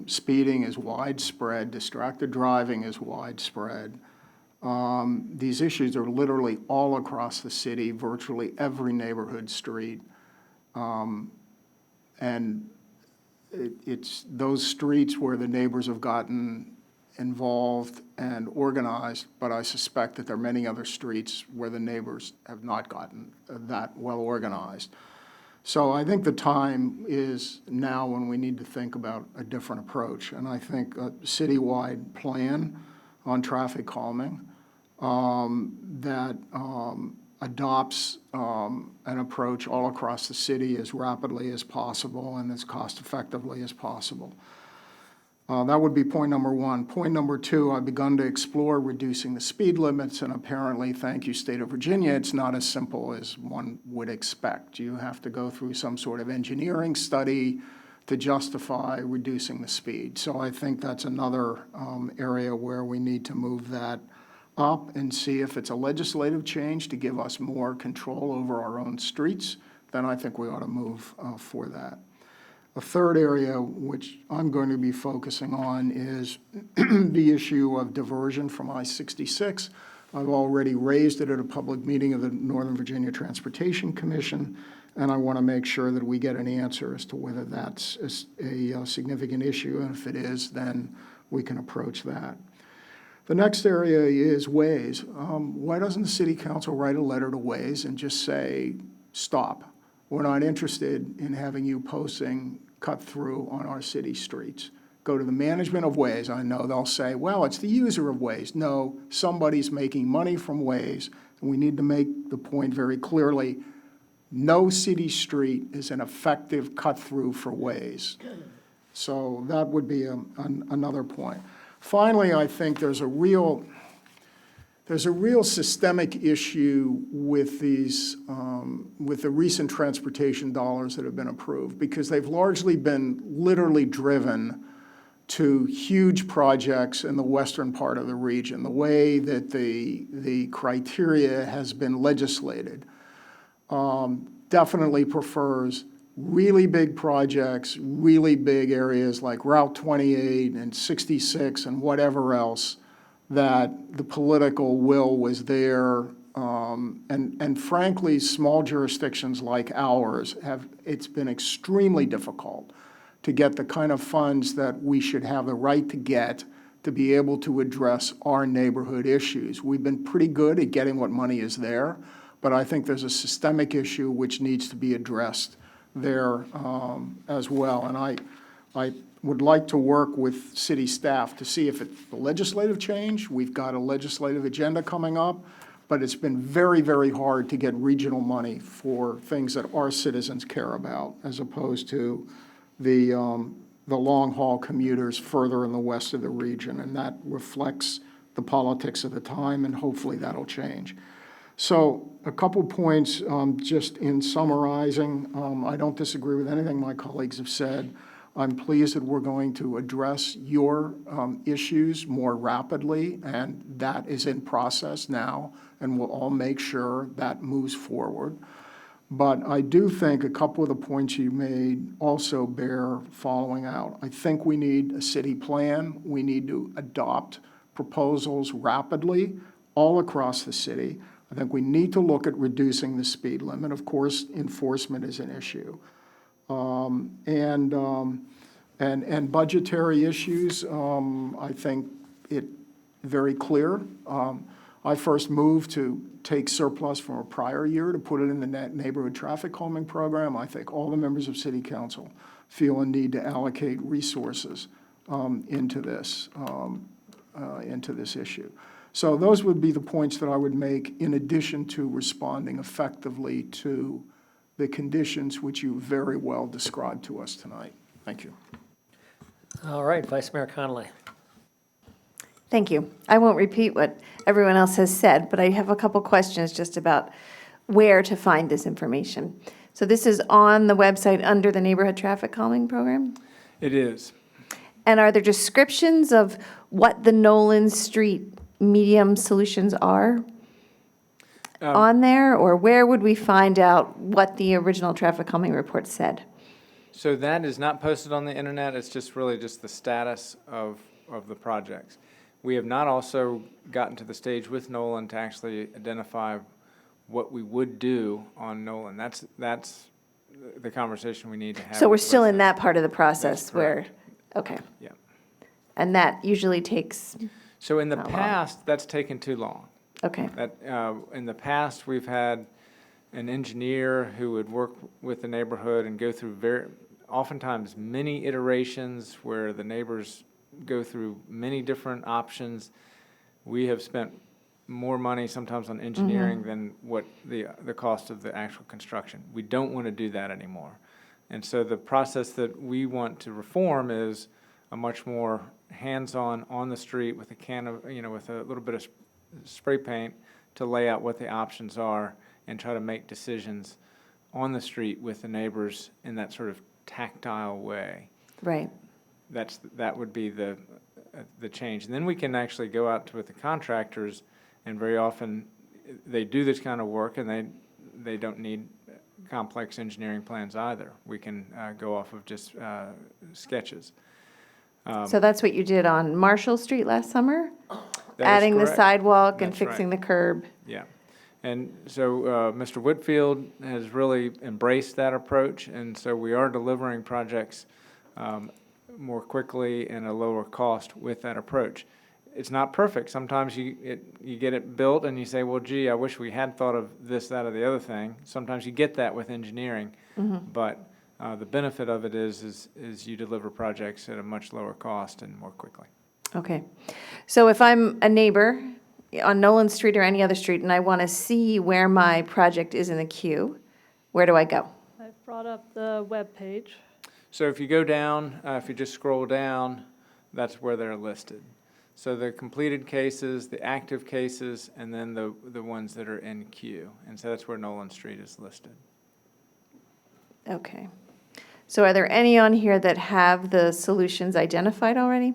speeding is widespread, distracted driving is widespread. These issues are literally all across the city, virtually every neighborhood street. And it's those streets where the neighbors have gotten involved and organized, but I suspect that there are many other streets where the neighbors have not gotten that well organized. So I think the time is now when we need to think about a different approach. And I think a citywide plan on traffic calming that adopts an approach all across the city as rapidly as possible and as cost effectively as possible. That would be point number one. Point number two, I've begun to explore reducing the speed limits, and apparently, thank you, State of Virginia, it's not as simple as one would expect. You have to go through some sort of engineering study to justify reducing the speed. So I think that's another area where we need to move that up and see if it's a legislative change to give us more control over our own streets, then I think we ought to move for that. A third area, which I'm going to be focusing on, is the issue of diversion from I-66. I've already raised it at a public meeting of the Northern Virginia Transportation Commission, and I want to make sure that we get an answer as to whether that's a significant issue, and if it is, then we can approach that. The next area is Waze. Why doesn't the City Council write a letter to Waze and just say, stop? We're not interested in having you posting cut through on our city streets. Go to the management of Waze. I know they'll say, well, it's the user of Waze. No, somebody's making money from Waze. And we need to make the point very clearly, no city street is an effective cut through for Waze. So that would be another point. Finally, I think there's a real systemic issue with these, with the recent transportation dollars that have been approved, because they've largely been literally driven to huge projects in the western part of the region, the way that the criteria has been legislated. Definitely prefers really big projects, really big areas like Route 28 and 66 and whatever else, that the political will was there. And frankly, small jurisdictions like ours it's been extremely difficult to get the kind of funds that we should have the right to get to be able to address our neighborhood issues. We've been pretty good at getting what money is there, but I think there's a systemic issue which needs to be addressed there as well. And I would like to work with city staff to see if it's the legislative change. We've got a legislative agenda coming up, but it's been very, very hard to get regional money for things that our citizens care about, as opposed to the long-haul commuters further in the west of the region. And that reflects the politics of the time, and hopefully that'll change. So a couple points just in summarizing. I don't disagree with anything my colleagues have said. I'm pleased that we're going to address your issues more rapidly, and that is in process now, and we'll all make sure that moves forward. But I do think a couple of the points you made also bear following out. I think we need a city plan. We need to adopt proposals rapidly all across the city. I think we need to look at reducing the speed limit. Of course, enforcement is an issue. And budgetary issues, I think it very clear. I first moved to take surplus from a prior year to put it in the neighborhood traffic calming program. I think all the members of City Council feel a need to allocate resources into this issue. So those would be the points that I would make, in addition to responding effectively to the conditions which you very well described to us tonight. Thank you. All right, Vice Mayor Connolly. Thank you. I won't repeat what everyone else has said, but I have a couple questions just about where to find this information. So this is on the website under the Neighborhood Traffic Calming Program? It is. And are there descriptions of what the Nolan Street medium solutions are on there? Or where would we find out what the original traffic calming report said? So that is not posted on the internet. It's just really just the status of the projects. We have not also gotten to the stage with Nolan to actually identify what we would do on Nolan. That's the conversation we need to have. So we're still in that part of the process where, okay. Yeah. And that usually takes, So in the how long? past, that's taken too long. Okay. In the past, we've had an engineer who would work with the neighborhood and go through oftentimes many iterations where the neighbors go through many different options. We have spent more money sometimes on engineering than what the cost of the actual construction. We don't want to do that anymore. And so the process that we want to reform is, a much more hands-on, on the street with a can of, with a little bit of spray paint to lay out what the options are and try to make decisions on the street with the neighbors in that sort of tactile way. Right. That would be the change. And then we can actually go out with the contractors, and very often they do this kind of work, and they don't need complex engineering plans either. We can go off of just sketches. So that's what you did on Marshall Street last summer? That is Adding the correct. sidewalk and That's right. fixing the curb? Yeah. And so Mr. Whitfield has really embraced that approach, and so we are delivering projects more quickly and a lower cost with that approach. It's not perfect. Sometimes you get it built and you say, well, gee, I wish we had thought of this, that, or the other thing. Sometimes you get that with engineering, but the benefit of it is you deliver projects at a much lower cost and more quickly. Okay. So if I'm a neighbor on Nolan Street or any other street and I want to see where my project is in the queue, where do I go? I've brought up the webpage. So if you go down, if you just scroll down, that's where they're listed. So the completed cases, the active cases, and then the ones that are in queue. And so that's where Nolan Street is listed. Okay. So are there any on here that have the solutions identified already?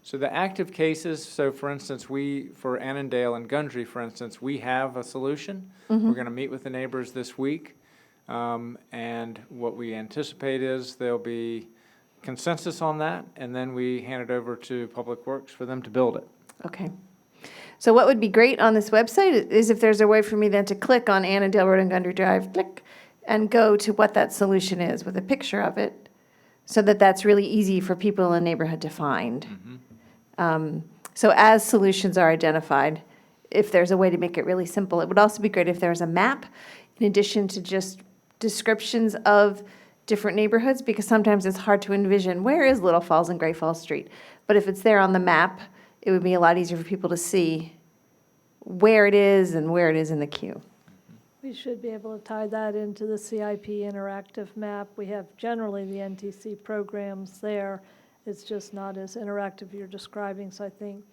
So the active cases, so for instance, for Annandale and Gundry, for instance, we have a solution. We're going to meet with the neighbors this week. And what we anticipate is there'll be consensus on that, and then we hand it over to Public Works for them to build it. Okay. So what would be great on this website is if there's a way for me then to click on Annandale Road and Gundry Drive, click, and go to what that solution is with a picture of it, so that that's really easy for people in the neighborhood to find. So as solutions are identified, if there's a way to make it really simple, it would also be great if there's a map in addition to just descriptions of different neighborhoods, because sometimes it's hard to envision where is Little Falls and Great Falls Street. But if it's there on the map, it would be a lot easier for people to see where it is and where it is in the queue. We should be able to tie that into the CIP interactive map. We have generally the NTC programs there. It's just not as interactive you're describing, so I think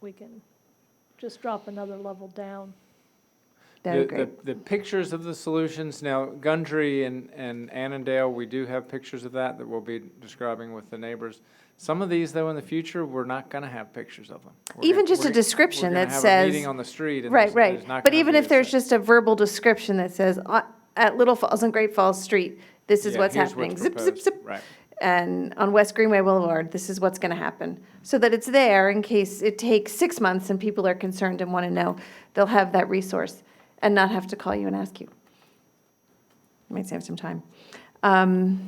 we can just drop another level down. That'd be great. The pictures of the solutions, now Gundry and Annandale, we do have pictures of that we'll be describing with the neighbors. Some of these, though, in the future, we're not going to have pictures of them. Even just a description that says. We're going to have a meeting on the street. And Right, there's right. not But gonna even be if there's just a verbal description that says, at Little Falls and Great Falls Street, this is Yeah, what's here's happening. what's Zip, zip, proposed. zip. Right. And on West Greenway Boulevard, this is what's going to happen. So that it's there in case it takes 6 months and people are concerned and want to know, they'll have that resource and not have to call you and ask you. Might save some time. And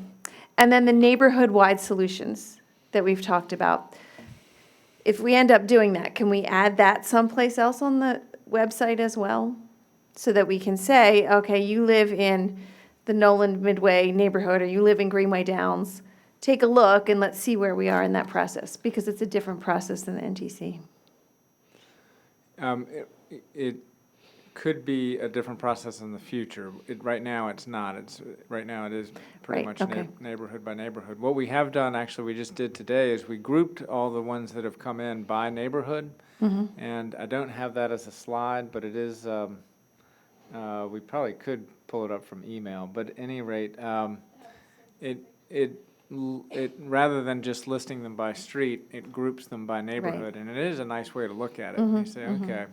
then the neighborhood-wide solutions that we've talked about. If we end up doing that, can we add that someplace else on the website as well? So that we can say, okay, you live in the Nolan Midway neighborhood, or you live in Greenway Downs, take a look and let's see where we are in that process, because it's a different process than the NTC. It could be a different process in the future. Right now, it's not. Right now, it is pretty Right, much okay. neighborhood by neighborhood. What we have done, actually, we just did today, is we grouped all the ones that have come in by neighborhood. And I don't have that as a slide, but it is, we probably could pull it up from email. But at any rate, it rather than just listing them by street, it groups them by neighborhood. And it is a nice way to look at it. You say, okay,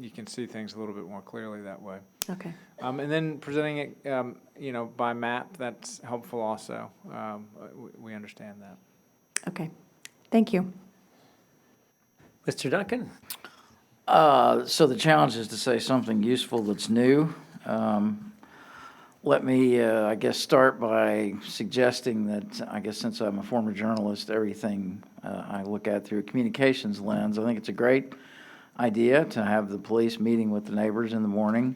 you can see things a little bit more clearly that way. Okay. And then presenting it, by map, that's helpful also. We understand that. Okay. Thank you. Mr. Duncan? So the challenge is to say something useful that's new. Let me, I guess, start by suggesting that, I guess since I'm a former journalist, everything I look at through a communications lens, I think it's a great idea to have the police meeting with the neighbors in the morning.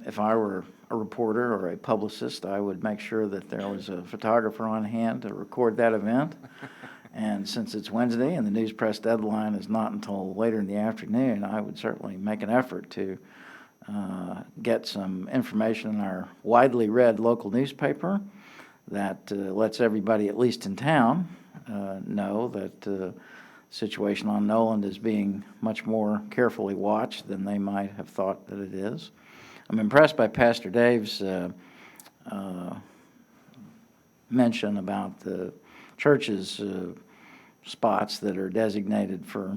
If I were a reporter or a publicist, I would make sure that there was a photographer on hand to record that event. And since it's Wednesday and the news press deadline is not until later in the afternoon, I would certainly make an effort to get some information in our widely read local newspaper that lets everybody, at least in town, know that the situation on Noland is being much more carefully watched than they might have thought that it is. I'm impressed by Pastor Dave's mention about the church's spots that are designated for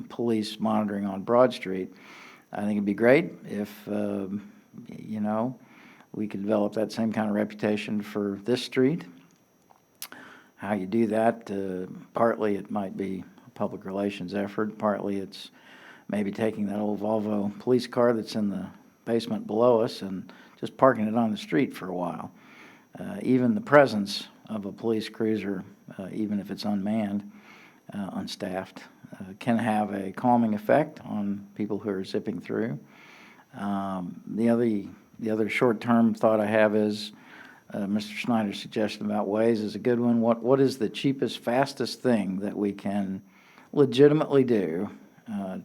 police monitoring on Broad Street. I think it'd be great if, you know, we could develop that same kind of reputation for this street. How you do that, partly it might be a public relations effort, partly it's maybe taking that old Volvo police car that's in the basement below us and just parking it on the street for a while. Even the presence of a police cruiser, even if it's unmanned, unstaffed, can have a calming effect on people who are zipping through. The other short-term thought I have is Mr. Schneider's suggestion about Waze is a good one. What is the cheapest, fastest thing that we can legitimately do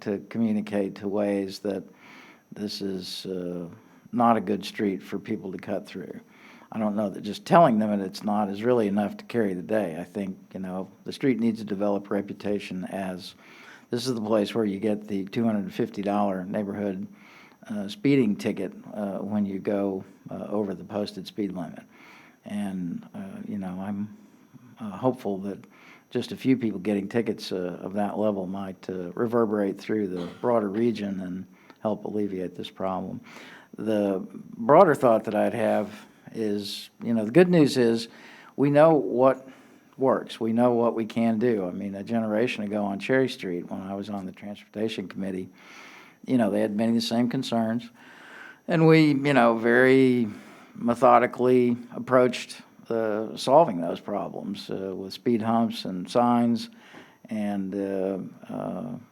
to communicate to Waze that this is not a good street for people to cut through? I don't know that just telling them that it's not is really enough to carry the day. I think, you know, the street needs to develop a reputation as this is the place where you get the $250 neighborhood speeding ticket when you go over the posted speed limit. And, you know, I'm hopeful that just a few people getting tickets of that level might reverberate through the broader region and help alleviate this problem. The broader thought that I'd have is, you know, the good news is we know what works. We know what we can do. I mean, a generation ago on Cherry Street, when I was on the Transportation Committee, you know, they had many of the same concerns. And we, you know, very methodically approached solving those problems with speed humps and signs. And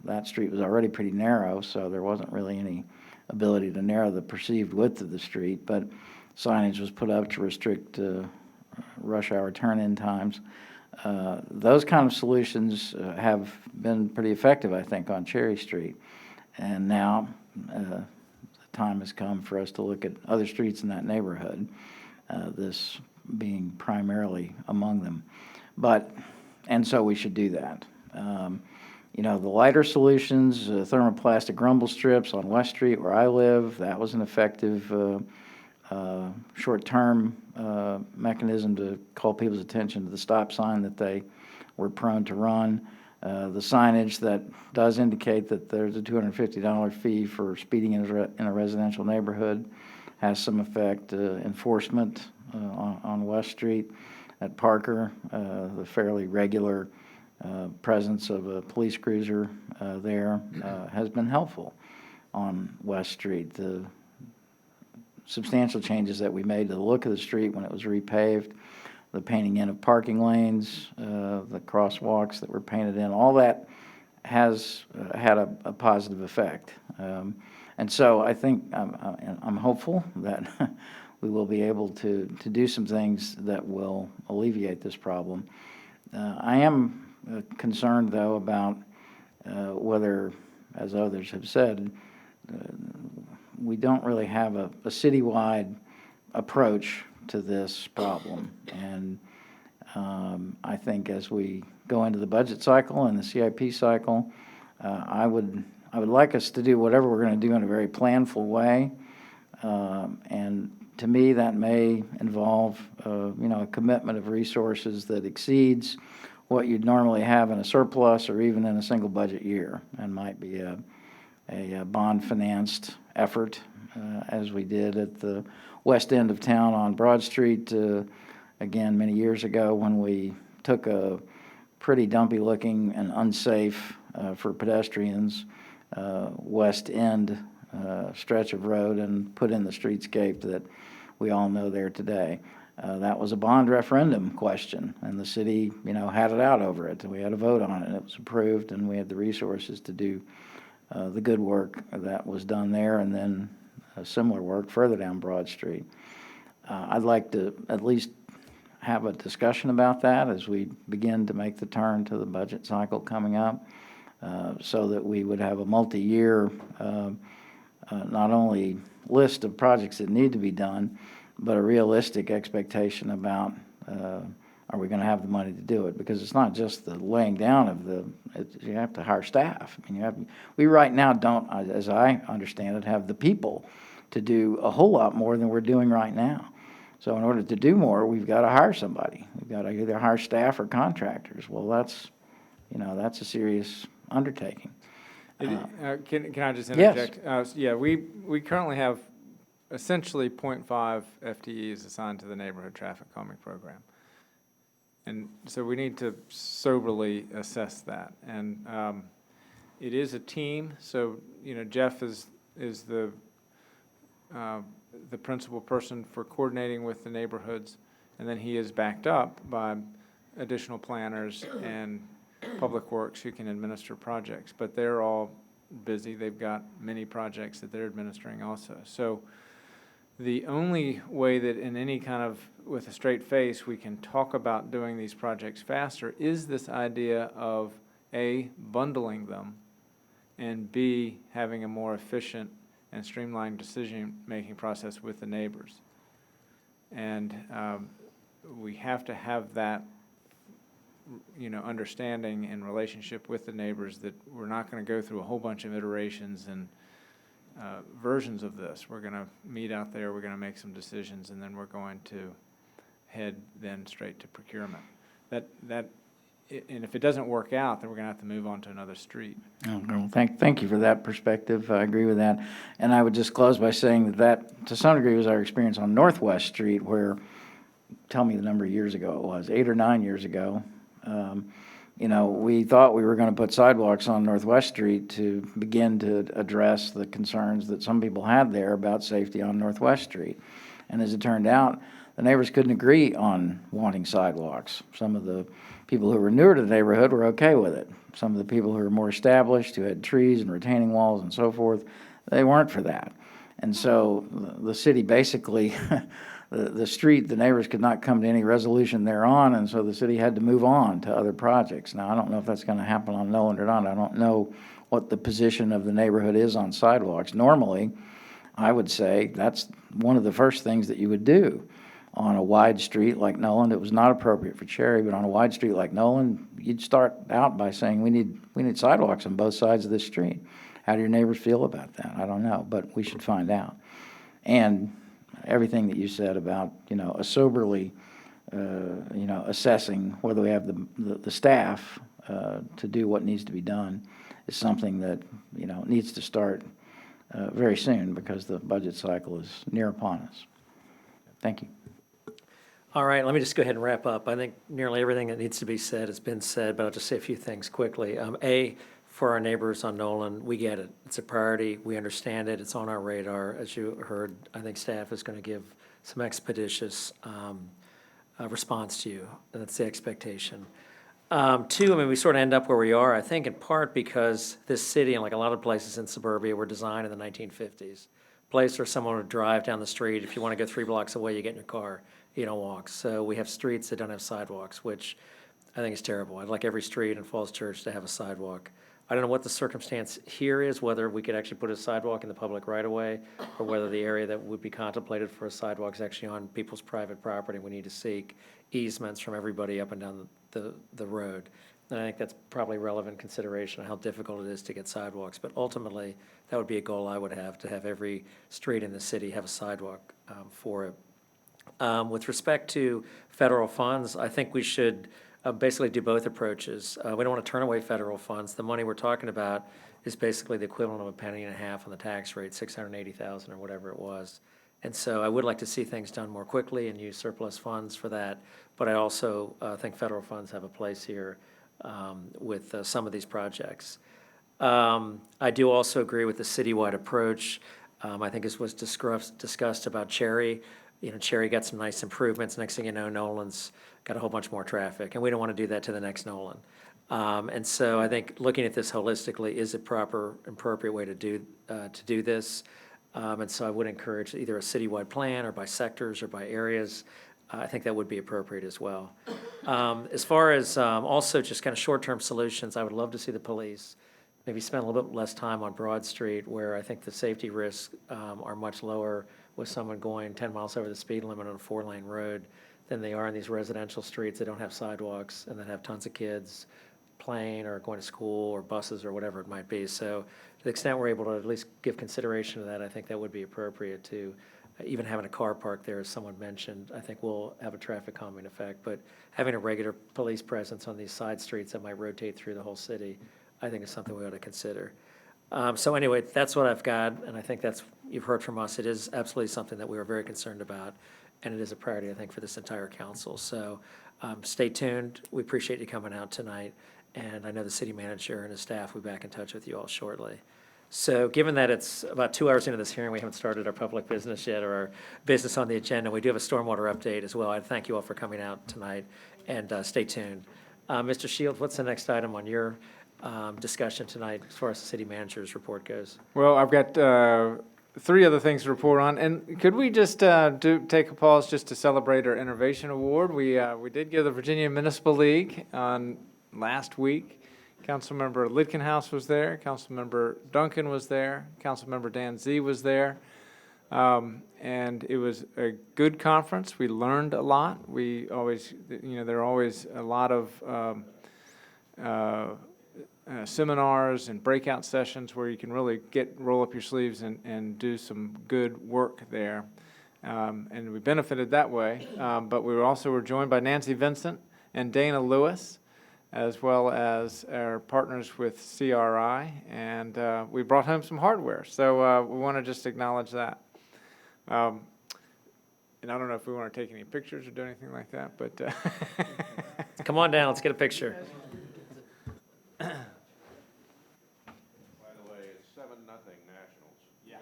that street was already pretty narrow, so there wasn't really any ability to narrow the perceived width of the street. But signage was put up to restrict rush hour turn-in times. Those kind of solutions have been pretty effective, I think, on Cherry Street. And now the time has come for us to look at other streets in that neighborhood, this being primarily among them. And so we should do that. You know, the lighter solutions, thermoplastic rumble strips on West Street where I live, that was an effective short-term mechanism to call people's attention to the stop sign that they were prone to run. The signage that does indicate that there's a $250 fee for speeding in a residential neighborhood has some effect. Enforcement on West Street at Parker, the fairly regular presence of a police cruiser there has been helpful on West Street. The substantial changes that we made to the look of the street when it was repaved, the painting in of parking lanes, the crosswalks that were painted in, all that has had a positive effect. And so I think I'm hopeful that we will be able to do some things that will alleviate this problem. I am concerned, though, about whether, as others have said, we don't really have a citywide approach to this problem. And I think as we go into the budget cycle and the CIP cycle, I would like us to do whatever we're going to do in a very planful way. And to me, that may involve, you know, a commitment of resources that exceeds what you'd normally have in a surplus or even in a single budget year, and might be a bond-financed effort, as we did at the west end of town on Broad Street, again, many years ago, when we took a pretty dumpy-looking and unsafe for pedestrians west end stretch of road and put in the streetscape that we all know there today. That was a bond referendum question, and the city, you know, had it out over it. We had a vote on it, and it was approved, and we had the resources to do the good work that was done there, and then similar work further down Broad Street. I'd like to at least have a discussion about that as we begin to make the turn to the budget cycle coming up, so that we would have a multi-year, not only list of projects that need to be done, but a realistic expectation about are we going to have the money to do it? Because it's not just the laying down of you have to hire staff. I mean, we right now don't, as I understand it, have the people to do a whole lot more than we're doing right now. So in order to do more, we've got to hire somebody. We've got to either hire staff or contractors. Well, that's a serious undertaking. Can I just Yes. interject? Yeah, we currently have essentially 0.5 FTEs assigned to the neighborhood traffic calming program. And so we need to soberly assess that. And it is a team, so, Jeff is the principal person for coordinating with the neighborhoods, and then he is backed up by additional planners and Public Works who can administer projects. But they're all busy. They've got many projects that they're administering also. So the only way that in any kind of, with a straight face, we can talk about doing these projects faster is this idea of A, bundling them, and B, having a more efficient and streamlined decision-making process with the neighbors. And we have to have that, understanding and relationship with the neighbors that we're not going to go through a whole bunch of iterations and versions of this. We're going to meet out there, we're going to make some decisions, and then we're going to head then straight to procurement. And if it doesn't work out, then we're going to have to move on to another street. Okay, well, thank you for that perspective. I agree with that. And I would just close by saying that to some degree was our experience on Northwest Street, where, tell me the number of years ago it was, 8 or 9 years ago. We thought we were going to put sidewalks on Northwest Street to begin to address the concerns that some people had there about safety on Northwest Street. And as it turned out, the neighbors couldn't agree on wanting sidewalks. Some of the people who were newer to the neighborhood were okay with it. Some of the people who were more established, who had trees and retaining walls and so forth, they weren't for that. And so the city basically, the neighbors could not come to any resolution thereon, and so the city had to move on to other projects. Now, I don't know if that's going to happen on Noland or not. I don't know what the position of the neighborhood is on sidewalks. Normally, I would say that's one of the first things that you would do. On a wide street like Noland, it was not appropriate for Cherry, but on a wide street like Noland, you'd start out by saying, we need sidewalks on both sides of this street. How do your neighbors feel about that? I don't know, but we should find out. And everything that you said about, a soberly, assessing whether we have the staff to do what needs to be done is something that, needs to start very soon, because the budget cycle is near upon us. Thank you. All right, let me just go ahead and wrap up. I think nearly everything that needs to be said has been said, but I'll just say a few things quickly. A, for our neighbors on Noland, we get it. It's a priority. We understand it. It's on our radar. As you heard, I think staff is going to give some expeditious response to you. That's the expectation. Two, we sort of end up where we are, I think, in part because this city, and like a lot of places in suburbia, were designed in the 1950s. Place where someone would drive down the street. If you want to go 3 blocks away, you get in your car. You don't walk. So we have streets that don't have sidewalks, which I think is terrible. I'd like every street in Falls Church to have a sidewalk. I don't know what the circumstance here is, whether we could actually put a sidewalk in the public right-of-way, or whether the area that would be contemplated for a sidewalk is actually on people's private property. We need to seek easements from everybody up and down the road. And I think that's probably relevant consideration of how difficult it is to get sidewalks. But ultimately, that would be a goal I would have, to have every street in the city have a sidewalk for it. With respect to federal funds, I think we should basically do both approaches. We don't want to turn away federal funds. The money we're talking about is basically the equivalent of $0.015 on the tax rate, $680,000 or whatever it was. And so I would like to see things done more quickly and use surplus funds for that. But I also think federal funds have a place here with some of these projects. I do also agree with the citywide approach. I think as was discussed about Cherry. Cherry got some nice improvements. Next thing you know, Noland's got a whole bunch more traffic, and we don't want to do that to the next Noland. And so I think looking at this holistically is a proper, appropriate way to do this. And so I would encourage either a citywide plan or by sectors or by areas. I think that would be appropriate as well. As far as also just kind of short-term solutions, I would love to see the police maybe spend a little bit less time on Broad Street, where I think the safety risks are much lower with someone going 10 miles over the speed limit on a 4-lane road than they are in these residential streets that don't have sidewalks and that have tons of kids playing or going to school or buses or whatever it might be. So to the extent we're able to at least give consideration to that, I think that would be appropriate to even having a car park there, as someone mentioned, I think will have a traffic calming effect. But having a regular police presence on these side streets that might rotate through the whole city, I think is something we ought to consider. So anyway, that's what I've got, and I think that's, you've heard from us, it is absolutely something that we are very concerned about, and it is a priority, I think, for this entire council. So stay tuned. We appreciate you coming out tonight, and I know the city manager and his staff will be back in touch with you all shortly. So given that it's about 2 hours into this hearing, we haven't started our public business yet or our business on the agenda. We do have a stormwater update as well. I thank you all for coming out tonight, and stay tuned. Mr. Shields, what's the next item on your discussion tonight as far as the city manager's report goes? Well, I've got 3 other things to report on, and could we just take a pause just to celebrate our Innovation Award? We did give the Virginia Municipal League on last week. Councilmember Lidkenhouse was there, Councilmember Duncan was there, Councilmember Dan Z was there, and it was a good conference. We learned a lot. We always, there are always a lot of seminars and breakout sessions where you can really roll up your sleeves and do some good work there. And we benefited that way. But we were joined by Nancy Vincent and Dana Lewis, as well as our partners with CRI, and we brought home some hardware. So we want to just acknowledge that. And I don't know if we want to take any pictures or do anything like that, but Come on down, let's get a picture. By the way, it's 7-0 Nationals. Yeah.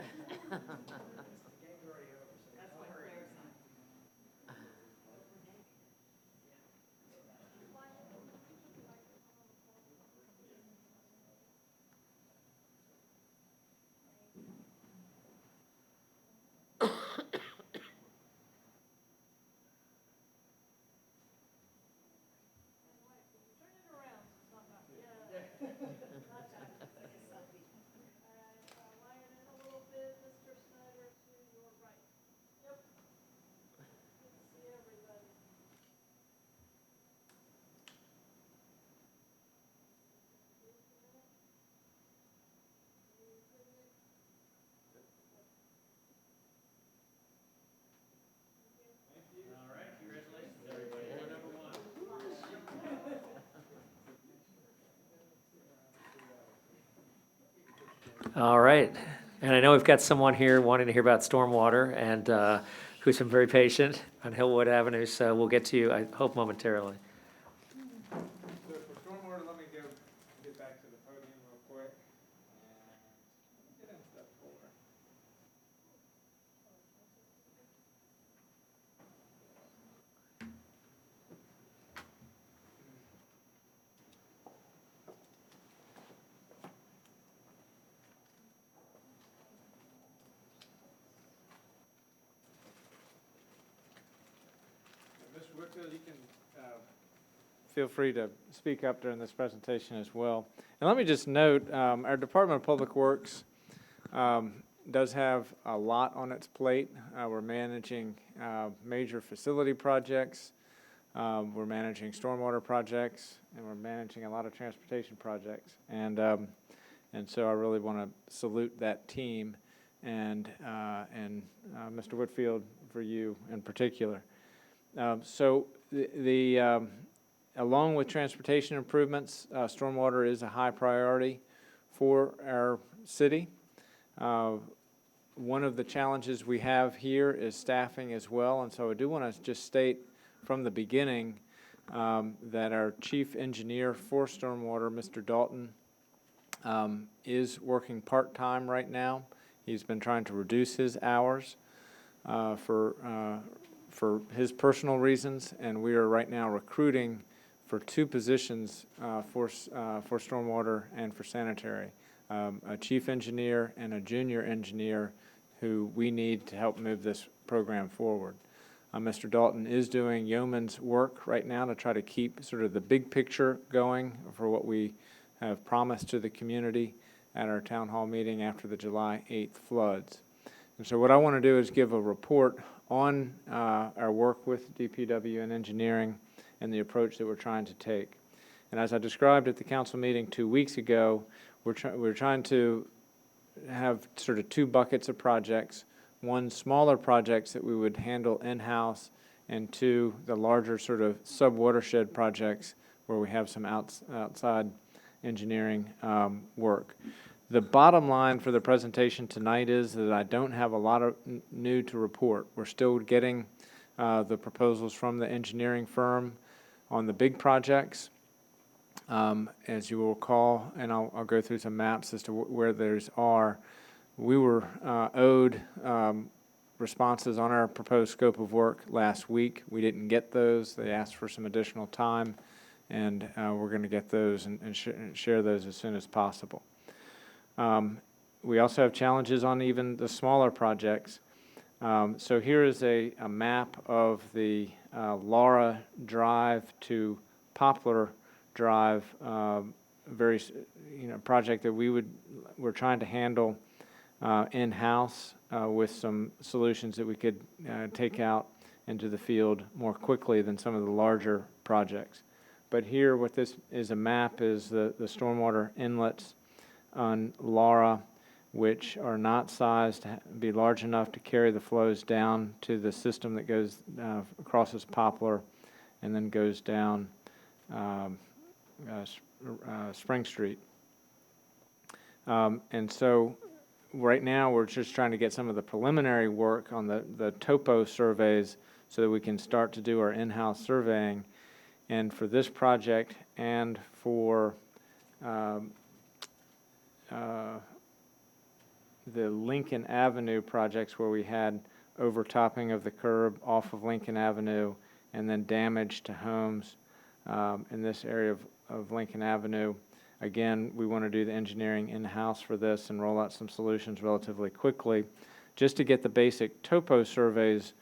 All right, and I know we've got someone here wanting to hear about stormwater and who's been very patient on Hillwood Avenue, so we'll get to you, I hope, momentarily. So for stormwater, let me get back to the podium real quick. Get in step 4. Mr. Whitfield, you can feel free to speak up during this presentation as well. And let me just note, our Department of Public Works does have a lot on its plate. We're managing major facility projects, we're managing stormwater projects, and we're managing a lot of transportation projects. And so I really want to salute that team and Mr. Whitfield for you in particular. So along with transportation improvements, stormwater is a high priority for our city. One of the challenges we have here is staffing as well, and so I do want to just state from the beginning that our chief engineer for stormwater, Mr. Dalton, is working part-time right now. He's been trying to reduce his hours for his personal reasons, and we are right now recruiting for 2 positions for stormwater and for sanitary, a chief engineer and a junior engineer who we need to help move this program forward. Mr. Dalton is doing yeoman's work right now to try to keep sort of the big picture going for what we have promised to the community at our town hall meeting after the July 8th floods. And so what I want to do is give a report on our work with DPW and engineering and the approach that we're trying to take. And as I described at the council meeting 2 weeks ago, we're trying to have sort of two buckets of projects. One, smaller projects that we would handle in-house, and two, the larger sort of sub-watershed projects where we have some outside engineering work. The bottom line for the presentation tonight is that I don't have a lot of new to report. We're still getting the proposals from the engineering firm on the big projects. As you will recall, and I'll go through some maps as to where those are, we were owed responses on our proposed scope of work last week. We didn't get those. They asked for some additional time, and we're going to get those and share those as soon as possible. We also have challenges on even the smaller projects. So here is a map of the Laura Drive to Poplar Drive, project that we're trying to handle in-house with some solutions that we could take out into the field more quickly than some of the larger projects. But here, what this is a map is the stormwater inlets on Laura, which are not sized to be large enough to carry the flows down to the system that goes crosses Poplar and then goes down Spring Street. And so right now we're just trying to get some of the preliminary work on the topo surveys so that we can start to do our in-house surveying. And for this project and for the Lincoln Avenue projects where we had overtopping of the curb off of Lincoln Avenue and then damage to homes in this area of Lincoln Avenue. Again, we want to do the engineering in-house for this and roll out some solutions relatively quickly, just to get the basic topo surveys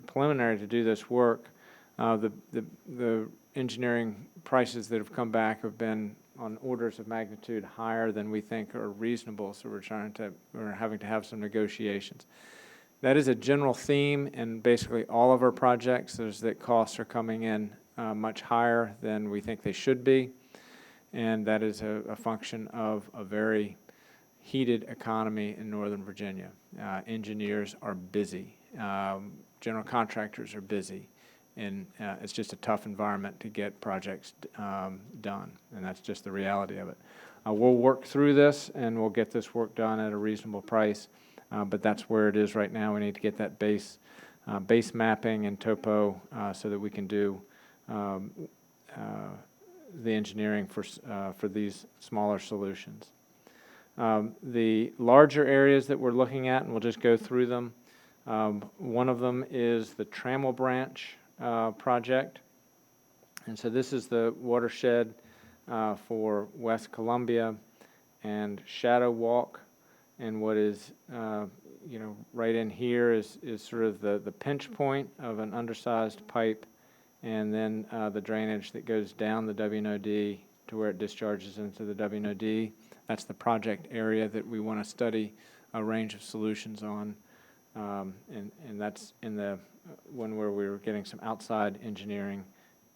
preliminary to do this work. The engineering prices that have come back have been on orders of magnitude higher than we think are reasonable, so we're having to have some negotiations. That is a general theme in basically all of our projects, is that costs are coming in much higher than we think they should be, and that is a function of a very heated economy in Northern Virginia. Engineers are busy, general contractors are busy, and it's just a tough environment to get projects done, and that's just the reality of it. We'll work through this, and we'll get this work done at a reasonable price, but that's where it is right now. We need to get that base mapping and topo so that we can do the engineering for these smaller solutions. The larger areas that we're looking at, and we'll just go through them, one of them is the Trammell Branch project. And so this is the watershed for West Columbia and Shadow Walk. And what is, right in here is sort of the pinch point of an undersized pipe, and then the drainage that goes down the WNOD to where it discharges into the WNOD. That's the project area that we want to study a range of solutions on. And that's in the one where we were getting some outside engineering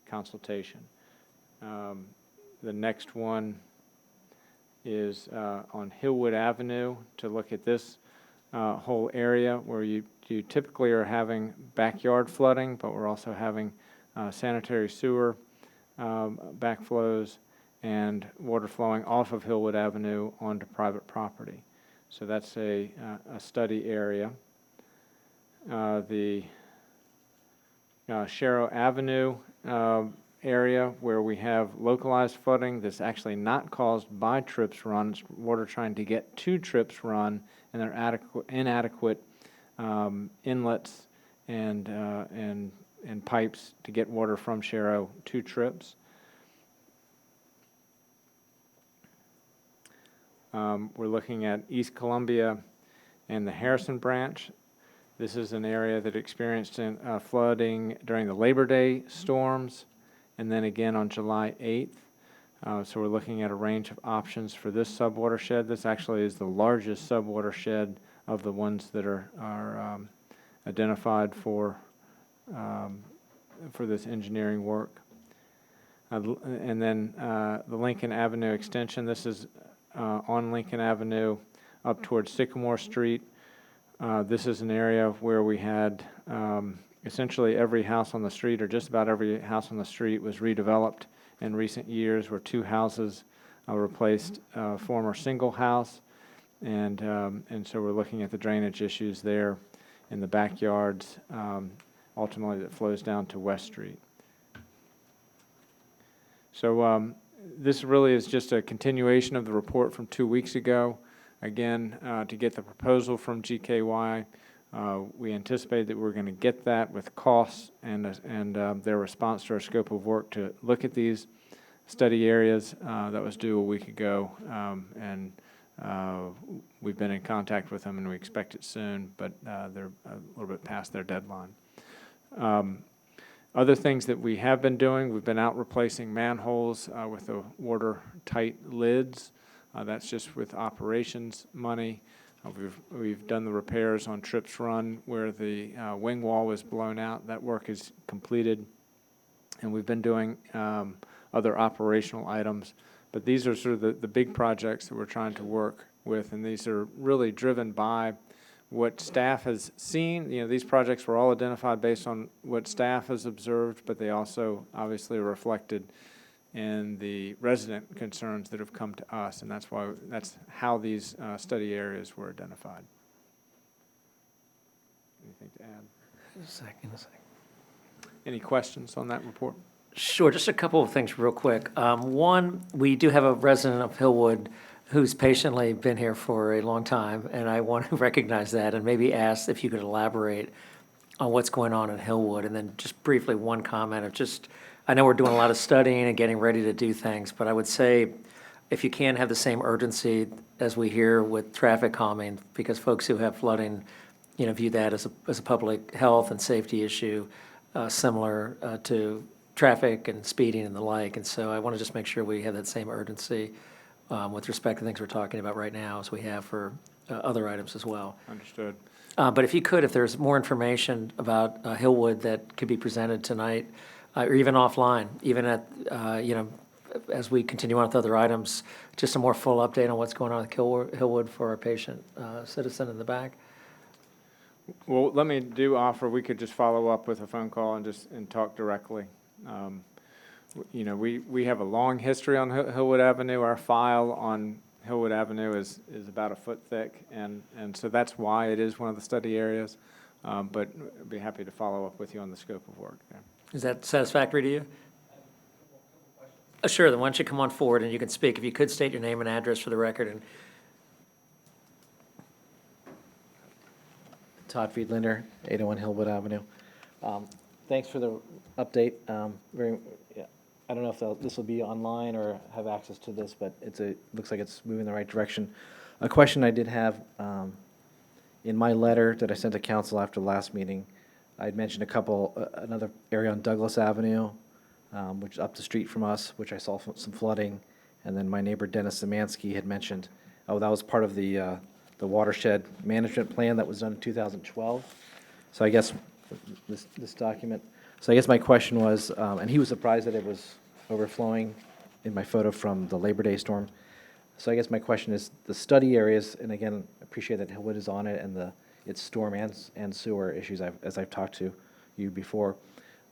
consultation. The next one is on Hillwood Avenue, to look at this whole area where you typically are having backyard flooding, but we're also having sanitary sewer backflows and water flowing off of Hillwood Avenue onto private property. So that's a study area. The Sharrow Avenue area where we have localized flooding that's actually not caused by trips run. It's water trying to get to trips run, and there are inadequate inlets and pipes to get water from Sharrow to trips. We're looking at East Columbia and the Harrison Branch. This is an area that experienced flooding during the Labor Day storms, and then again on July 8th. So we're looking at a range of options for this subwatershed. This actually is the largest subwatershed of the ones that are identified for this engineering work. And then the Lincoln Avenue extension, this is on Lincoln Avenue up towards Sycamore Street. This is an area where we had essentially every house on the street, or just about every house on the street, was redeveloped in recent years, where 2 houses replaced a former single house. And so we're looking at the drainage issues there in the backyards, ultimately that flows down to West Street. So this really is just a continuation of the report from 2 weeks ago. Again, to get the proposal from GKY, we anticipate that we're going to get that with costs and their response to our scope of work to look at these study areas. That was due a week ago, and we've been in contact with them, and we expect it soon, but they're a little bit past their deadline. Other things that we have been doing, we've been out replacing manholes with the watertight lids. That's just with operations money. We've done the repairs on Trips Run where the wing wall was blown out. That work is completed. And we've been doing other operational items. But these are sort of the big projects that we're trying to work with, and these are really driven by what staff has seen. You know, these projects were all identified based on what staff has observed, but they also obviously are reflected in the resident concerns that have come to us, and that's how these study areas were identified. Anything to add? A second. Any questions on that report? Sure, just a couple of things real quick. One, we do have a resident of Hillwood who's patiently been here for a long time, and I want to recognize that and maybe ask if you could elaborate on what's going on in Hillwood. And then just briefly, one comment of just, I know we're doing a lot of studying and getting ready to do things, but I would say if you can have the same urgency as we hear with traffic calming, because folks who have flooding, you know, view that as a public health and safety issue, similar to traffic and speeding and the like. And so I want to just make sure we have that same urgency with respect to things we're talking about right now as we have for other items as well. Understood. But if you could, if there's more information about Hillwood that could be presented tonight, or even offline, even at, as we continue on with other items, just a more full update on what's going on with Hillwood for our patient citizen in the back. Well, let me offer, we could just follow up with a phone call and talk directly. You know, we have a long history on Hillwood Avenue. Our file on Hillwood Avenue is about a foot thick, and so that's why it is one of the study areas. But I'd be happy to follow up with you on the scope of work there. Is that satisfactory to you? Sure, then why don't you come on forward and you can speak. If you could state your name and address for the record. And Todd Friedlander, 801 Hillwood Avenue. Thanks for the update. I don't know if this will be online or have access to this, but looks like it's moving in the right direction. A question I did have, in my letter that I sent to council after the last meeting, I'd mentioned another area on Douglas Avenue, which is up the street from us, which I saw some flooding. And then my neighbor Dennis Szymanski had mentioned, that was part of the watershed management plan that was done in 2012. So I guess this document. So I guess my question was, and he was surprised that it was overflowing in my photo from the Labor Day storm. So I guess my question is the study areas, and again, I appreciate that Hillwood is on it and its storm and sewer issues as I've talked to you before.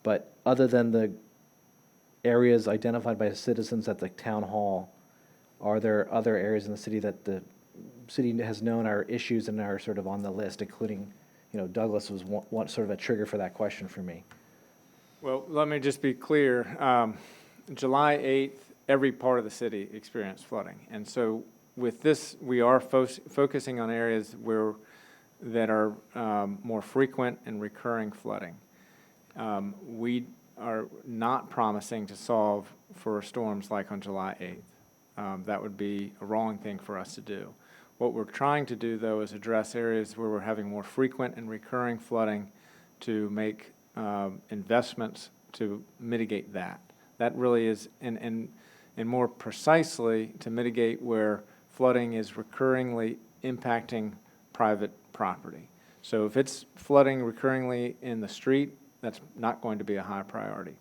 But other than the areas identified by citizens at the town hall, are there other areas in the city that the city has known are issues and are sort of on the list, including, Douglas was one sort of a trigger for that question for me. Well, let me just be clear. July 8th, every part of the city experienced flooding. And so with this, we are focusing on areas that are more frequent and recurring flooding. We are not promising to solve for storms like on July 8th. That would be a wrong thing for us to do. What we're trying to do, though, is address areas where we're having more frequent and recurring flooding to make investments to mitigate that. That really is, and more precisely, to mitigate where flooding is recurringly impacting private property. So if it's flooding recurringly in the street, that's not going to be a high priority.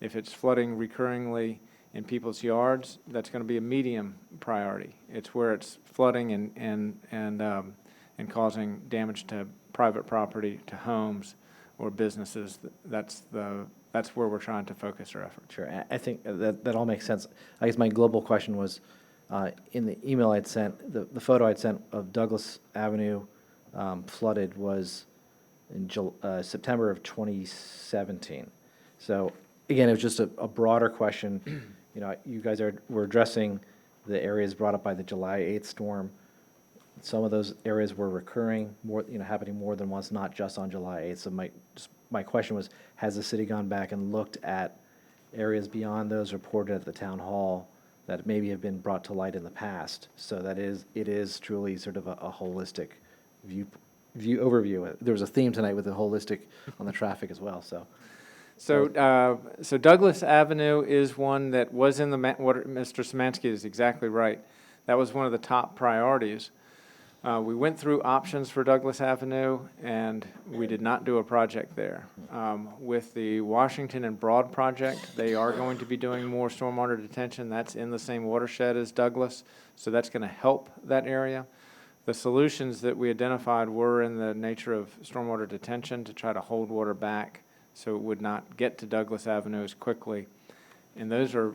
If it's flooding recurringly in people's yards, that's going to be a medium priority. It's where it's flooding and causing damage to private property, to homes or businesses. That's where we're trying to focus our efforts. Sure, I think that all makes sense. I guess my global question was, in the email I'd sent, the photo I'd sent of Douglas Avenue flooded was in September of 2017. So again, it was just a broader question. You know, you guys were addressing the areas brought up by the July 8th storm. Some of those areas were recurring, happening more than once, not just on July 8th. So my question was, has the city gone back and looked at areas beyond those reported at the town hall that maybe have been brought to light in the past? So that it is truly sort of a holistic overview. There was a theme tonight with the holistic on the traffic as well, so. So Douglas Avenue is one that was in what Mr. Szymanski is exactly right. That was one of the top priorities. We went through options for Douglas Avenue, and we did not do a project there. With the Washington and Broad project, they are going to be doing more stormwater detention. That's in the same watershed as Douglas, so that's going to help that area. The solutions that we identified were in the nature of stormwater detention to try to hold water back so it would not get to Douglas Avenue as quickly. And those are,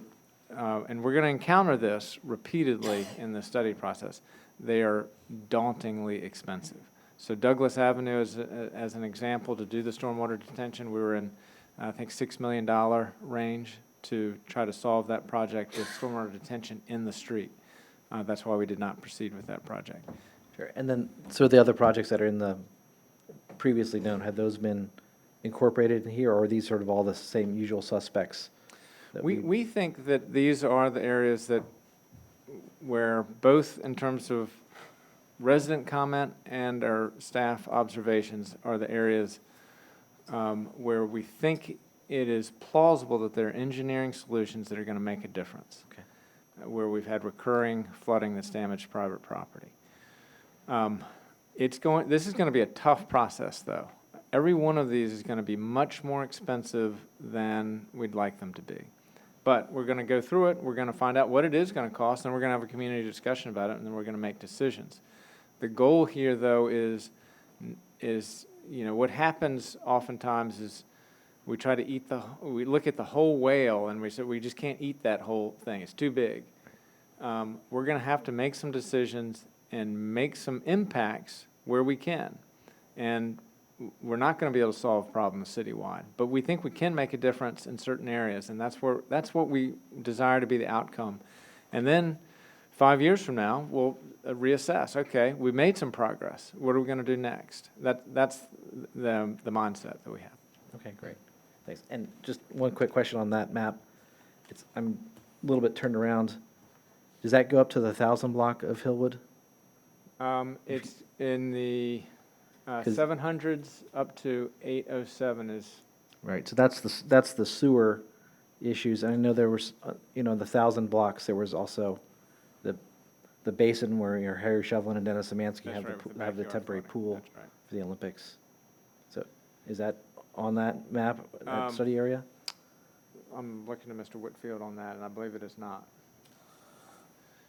and we're going to encounter this repeatedly in the study process. They are dauntingly expensive. So Douglas Avenue, as an example, to do the stormwater detention, we were in, I think, $6 million range to try to solve that project with stormwater detention in the street. That's why we did not proceed with that project. Sure, and then, so the other projects that are in the previously known, have those been incorporated in here, or are these sort of all the same usual suspects? We think that these are the areas where both in terms of resident comment and our staff observations are the areas where we think it is plausible that there are engineering solutions that are going to make a difference. Okay. Where we've had recurring flooding that's damaged private property. This is going to be a tough process, though. Every one of these is going to be much more expensive than we'd like them to be. But we're going to go through it, we're going to find out what it is going to cost, and we're going to have a community discussion about it, and then we're going to make decisions. The goal here, though, is what happens oftentimes is we try to we look at the whole whale, and we say we just can't eat that whole thing. It's too big. We're going to have to make some decisions and make some impacts where we can. And we're not going to be able to solve problems citywide, but we think we can make a difference in certain areas, and that's what we desire to be the outcome. And then 5 years from now, we'll reassess. Okay, we made some progress. What are we going to do next? That's the mindset that we have. Okay, great. Thanks. And just one quick question on that map. I'm a little bit turned around. Does that go up to the 1,000 block of Hillwood? It's in the 700s up to 807 is. Right, so that's the sewer issues. I know there was, the 1,000 blocks, there was also the basin where Harry Shovlin and Dennis Szymanski have the temporary pool for the Olympics. So is that on that map, that study area? I'm looking to Mr. Whitfield on that, and I believe it is not.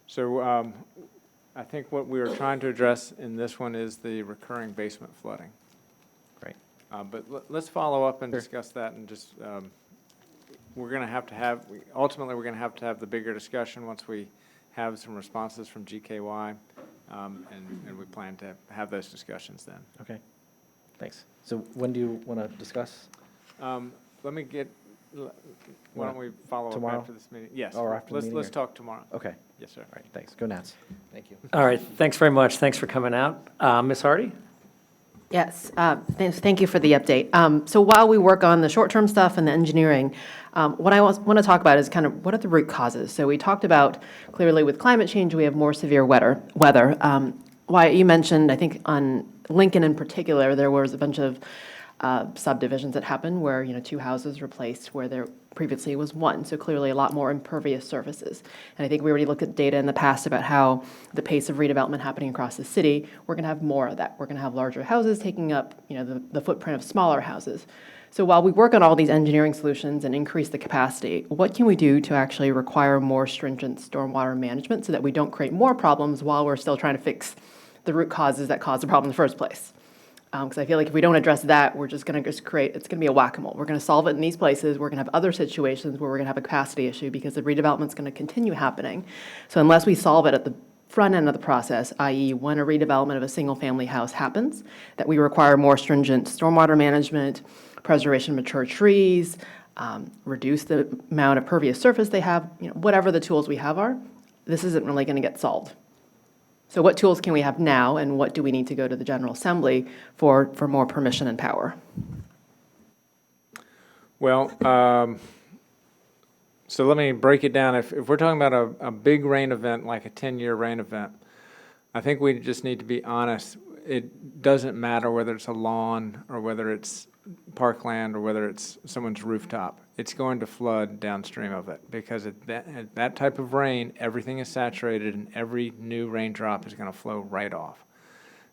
So I think what we are trying to address in this one is the recurring basement flooding. Great. But let's follow up and discuss that, and just, we're going to have to ultimately we're going to have the bigger discussion once we have some responses from GKY, and we plan to have those discussions then. Okay, thanks. So when do you want to discuss? Let me get, why don't we follow tomorrow? up after this meeting? Yes. Or after the meeting? Let's talk tomorrow. Okay. Yes, sir. All right, thanks. Go Nats. Thank you. All right, thanks very much. Thanks for coming out. Ms. Hardy? Yes, thank you for the update. So while we work on the short-term stuff and the engineering, what I want to talk about is kind of what are the root causes? So we talked about, clearly with climate change, we have more severe weather. Wyatt, you mentioned, I think on Lincoln in particular, there was a bunch of subdivisions that happened where, 2 houses replaced where there previously it was 1, so clearly a lot more impervious surfaces. And I think we already looked at data in the past about how the pace of redevelopment happening across the city, we're going to have more of that. We're going to have larger houses taking up, the footprint of smaller houses. So while we work on all these engineering solutions and increase the capacity, what can we do to actually require more stringent stormwater management so that we don't create more problems while we're still trying to fix the root causes that caused the problem in the first place? Because I feel like if we don't address that, we're just going to create, it's going to be a whack-a-mole. We're going to solve it in these places. We're going to have other situations where we're going to have a capacity issue because the redevelopment's going to continue happening. So unless we solve it at the front end of the process, i.e. when a redevelopment of a single-family house happens, that we require more stringent stormwater management, preservation of mature trees, reduce the amount of pervious surface they have, whatever the tools we have are, this isn't really going to get solved. So what tools can we have now, and what do we need to go to the General Assembly for more permission and power? Well, so let me break it down. If we're talking about a big rain event, like a 10-year rain event, I think we just need to be honest. It doesn't matter whether it's a lawn or whether it's parkland or whether it's someone's rooftop. It's going to flood downstream of it because at that type of rain, everything is saturated and every new raindrop is going to flow right off.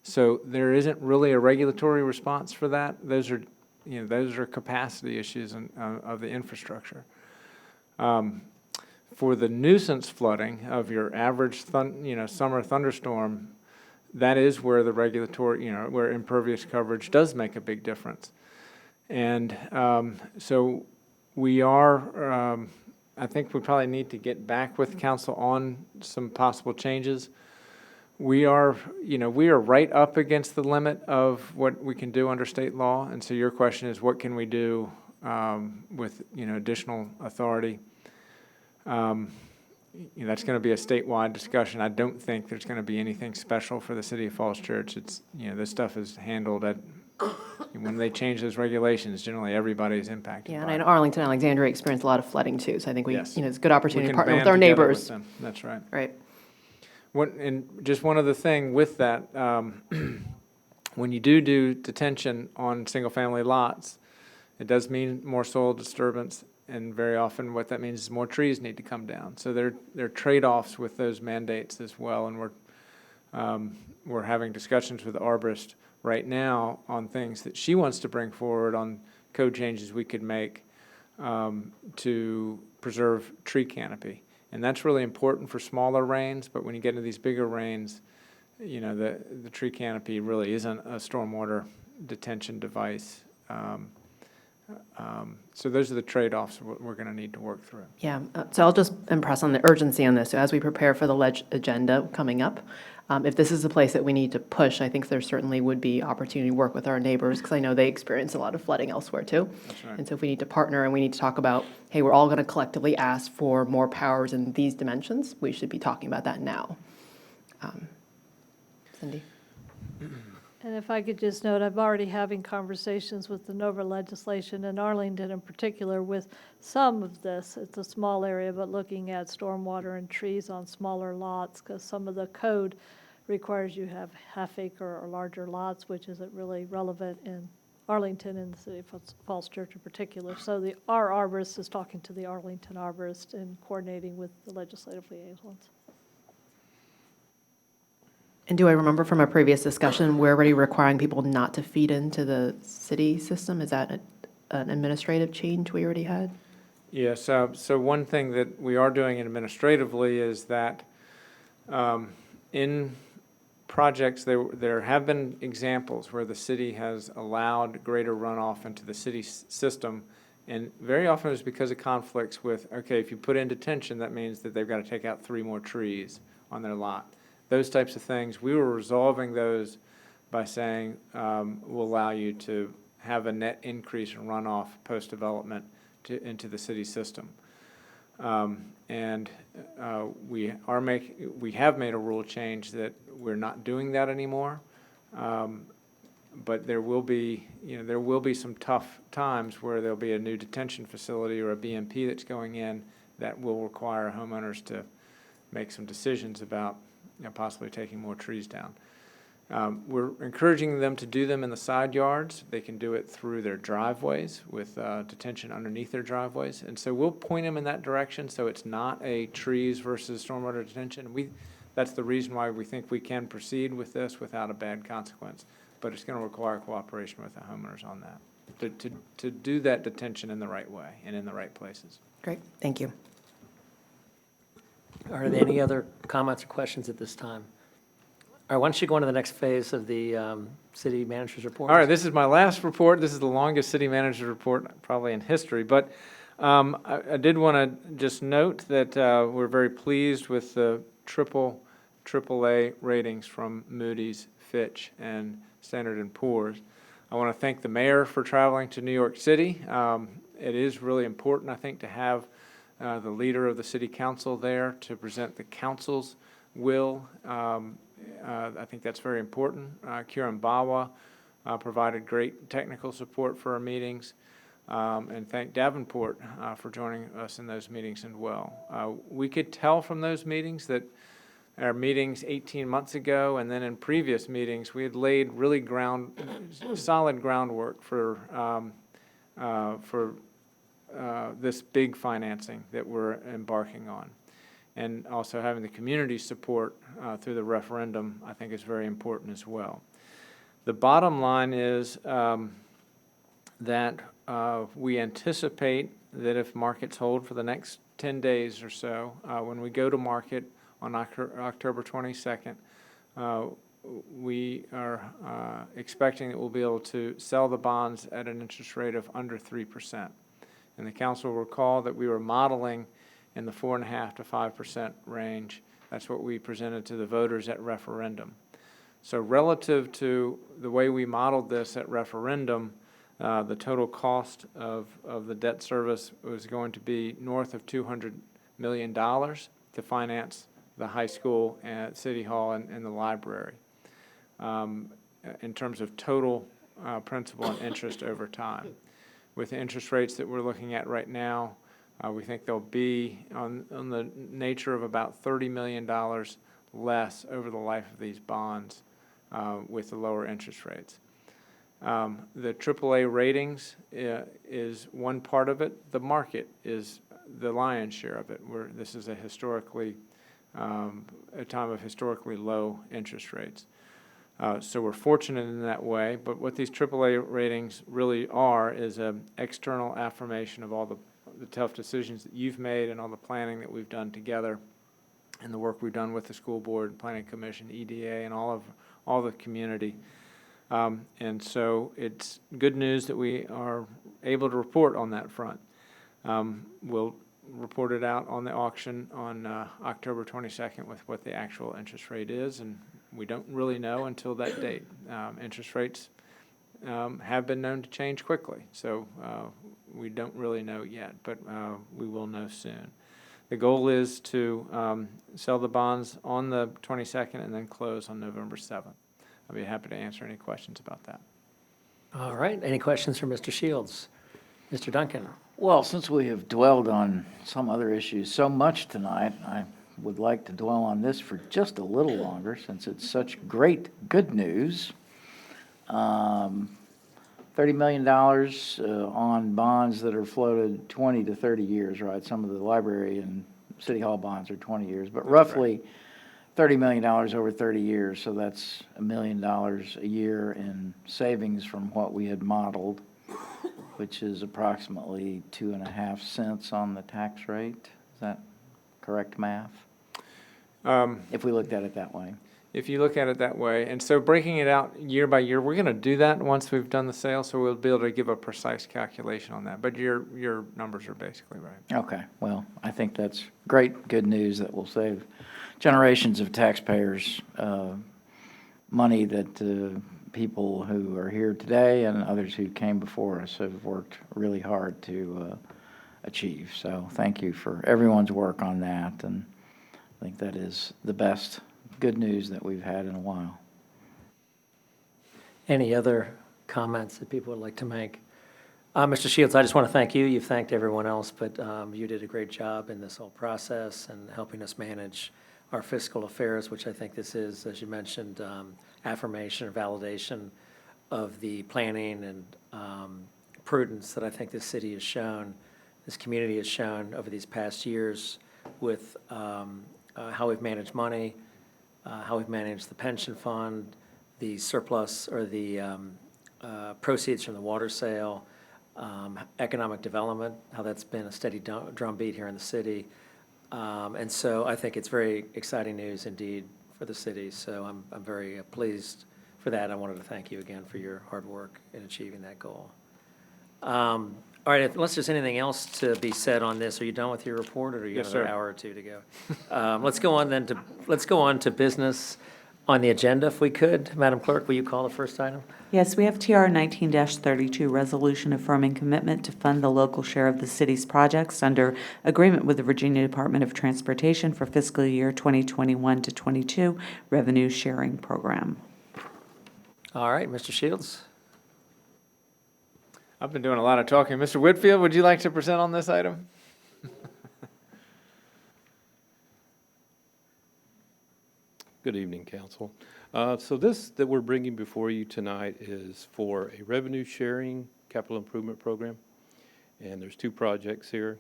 So there isn't really a regulatory response for that. Those are capacity issues of the infrastructure. For the nuisance flooding of your average summer thunderstorm, that is where the regulatory, where impervious coverage does make a big difference. And so we are, I think we probably need to get back with council on some possible changes. We are right up against the limit of what we can do under state law. And so your question is, what can we do with, additional authority? That's going to be a statewide discussion. I don't think there's going to be anything special for the city of Falls Church. It's, this stuff is handled at, when they change those regulations, generally everybody's impacted. Yeah, by and I it. know Arlington, Alexandria experienced a lot of flooding too, so I think Yes. it's a good opportunity to We can partner with band our together neighbors. with them. That's right. Right. And just one other thing with that, when you do detention on single-family lots, it does mean more soil disturbance, and very often what that means is more trees need to come down. So there are trade-offs with those mandates as well, and we're having discussions with the arborist right now on things that she wants to bring forward on code changes we could make to preserve tree canopy. And that's really important for smaller rains, but when you get into these bigger rains, the tree canopy really isn't a stormwater detention device. So those are the trade-offs we're going to need to work through. Yeah, so I'll just impress on the urgency on this. So as we prepare for the agenda coming up, if this is a place that we need to push, I think there certainly would be opportunity to work with our neighbors, because I know they experience a lot of flooding elsewhere too. That's right. And so if we need to partner and we need to talk about, hey, we're all going to collectively ask for more powers in these dimensions, we should be talking about that now. Cindy? And if I could just note, I'm already having conversations with the NOVA legislation in Arlington in particular with some of this. It's a small area, but looking at stormwater and trees on smaller lots, because some of the code requires you have half-acre or larger lots, which isn't really relevant in Arlington and the city of Falls Church in particular. So our arborist is talking to the Arlington arborist and coordinating with the legislative liaisons. And do I remember from a previous discussion, we're already requiring people not to feed into the city system? Is that an administrative change we already had? Yes, so one thing that we are doing administratively is that in projects, there have been examples where the city has allowed greater runoff into the city system, and very often it's because of conflicts with, okay, if you put in detention, that means that they've got to take out 3 more trees on their lot. Those types of things, we were resolving those by saying we'll allow you to have a net increase in runoff post-development into the city system. And we have made a rule change that we're not doing that anymore. But there will be some tough times where there'll be a new detention facility or a BMP that's going in that will require homeowners to make some decisions about possibly taking more trees down. We're encouraging them to do them in the side yards. They can do it through their driveways with detention underneath their driveways. And so we'll point them in that direction so it's not a trees versus stormwater detention. That's the reason why we think we can proceed with this without a bad consequence. But it's going to require cooperation with the homeowners on that, to do that detention in the right way and in the right places. Great, thank you. Are there any other comments or questions at this time? All right, why don't you go on to the next phase of the city manager's report? All right, this is my last report. This is the longest city manager report probably in history. But I did want to just note that we're very pleased with the AAA ratings from Moody's, Fitch, and Standard & Poor's. I want to thank the mayor for traveling to New York City. It is really important, I think, to have the leader of the city council there to present the council's will. I think that's very important. Kiran Bawa provided great technical support for our meetings, and thank Davenport for joining us in those meetings as well. We could tell from those meetings that our meetings 18 months ago and then in previous meetings, we had laid really solid groundwork for this big financing that we're embarking on. And also having the community support through the referendum, I think is very important as well. The bottom line is that we anticipate that if markets hold for the next 10 days or so, when we go to market on October 22nd, we are expecting that we'll be able to sell the bonds at an interest rate of under 3%. And the council will recall that we were modeling in the 4.5% to 5% range. That's what we presented to the voters at referendum. So relative to the way we modeled this at referendum, the total cost of the debt service was going to be north of $200 million to finance the high school and City Hall and the library in terms of total principal and interest over time. With the interest rates that we're looking at right now, we think they'll be on the nature of about $30 million less over the life of these bonds with the lower interest rates. The AAA ratings is one part of it. The market is the lion's share of it. This is a time of historically low interest rates. So we're fortunate in that way, but what these AAA ratings really are is an external affirmation of all the tough decisions that you've made and all the planning that we've done together and the work we've done with the school board, planning commission, EDA, and all the community. And so it's good news that we are able to report on that front. We'll report it out on the auction on October 22nd with what the actual interest rate is, and we don't really know until that date. Interest rates have been known to change quickly, so we don't really know yet, but we will know soon. The goal is to sell the bonds on the 22nd and then close on November 7th. I'll be happy to answer any questions about that. All right, any questions for Mr. Shields? Mr. Duncan? Well, since we have dwelled on some other issues so much tonight, I would like to dwell on this for just a little longer since it's such great good news. $30 million on bonds that are floated 20 to 30 years, right? Some of the library and City Hall bonds are 20 years, but roughly $30 million over 30 years, so that's $1 million a year in savings from what we had modeled, which is approximately 2.5 cents on the tax rate. Is that correct math? If we looked at it that way. If you look at it that way, and so breaking it out year by year, we're going to do that once we've done the sale, so we'll be able to give a precise calculation on that. But your numbers are basically right. Okay, well, I think that's great, good news that will save generations of taxpayers money that people who are here today and others who came before us have worked really hard to achieve. So thank you for everyone's work on that, and I think that is the best good news that we've had in a while. Any other comments that people would like to make? Mr. Shields, I just want to thank you. You've thanked everyone else, but you did a great job in this whole process and helping us manage our fiscal affairs, which I think this is, as you mentioned, affirmation or validation of the planning and prudence that I think this city has shown, this community has shown over these past years with how we've managed money, how we've managed the pension fund, the surplus or the proceeds from the water sale, economic development, how that's been a steady drumbeat here in the city. And so I think it's very exciting news indeed for the city. So I'm very pleased for that. I wanted to thank you again for your hard work in achieving that goal. All right, unless there's anything else to be said on this, are you done with your report, or do you Yes, have another sir. hour or two to go? Let's go on to business on the agenda, if we could. Madam Clerk, will you call the first item? Yes, we have TR 19-32, resolution affirming commitment to fund the local share of the city's projects under agreement with the Virginia Department of Transportation for fiscal year 2021 to 22 revenue sharing program. All right, Mr. Shields. I've been doing a lot of talking. Mr. Whitfield, would you like to present on this item? Good evening, Council. So this that we're bringing before you tonight is for a revenue sharing capital improvement program. And there's two projects here.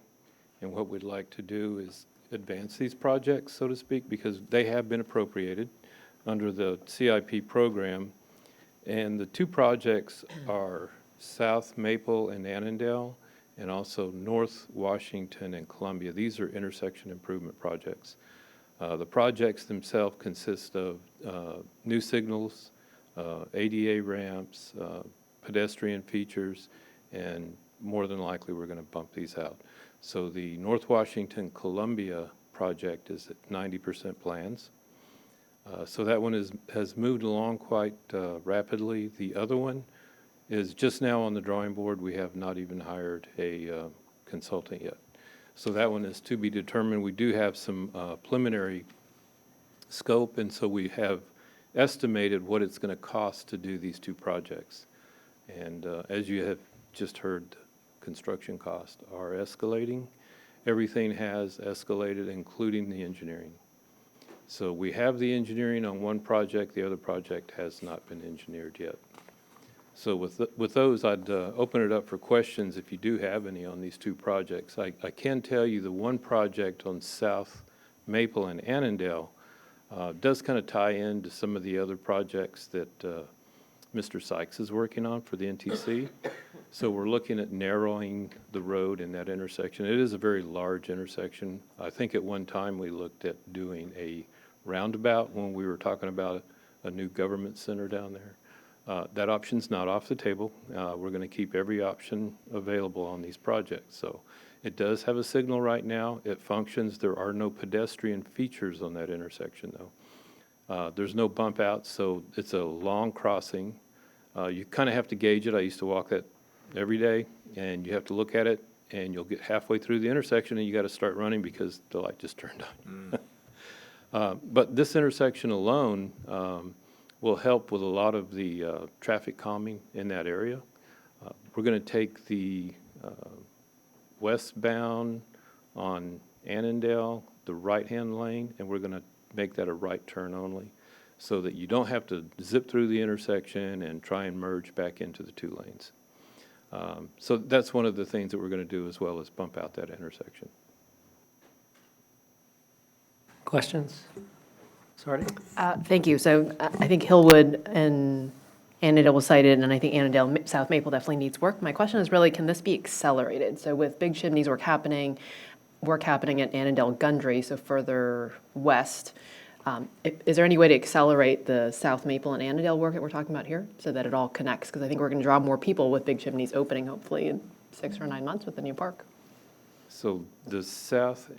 And what we'd like to do is advance these projects, so to speak, because they have been appropriated under the CIP program. And the two projects are South Maple and Annandale, and also North Washington and Columbia. These are intersection improvement projects. The projects themselves consist of new signals, ADA ramps, pedestrian features, and more than likely we're going to bump these out. So the North Washington Columbia project is at 90% plans. So that one has moved along quite rapidly. The other one is just now on the drawing board. We have not even hired a consultant yet. So that one is to be determined. We do have some preliminary scope, and so we have estimated what it's going to cost to do these two projects. And as you have just heard, construction costs are escalating. Everything has escalated, including the engineering. So we have the engineering on one project. The other project has not been engineered yet. So with those, I'd open it up for questions if you do have any on these two projects. I can tell you the one project on South Maple and Annandale does kind of tie into some of the other projects that Mr. Sykes is working on for the NTC. So we're looking at narrowing the road in that intersection. It is a very large intersection. I think at one time we looked at doing a roundabout when we were talking about a new government center down there. That option's not off the table. We're going to keep every option available on these projects. So it does have a signal right now. It functions. There are no pedestrian features on that intersection, though. There's no bump outs, so it's a long crossing. You kind of have to gauge it. I used to walk that every day, and you have to look at it, and you'll get halfway through the intersection, and you got to start running because the light just turned on. But this intersection alone will help with a lot of the traffic calming in that area. We're going to take the westbound on Annandale, the right-hand lane, and we're going to make that a right turn only so that you don't have to zip through the intersection and try and merge back into the two lanes. So that's one of the things that we're going to do as well as bump out that intersection. Questions? Sorry? Thank you. So I think Hillwood and Annandale was cited, and I think Annandale, South Maple definitely needs work. My question is really, can this be accelerated? So with Big Chimneys work happening at Annandale Gundry, so further west, is there any way to accelerate the South Maple and Annandale work that we're talking about here so that it all connects? Because I think we're going to draw more people with Big Chimneys opening hopefully in 6 or 9 months with the new park. So the South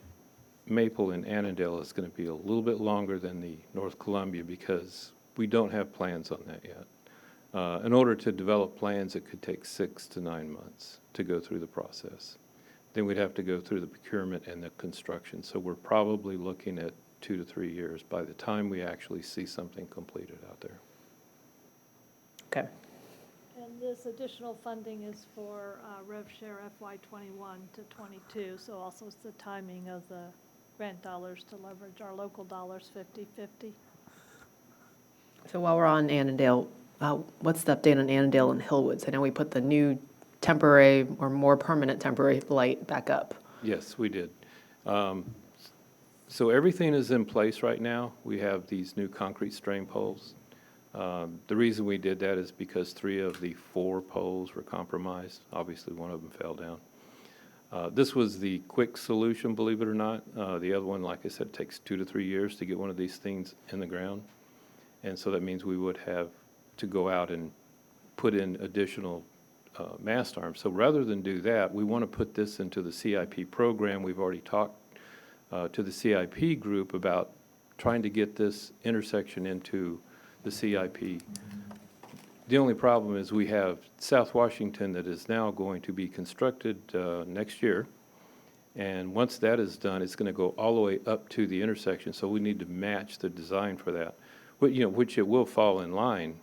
Maple in Annandale is going to be a little bit longer than the North Columbia because we don't have plans on that yet. In order to develop plans, it could take 6 to 9 months to go through the process. Then we'd have to go through the procurement and the construction. So we're probably looking at 2 to 3 years by the time we actually see something completed out there. Okay. And this additional funding is for Rev Share FY '21 to '22, so also it's the timing of the grant dollars to leverage our local dollars 50/50. So while we're on Annandale, what's the update on Annandale and Hillwoods? I know we put the new temporary or more permanent temporary light back up. Yes, we did. So everything is in place right now. We have these new concrete strain poles. The reason we did that is because 3 of the 4 poles were compromised. Obviously, one of them fell down. This was the quick solution, believe it or not. The other one, like I said, takes 2 to 3 years to get one of these things in the ground. And so that means we would have to go out and put in additional mast arms. So rather than do that, we want to put this into the CIP program. We've already talked to the CIP group about trying to get this intersection into the CIP. The only problem is we have South Washington that is now going to be constructed next year. And once that is done, it's going to go all the way up to the intersection. So we need to match the design for that, which it will fall in line,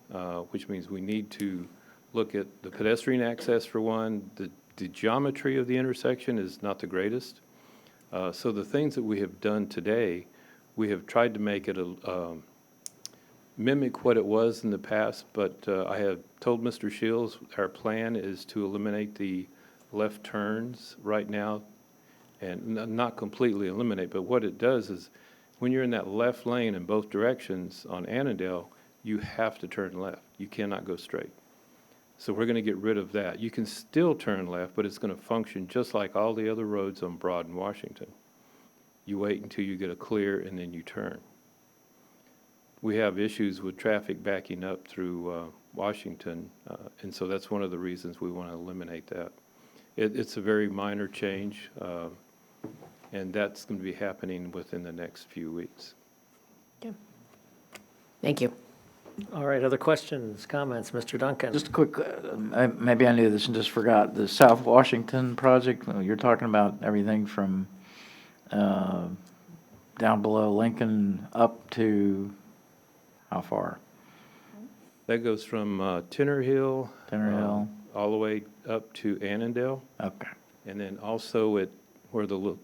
which means we need to look at the pedestrian access for one. The geometry of the intersection is not the greatest. So the things that we have done today, we have tried to make it mimic what it was in the past, but I have told Mr. Shields our plan is to eliminate the left turns right now, and not completely eliminate, but what it does is when you're in that left lane in both directions on Annandale, you have to turn left. You cannot go straight. So we're going to get rid of that. You can still turn left, but it's going to function just like all the other roads on Broad and Washington. You wait until you get a clear and then you turn. We have issues with traffic backing up through Washington, and so that's one of the reasons we want to eliminate that. It's a very minor change, and that's going to be happening within the next few weeks. Thank you. All right, other questions, comments? Mr. Duncan? Just a quick, maybe I knew this and just forgot, the South Washington project, you're talking about everything from down below Lincoln up to how far? That goes from Tenor Hill. All the way up to Annandale. Okay. And then also at where the little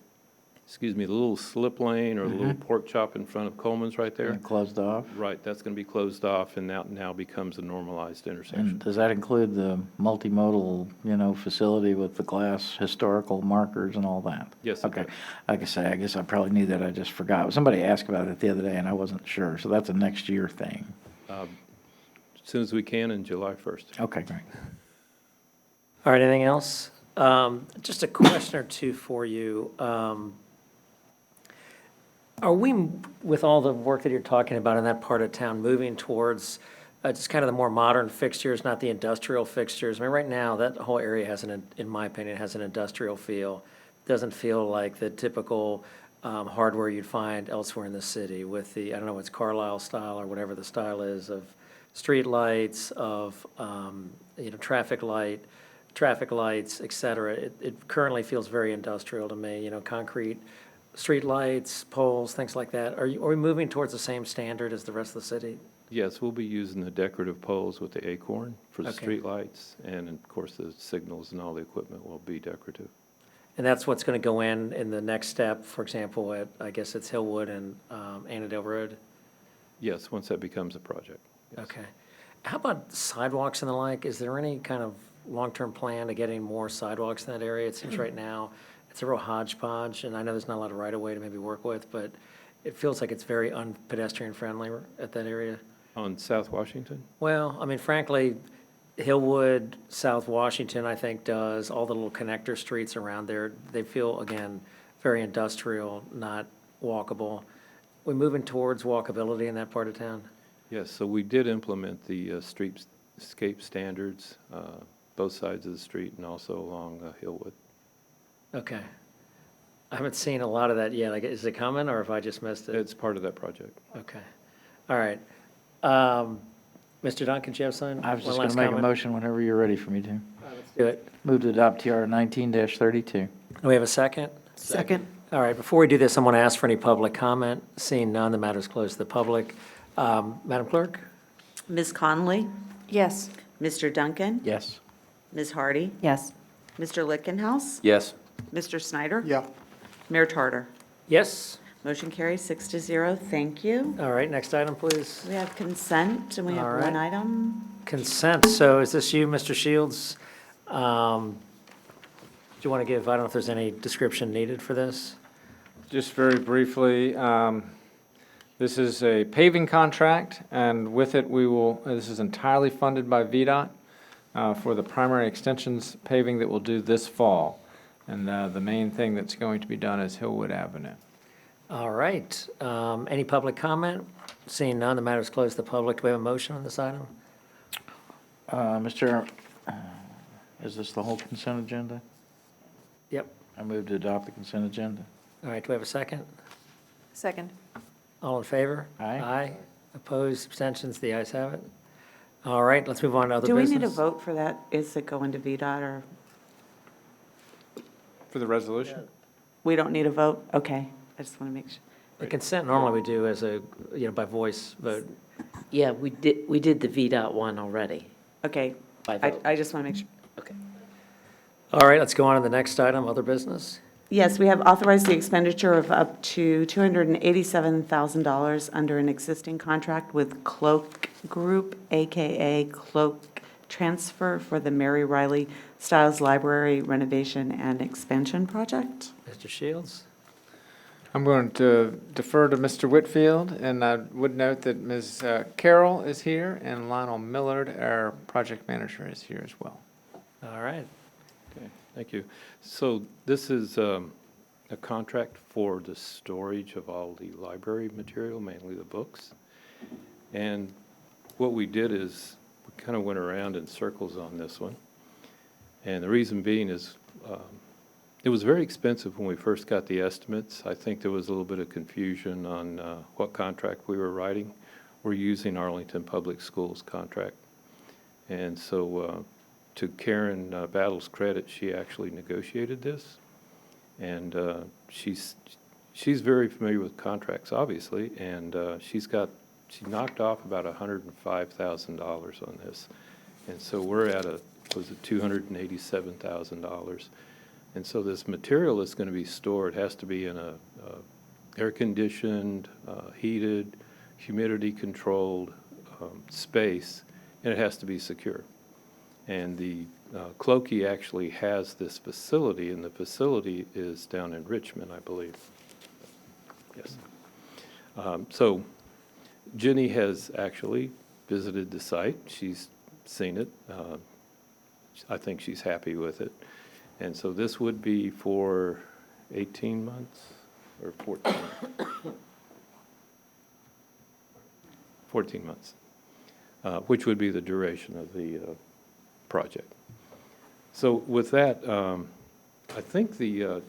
slip lane or the little pork chop in front of Coleman's right there. And closed off? Right, that's going to be closed off, and that now becomes a normalized intersection. And does that include the multimodal, facility with the glass historical markers and all that? Yes, it Okay. does. Like I say, I guess I probably knew that, I just forgot. Somebody asked about it the other day, and I wasn't sure, so that's a next year thing. As soon as we can in July 1st. Okay, great. All right, anything else? Just a question or two for you. Are we, with all the work that you're talking about in that part of town, moving towards just kind of the more modern fixtures, not the industrial fixtures? I mean, right now, that whole area has in my opinion, has an industrial feel. Doesn't feel like the typical hardware you'd find elsewhere in the city with the, I don't know, it's Carlisle style or whatever the style is of street lights, of, traffic lights, et cetera. It currently feels very industrial to me, concrete street lights, poles, things like that. Are we moving towards the same standard as the rest of the city? Yes, we'll be using the decorative poles with the acorn for the Okay. street lights, and of course, the signals and all the equipment will be decorative. And that's what's going to go in the next step, for example, at, I guess it's Hillwood and Annandale Road? Yes, once that becomes a project. Yes. Okay. How about sidewalks and the like? Is there any kind of long-term plan to getting more sidewalks in that area? It seems right now it's a real hodgepodge, and I know there's not a lot of right-of-way to maybe work with, but it feels like it's very unpedestrian friendly at that area. On South Washington? Well, I mean, frankly, Hillwood, South Washington, I think, does. All the little connector streets around there, they feel, again, very industrial, not walkable. We moving towards walkability in that part of town? Yes, so we did implement the streetscape standards, both sides of the street and also along Hillwood. Okay. I haven't seen a lot of that yet. Is it coming, or have I just missed it? It's part of that project. Okay. All right. Mr. Duncan, do you have something? I was One just going last to make a comment? motion whenever you're ready for me to. Let's do it. Move to adopt TR 19-32. Do we have a second? Second. All right, before we do this, I'm going to ask for any public comment. Seeing none, the matter is closed to the public. Madam Clerk? Ms. Conley? Yes. Mr. Duncan? Yes. Ms. Hardy? Yes. Mr. Lickenhouse? Yes. Mr. Snyder? Yeah. Mayor Tarter? Yes? Motion carries 6-0. Thank you. All right, next item, please. We have consent, and we have All one right. item. Consent, so is this you, Mr. Shields? Do you want to give, I don't know if there's any description needed for this? Just very briefly, this is a paving contract, and with it, this is entirely funded by VDOT for the primary extensions paving that we'll do this fall. And the main thing that's going to be done is Hillwood Avenue. All right, any public comment? Seeing none, the matter is closed to the public. Do we have a motion on this item? Is this the whole consent agenda? Yep. I move to adopt the consent agenda. All right, do we have a second? Second. All in favor? Aye. Aye. Opposed, abstentions, the ayes have it. All right, let's move on to other Do we business. need a vote for that? Is it going to VDOT, or For the resolution? we don't need a vote? Okay, I just want to make sure. The consent normally we do as a, by voice vote. Yeah, we did the VDOT one already. Okay, By vote. I just want to make sure. Okay. All right, let's go on to the next item, other business. Yes, we have authorized the expenditure of up to $287,000 under an existing contract with Cloak Group, AKA Cloak Transfer, for the Mary Riley Stiles Library renovation and expansion project. Mr. Shields? I'm going to defer to Mr. Whitfield, and I would note that Ms. Carroll is here, and Lionel Millard, our project manager, is here as well. All right. Okay, thank you. So this is a contract for the storage of all the library material, mainly the books. And what we did is we kind of went around in circles on this one. And the reason being is it was very expensive when we first got the estimates. I think there was a little bit of confusion on what contract we were writing. We're using Arlington Public Schools contract. And so to Karen Battle's credit, she actually negotiated this. And she's very familiar with contracts, obviously, and she knocked off about $105,000 on this. And so we're at $287,000. And so this material that's going to be stored has to be in a air-conditioned, heated, humidity-controlled space, and it has to be secure. And the Clokey actually has this facility, and the facility is down in Richmond, I believe. Yes. So Jenny has actually visited the site. She's seen it. I think she's happy with it. And so this would be for 18 months or 14? 14 months, which would be the duration of the project. So with that, I think the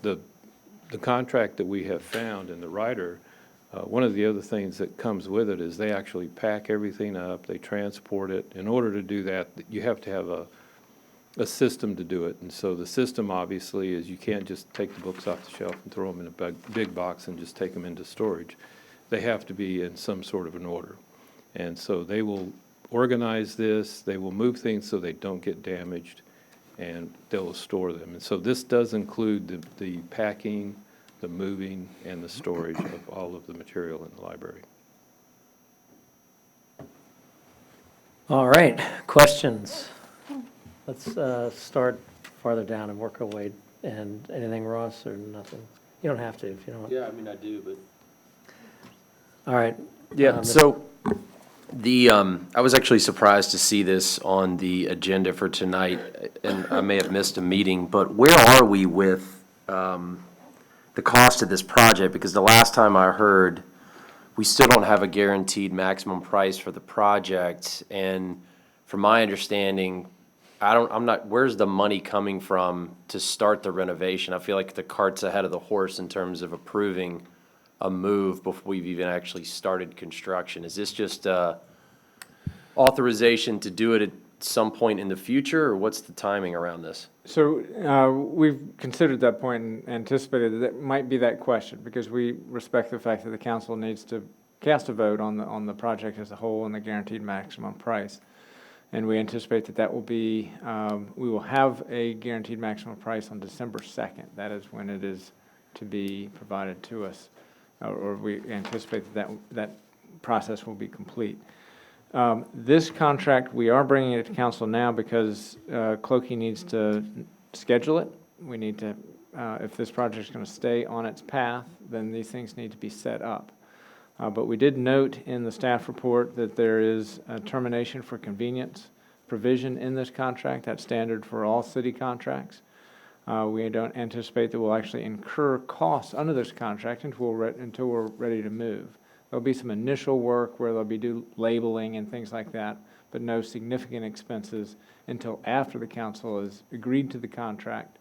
contract that we have found in the writer, one of the other things that comes with it is they actually pack everything up, they transport it. In order to do that, you have to have a system to do it. And so the system obviously is you can't just take the books off the shelf and throw them in a big box and just take them into storage. They have to be in some sort of an order. And so they will organize this, they will move things so they don't get damaged, and they'll store them. And so this does include the packing, the moving, and the storage of all of the material in the library. All right, questions? Let's start farther down and work our way. And anything, Ross, or nothing? You don't have to if you don't want. Yeah, I mean, I do, but. All right. Yeah, so I was actually surprised to see this on the agenda for tonight, and I may have missed a meeting, but where are we with the cost of this project? Because the last time I heard, we still don't have a guaranteed maximum price for the project, and from my understanding, where's the money coming from to start the renovation? I feel like the cart's ahead of the horse in terms of approving a move before we've even actually started construction. Is this just authorization to do it at some point in the future, or what's the timing around this? So we've considered that point and anticipated that might be that question, because we respect the fact that the council needs to cast a vote on the project as a whole and the guaranteed maximum price. And we anticipate that will be, we will have a guaranteed maximum price on December 2nd. That is when it is to be provided to us, or we anticipate that process will be complete. This contract, we are bringing it to council now because Clokey needs to schedule it. We need to, if this project is going to stay on its path, then these things need to be set up. But we did note in the staff report that there is a termination for convenience provision in this contract. That's standard for all city contracts. We don't anticipate that we'll actually incur costs under this contract until we're ready to move. There'll be some initial work where there'll be labeling and things like that, but no significant expenses until after the council has agreed to the contract,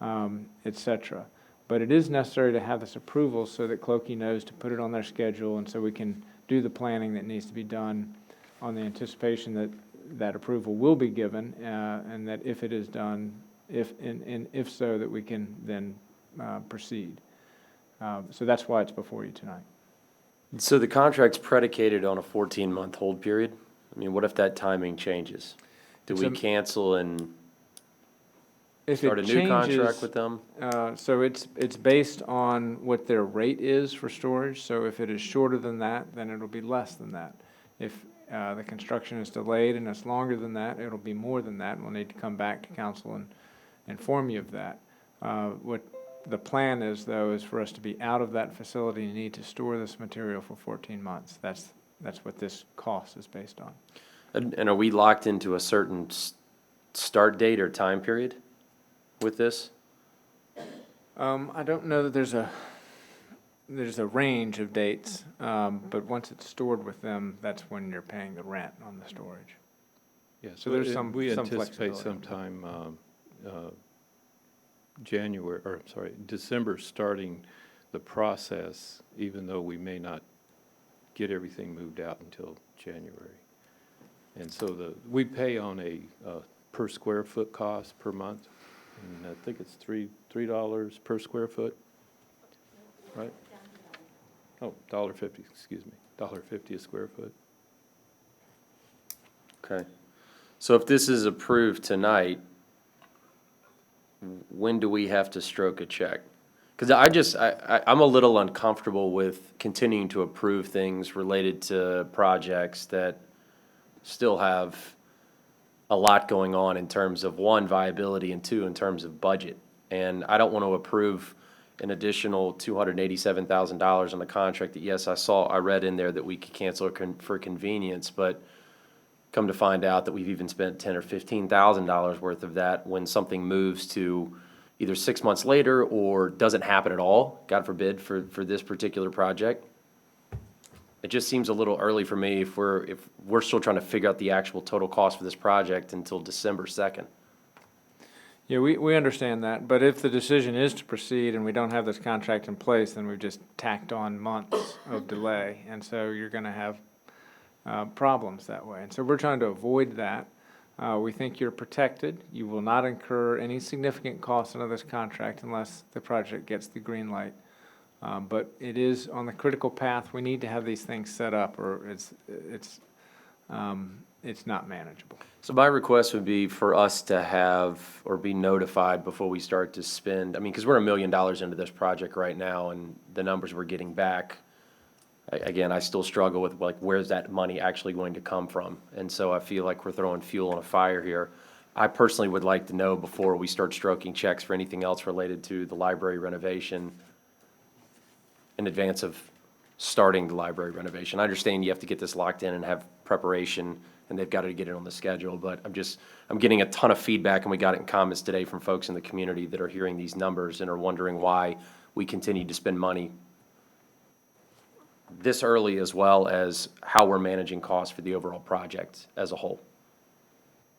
et cetera. But it is necessary to have this approval so that Clokey knows to put it on their schedule, and so we can do the planning that needs to be done on the anticipation that that approval will be given, and that if it is done, if so, that we can then proceed. So that's why it's before you tonight. So the contract's predicated on a 14-month hold period? I mean, what if that timing changes? Do we cancel and start a new contract with them? So it's based on what their rate is for storage. So if it is shorter than that, then it'll be less than that. If the construction is delayed and it's longer than that, it'll be more than that, and we'll need to come back to council and inform you of that. What the plan is, though, is for us to be out of that facility and need to store this material for 14 months. That's what this cost is based on. And are we locked into a certain start date or time period with this? I don't know that there's a range of dates, but once it's stored with them, that's when you're paying the rent on the storage. Yeah, So there's we some anticipate flexibility. sometime December starting the process, even though we may not get everything moved out until January. And so we pay on a per square foot cost per month, and I think it's $3 per square foot, right? Oh, $1.50, excuse me, $1.50 a square foot. Okay. So if this is approved tonight, when do we have to stroke a check? Because I'm a little uncomfortable with continuing to approve things related to projects that still have a lot going on in terms of, one, viability, and two, in terms of budget. And I don't want to approve an additional $287,000 on the contract that, yes, I read in there that we could cancel for convenience, but come to find out that we've even spent $10,000 or $15,000 worth of that when something moves to either 6 months later or doesn't happen at all, God forbid, for this particular project. It just seems a little early for me if we're still trying to figure out the actual total cost for this project until December 2nd. Yeah, we understand that, but if the decision is to proceed and we don't have this contract in place, then we've just tacked on months of delay, and so you're going to have problems that way. And so we're trying to avoid that. We think you're protected. You will not incur any significant costs under this contract unless the project gets the green light. But it is on the critical path. We need to have these things set up, or it's not manageable. So my request would be for us to have or be notified before we start to spend, I mean, because we're $1 million into this project right now, and the numbers we're getting back, again, I still struggle with, like, where's that money actually going to come from? And so I feel like we're throwing fuel on a fire here. I personally would like to know before we start stroking checks for anything else related to the library renovation in advance of starting the library renovation. I understand you have to get this locked in and have preparation, and they've got to get it on the schedule, but I'm getting a ton of feedback, and we got it in comments today from folks in the community that are hearing these numbers and are wondering why we continue to spend money this early, as well as how we're managing costs for the overall project as a whole.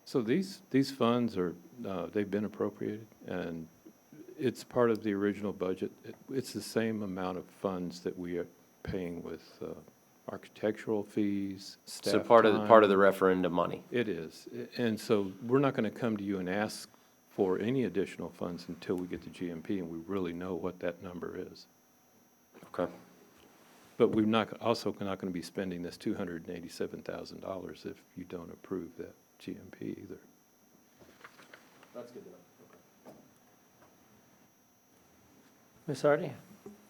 So these funds are, they've been appropriated, and it's part of the original budget. It's the same amount of funds that we are paying with architectural fees, staff So part of the time. referendum money. It is. And so we're not going to come to you and ask for any additional funds until we get the GMP and we really know what that number is. Okay. But we're also not going to be spending this $287,000 if you don't approve that GMP either. That's good to know. Ms. Hardy?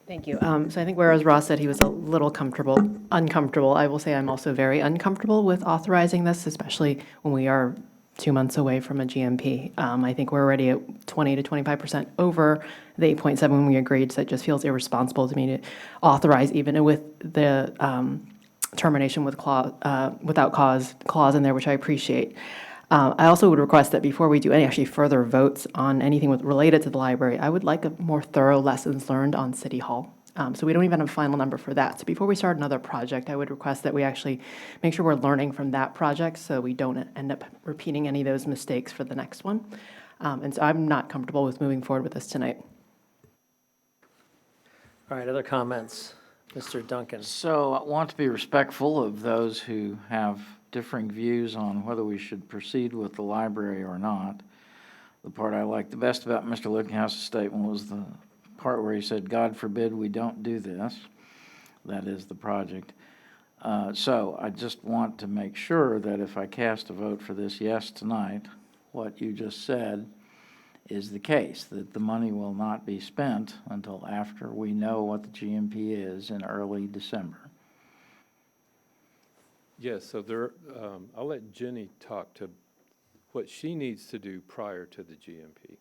Thank you. So I think whereas Ross said he was a little uncomfortable, I will say I'm also very uncomfortable with authorizing this, especially when we are 2 months away from a GMP. I think we're already at 20 to 25% over the 8.7 when we agreed, so it just feels irresponsible to me to authorize even with the termination with without cause clause in there, which I appreciate. I also would request that before we do any actually further votes on anything related to the library, I would like a more thorough lessons learned on City Hall. So we don't even have a final number for that. So before we start another project, I would request that we actually make sure we're learning from that project so we don't end up repeating any of those mistakes for the next one. And so I'm not comfortable with moving forward with this tonight. All right, other comments? Mr. Duncan? So I want to be respectful of those who have differing views on whether we should proceed with the library or not. The part I liked the best about Mr. Lipkinghouse's statement was the part where he said, "God forbid we don't do this." That is the project. So I just want to make sure that if I cast a vote for this yes tonight, what you just said is the case, that the money will not be spent until after we know what the GMP is in early December. Yes, so I'll let Jenny talk to what she needs to do prior to the GMP.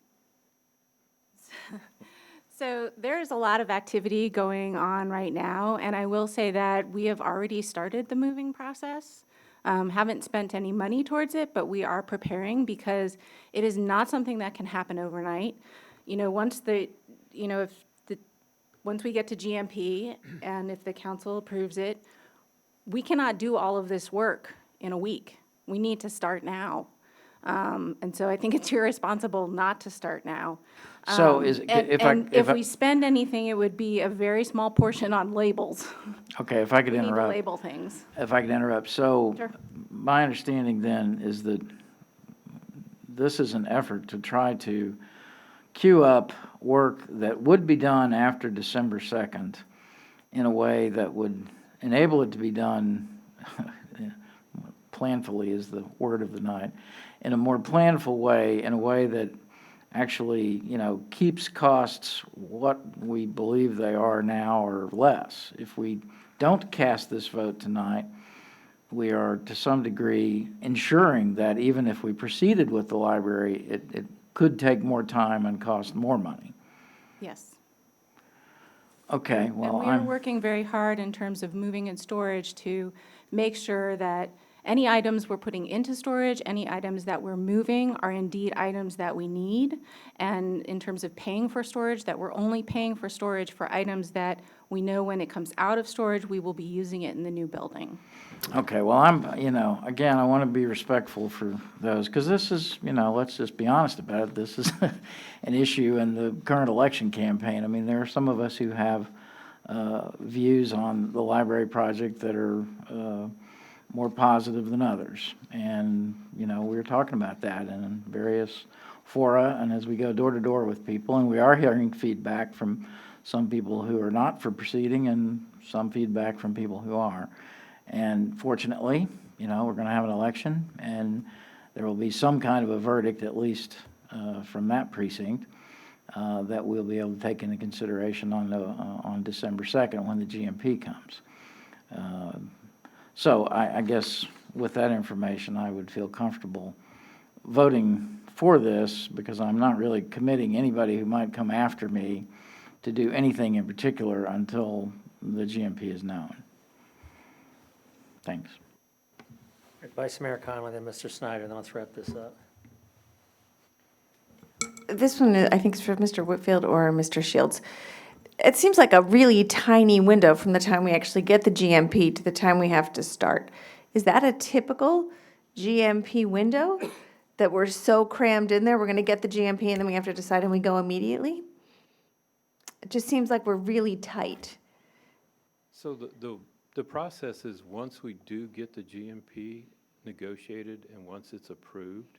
So there's a lot of activity going on right now, and I will say that we have already started the moving process. Haven't spent any money towards it, but we are preparing because it is not something that can happen overnight. Once once we get to GMP and if the council approves it, we cannot do all of this work in a week. We need to start now. And so I think it's irresponsible not to start now. So If we spend anything, it would be a very small portion on labels. Okay, if I could We need to interrupt. label things. If I could interrupt. So Sure. my understanding then is that this is an effort to try to queue up work that would be done after December 2nd in a way that would enable it to be done, planfully is the word of the night, in a more planful way, in a way that actually, keeps costs what we believe they are now or less. If we don't cast this vote tonight, we are to some degree ensuring that even if we proceeded with the library, it could take more time and cost more money. Yes. Okay, well, And we are working very hard in terms of moving and storage to make sure that any items we're putting into storage, any items that we're moving are indeed items that we need. And in terms of paying for storage, that we're only paying for storage for items that we know when it comes out of storage, we will be using it in the new building. Okay, well, again, I want to be respectful for those, because this is, let's just be honest about it, this is an issue in the current election campaign. I mean, there are some of us who have views on the library project that are more positive than others. And, we were talking about that in various fora, and as we go door to door with people, and we are hearing feedback from some people who are not for proceeding and some feedback from people who are. And fortunately, we're going to have an election, and there will be some kind of a verdict, at least from that precinct, that we'll be able to take into consideration on December 2nd when the GMP comes. So I guess with that information, I would feel comfortable voting for this, because I'm not really committing anybody who might come after me to do anything in particular until the GMP is known. Thanks. Vice Mayor Conley, then Mr. Snyder, then let's wrap this up. This one, I think, is for Mr. Whitfield or Mr. Shields. It seems like a really tiny window from the time we actually get the GMP to the time we have to start. Is that a typical GMP window, that we're so crammed in there, we're going to get the GMP and then we have to decide and we go immediately? It just seems like we're really tight. So the process is, once we do get the GMP negotiated and once it's approved,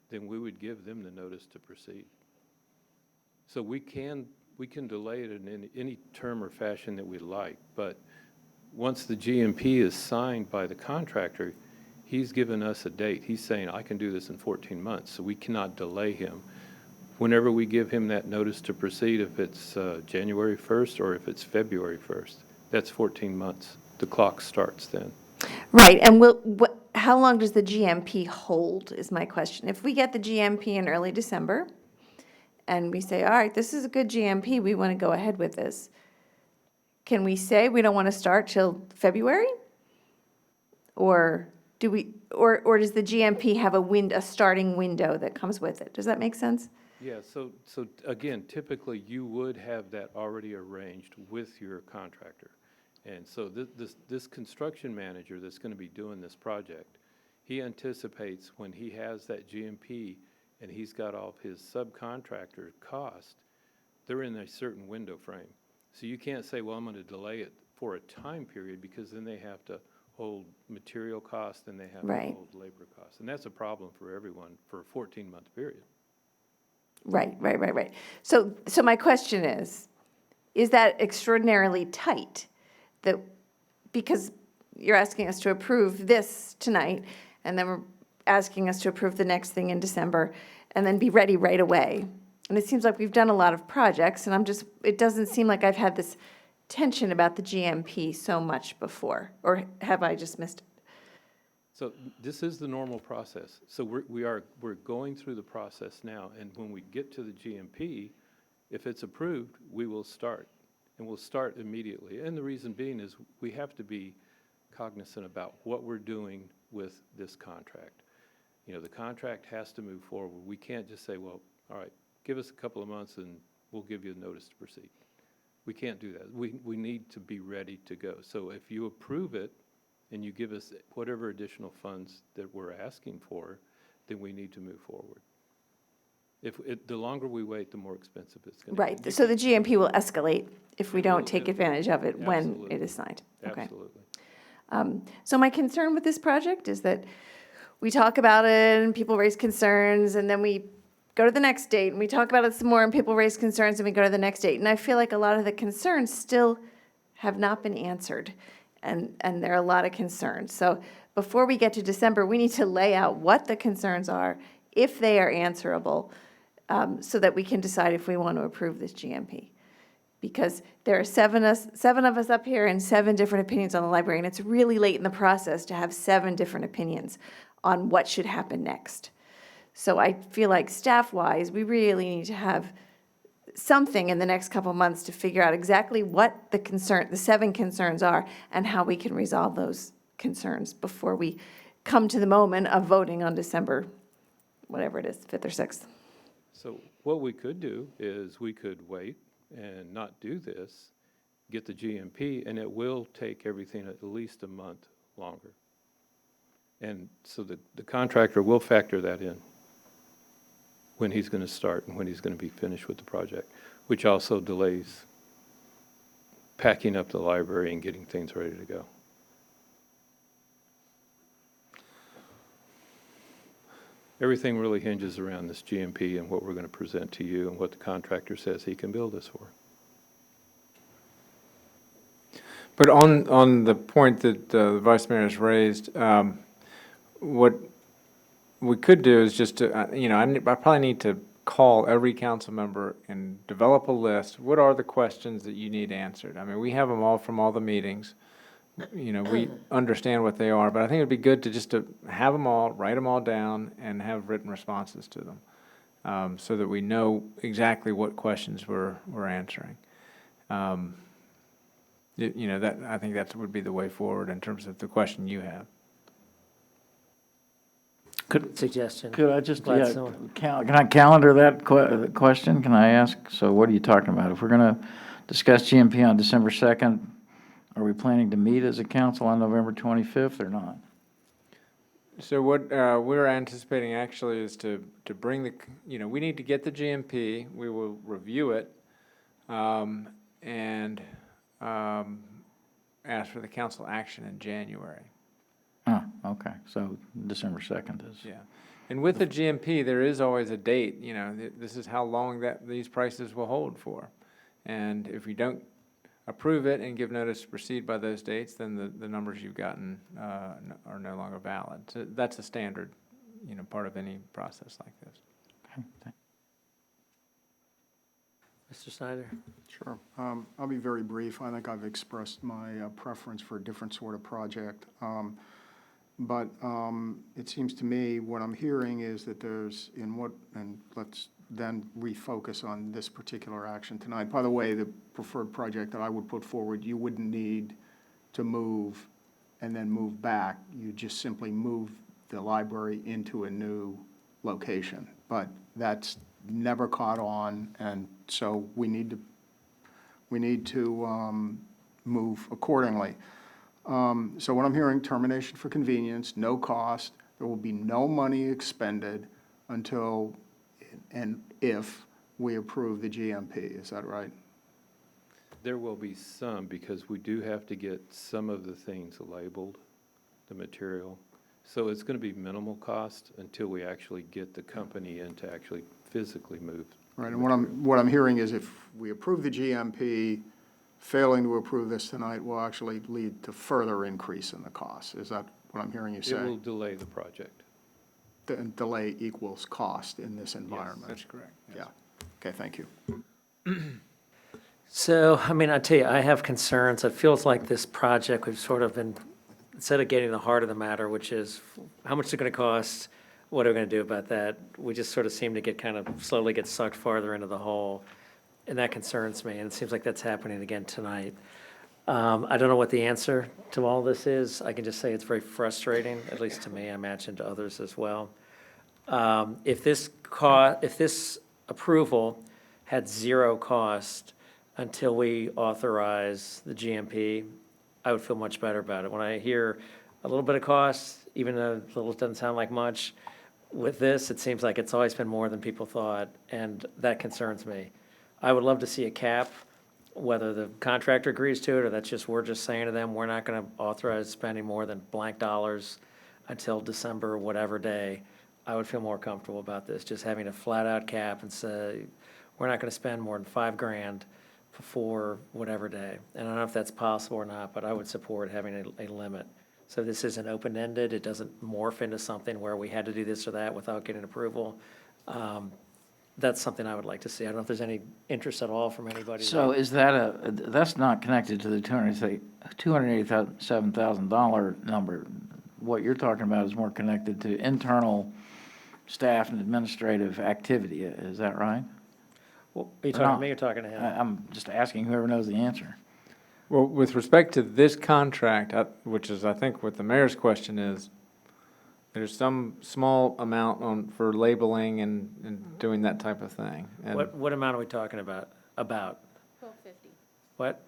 then we would give them the notice to proceed. So we can delay it in any term or fashion that we like, but once the GMP is signed by the contractor, he's given us a date. He's saying, I can do this in 14 months, so we cannot delay him. whenever we give him that notice to proceed, if it's January 1st or if it's February 1st, that's 14 months. The clock starts then. Right, and how long does the GMP hold, is my question. If we get the GMP in early December, and we say, all right, this is a good GMP, we want to go ahead with this, can we say we don't want to start till February? Or do we, or does the GMP have a starting window that comes with it? Does that make sense? Yeah, so again, typically you would have that already arranged with your contractor. And so this construction manager that's going to be doing this project, he anticipates when he has that GMP and he's got all of his subcontractor cost, they're in a certain window frame. So you can't say, well, I'm going to delay it for a time period, because then they have to hold material costs and they have to hold labor costs. And that's a problem for everyone for a 14-month period. Right. So my question is that extraordinarily tight? That, because you're asking us to approve this tonight, and then we're asking us to approve the next thing in December, and then be ready right away. And it seems like we've done a lot of projects, and it doesn't seem like I've had this tension about the GMP so much before, or have I just missed it? So this is the normal process. So we're going through the process now, and when we get to the GMP, if it's approved, we will start, and we'll start immediately. And the reason being is we have to be cognizant about what we're doing with this contract. You know, the contract has to move forward. We can't just say, well, all right, give us a couple of months and we'll give you a notice to proceed. We can't do that. We need to be ready to go. So if you approve it and you give us whatever additional funds that we're asking for, then we need to move forward. The longer we wait, the more expensive it's going to be. Right, so the GMP will escalate if we don't take advantage of it when it is signed. Okay. Absolutely. So my concern with this project is that we talk about it and people raise concerns, and then we go to the next date and we talk about it some more and people raise concerns, and we go to the next date. And I feel like a lot of the concerns still have not been answered, and there are a lot of concerns. So before we get to December, we need to lay out what the concerns are, if they are answerable, so that we can decide if we want to approve this GMP. Because there are seven of us up here and 7 different opinions on the library, and it's really late in the process to have 7 different opinions on what should happen next. So I feel like staff-wise, we really need to have something in the next couple of months to figure out exactly what the 7 concerns are, and how we can resolve those concerns before we come to the moment of voting on December, whatever it is, 5th or 6th. So what we could do is we could wait and not do this, get the GMP, and it will take everything at least a month longer. And so the contractor will factor that in when he's going to start and when he's going to be finished with the project, which also delays packing up the library and getting things ready to go. Everything really hinges around this GMP and what we're going to present to you and what the contractor says he can build this for. But on the point that the Vice Mayor has raised, what we could do is just to, I probably need to call every council member and develop a list. What are the questions that you need answered? I mean, we have them all from all the meetings. We understand what they are, but I think it'd be good to have them all, write them all down, and have written responses to them, so that we know exactly what questions we're answering. That I think that would be the way forward in terms of the question you have. Suggestion. Could I just, Gladstone. can I calendar that question? Can I ask? So what are you talking about? If we're going to discuss GMP on December 2nd, are we planning to meet as a council on November 25th or not? So what we're anticipating actually is to bring we need to get the GMP. We will review it, and ask for the council action in January. Oh, okay. So December 2nd is. Yeah. And with the GMP, there is always a date. This is how long that these prices will hold for. And if we don't approve it and give notice to proceed by those dates, then the numbers you've gotten are no longer valid. So that's a standard, part of any process like this. Okay. Mr. Snyder? Sure. I'll be very brief. I think I've expressed my preference for a different sort of project. But it seems to me, what I'm hearing is that there's, and let's then refocus on this particular action tonight. By the way, the preferred project that I would put forward, you wouldn't need to move and then move back. You just simply move the library into a new location. But that's never caught on, and so we need to move accordingly. So what I'm hearing, termination for convenience, no cost. There will be no money expended until and if we approve the GMP. Is that right? There will be some, because we do have to get some of the things labeled, the material. So it's going to be minimal cost until we actually get the company in to actually physically move. Right, and what I'm hearing is if we approve the GMP, failing to approve this tonight will actually lead to further increase in the cost. Is that what I'm hearing you say? It will delay the project. The delay equals cost in this environment? That's correct. Yeah. Okay, thank you. So, I mean, I tell you, I have concerns. It feels like this project, we've sort of been, instead of getting to the heart of the matter, which is how much is it going to cost, what are we going to do about that, we just sort of seem to get kind of slowly get sucked farther into the hole. And that concerns me, and it seems like that's happening again tonight. I don't know what the answer to all this is. I can just say it's very frustrating, at least to me, I imagine to others as well. If this approval had zero cost until we authorize the GMP, I would feel much better about it. When I hear a little bit of cost, even though little doesn't sound like much, with this, it seems like it's always been more than people thought, and that concerns me. I would love to see a cap, whether the contractor agrees to it, or that's just, we're just saying to them, we're not gonna authorize spending more than blank dollars until December, whatever day. I would feel more comfortable about this, just having a flat-out cap and say, we're not gonna spend more than $5,000 before whatever day. And I don't know if that's possible or not, but I would support having a limit. So this isn't open-ended, it doesn't morph into something where we had to do this or that without getting approval. That's something I would like to see. I don't know if there's any interest at all from anybody. So is that that's not connected to the $287,000 number. What you're talking about is more connected to internal staff and administrative activity, is that right? Well, are you talking to me or talking to him? I'm just asking whoever knows the answer. Well, with respect to this contract, which is, I think, what the mayor's question is, there's some small amount for labeling and doing that type of thing. And What amount are we talking about? $1,250. What?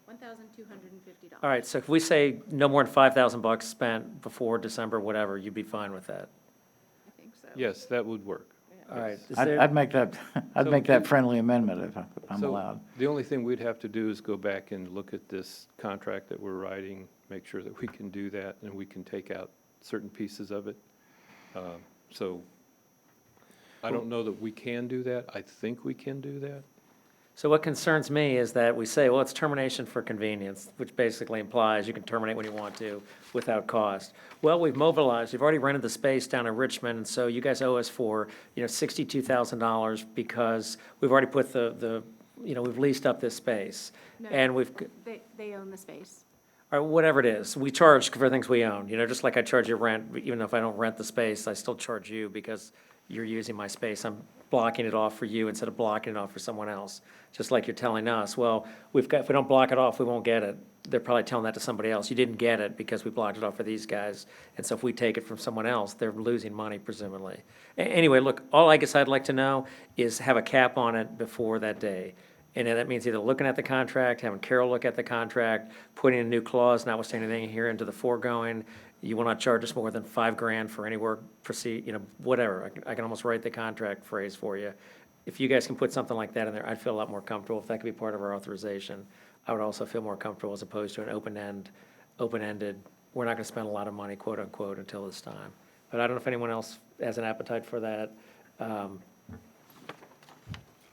$1,250. All right, so if we say no more than $5,000 spent before December, whatever, you'd be fine with that? I think so. Yes, that would work. All right. Is I'd there- I'd make that, I'd make that friendly amendment if I'm So allowed. the only thing we'd have to do is go back and look at this contract that we're writing, make sure that we can do that, and we can take out certain pieces of it. So I don't know that we can do that. I think we can do that. So what concerns me is that we say, well, it's termination for convenience, which basically implies you can terminate when you want to without cost. Well, we've mobilized, we've already rented the space down in Richmond, and so you guys owe us for, $62,000 because we've already put we've leased up this space. No, And we've, They own the space. or whatever it is, we charge for things we own, just like I charge you rent, even if I don't rent the space, I still charge you because you're using my space. I'm blocking it off for you instead of blocking it off for someone else. Just like you're telling us, well, if we don't block it off, we won't get it. They're probably telling that to somebody else. You didn't get it because we blocked it off for these guys. And so if we take it from someone else, they're losing money presumably. Anyway, look, all I guess I'd like to know is have a cap on it before that day. And then that means either looking at the contract, having Carol look at the contract, putting a new clause, notwithstanding anything here into the foregoing. You will not charge us more than $5,000 for any work whatever. I can almost write the contract phrase for you. If you guys can put something like that in there, I'd feel a lot more comfortable. If that could be part of our authorization, I would also feel more comfortable as opposed to an open-ended, we're not gonna spend a lot of money, quote unquote, until this time. But I don't know if anyone else has an appetite for that.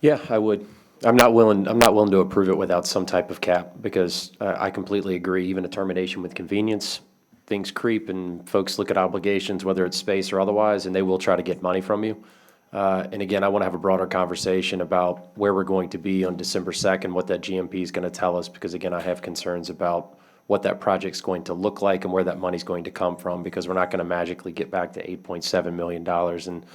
Yeah, I would. I'm not willing to approve it without some type of cap because I completely agree. Even a termination with convenience, things creep and folks look at obligations, whether it's space or otherwise, and they will try to get money from you. And again, I want to have a broader conversation about where we're going to be on December 2nd, what that GMP is going to tell us, because again, I have concerns about what that project's going to look like and where that money's going to come from, because we're not going to magically get back to $8.7 million. And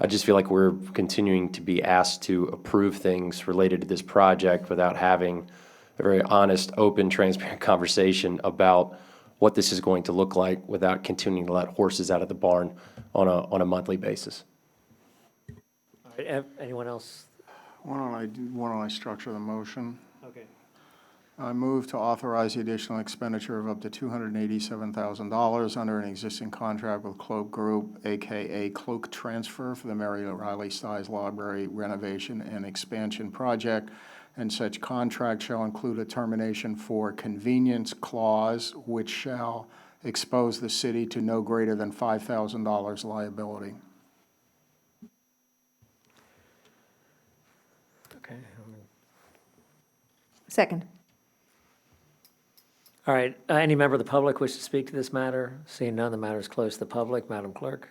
I just feel like we're continuing to be asked to approve things related to this project without having a very honest, open, transparent conversation about what this is going to look like without continuing to let horses out of the barn on a monthly basis. All right, anyone else? Why don't I structure the motion? Okay. I move to authorize the additional expenditure of up to $287,000 under an existing contract with Cloak Group, AKA Cloak Transfer, for the Mary O'Reilly Stiles Library renovation and expansion project, and such contract shall include a termination for convenience clause, which shall expose the city to no greater than $5,000 liability. Okay. Second. All right, any member of the public wish to speak to this matter? Seeing none, the matter is closed to the public. Madam Clerk?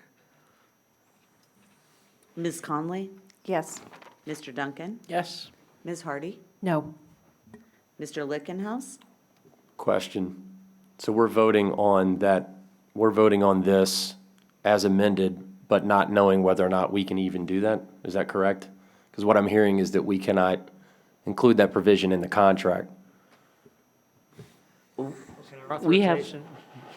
Ms. Conley? Yes. Mr. Duncan? Yes. Ms. Hardy? No. Mr. Lickenhouse? Question. So we're voting on this as amended, but not knowing whether or not we can even do that? Is that correct? Because what I'm hearing is that we cannot include that provision in the contract. We have- Authorization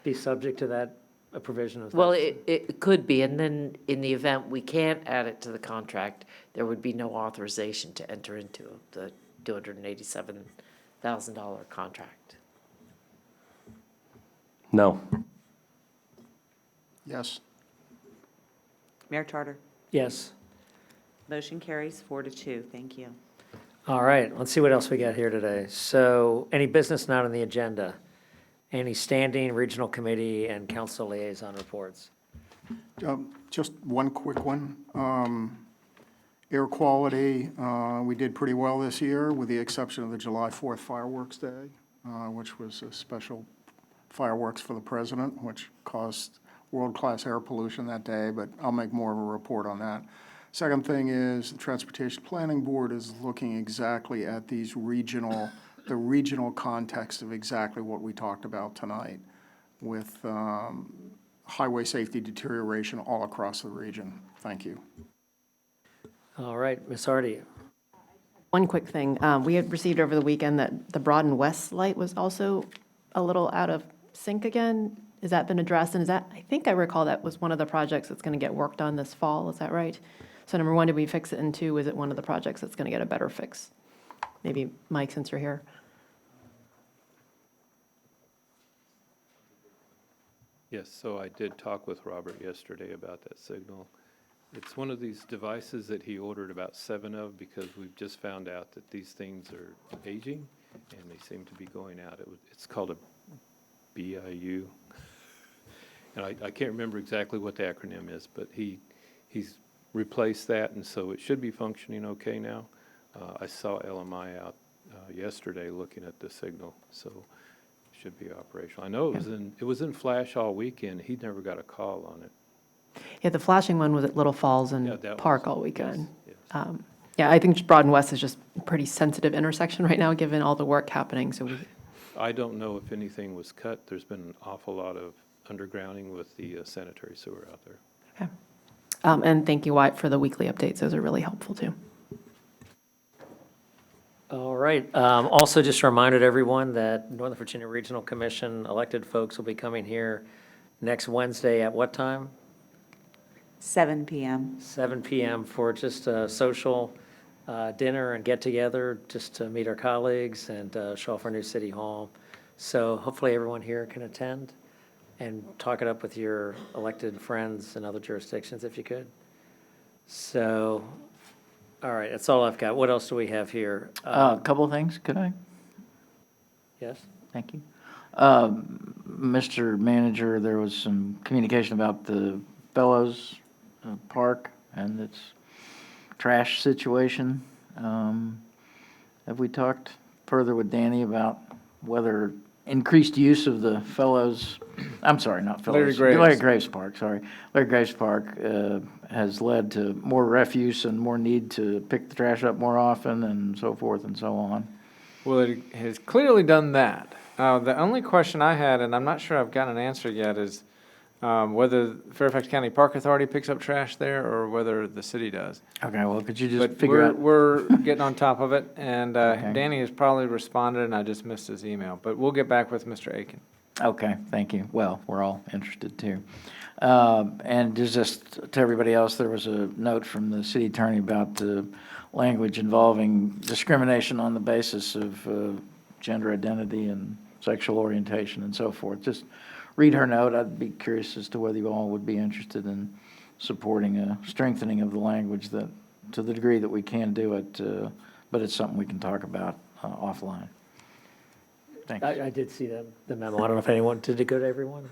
be subject to that, a provision of. Well, that? it could be, and then in the event we can't add it to the contract, there would be no authorization to enter into the $287,000 contract. No. Yes. Mayor Tarter? Yes. Motion carries 4-2. Thank you. All right, let's see what else we got here today. So, any business not on the agenda? Any standing regional committee and council liaison reports? Just one quick one. Air quality, we did pretty well this year, with the exception of the July 4th Fireworks Day, which was a special fireworks for the president, which caused world-class air pollution that day, but I'll make more of a report on that. Second thing is, the Transportation Planning Board is looking exactly at these the regional context of exactly what we talked about tonight, with highway safety deterioration all across the region. Thank you. All right, Ms. Hardy. One quick thing. We had received over the weekend that the Broad and West light was also a little out of sync again. Has that been addressed? And I think I recall that was one of the projects that's going to get worked on this fall. Is that right? So number one, did we fix it? And two, is it one of the projects that's going to get a better fix? Maybe Mike, since you're here. Yes, so I did talk with Robert yesterday about that signal. It's one of these devices that he ordered about 7 of, because we've just found out that these things are aging and they seem to be going out. It's called a BIU. And I can't remember exactly what the acronym is, but he's replaced that, and so it should be functioning okay now. I saw LMI out yesterday looking at the signal, so should be operational. I know it was in flash all weekend. He never got a call on it. Yeah, the flashing one was at Little Falls and that Park was- all weekend. yes. Yeah, I think Broad and West is just a pretty sensitive intersection right now, given all the work happening, so I don't know if anything was cut. There's been an awful lot of undergrounding with the sanitary sewer out there. Okay. And thank you, Wyatt, for the weekly updates. Those are really helpful, too. All right, also just reminded everyone that Northern Virginia Regional Commission elected folks will be coming here next Wednesday at what time? 7 p.m. 7 p.m. for just a social dinner and get-together, just to meet our colleagues and show off our new city hall. So hopefully everyone here can attend and talk it up with your elected friends in other jurisdictions if you could. So, all right, that's all I've got. What else do we have here? A couple of things, could I? Yes? Thank you. Mr. Manager, there was some communication about the Bellows Park and its trash situation. Have we talked further with Danny about whether increased use of the Fellows I'm sorry, not Larry Phillips. Graves. Larry Graves Park, sorry. Larry Graves Park has led to more refuse and more need to pick the trash up more often and so forth and so on. Well, it has clearly done that. The only question I had, and I'm not sure I've got an answer yet, is whether Fairfax County Park Authority picks up trash there or whether the city does. Okay, well, could you just But figure out? we're getting on top of it, and Okay. Danny has probably responded, and I just missed his email. But we'll get back with Mr. Aiken. Okay, thank you. Well, we're all interested too. And just to everybody else, there was a note from the city attorney about the language involving discrimination on the basis of gender identity and sexual orientation and so forth. Just read her note. I'd be curious as to whether you all would be interested in supporting a strengthening of the language that, to the degree that we can do it, but it's something we can talk about offline. Thanks. I did see the memo. I don't know if anyone, did it go to everyone?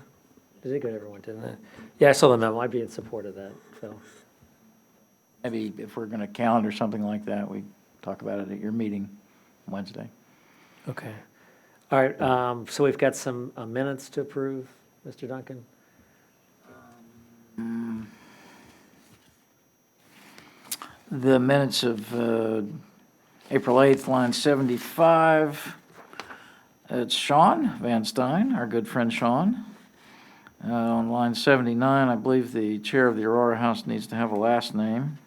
Did it go to everyone, didn't it? Yeah, I saw the memo. I'd be in support of that, Phil. Maybe if we're going to calendar something like that, we talk about it at your meeting Wednesday. Okay. All right, so we've got some minutes to approve, Mr. Duncan? The minutes of April 8th, line 75. It's Sean Van Stein, our good friend Sean. On line 79, I believe the chair of the Aurora House needs to have a last name.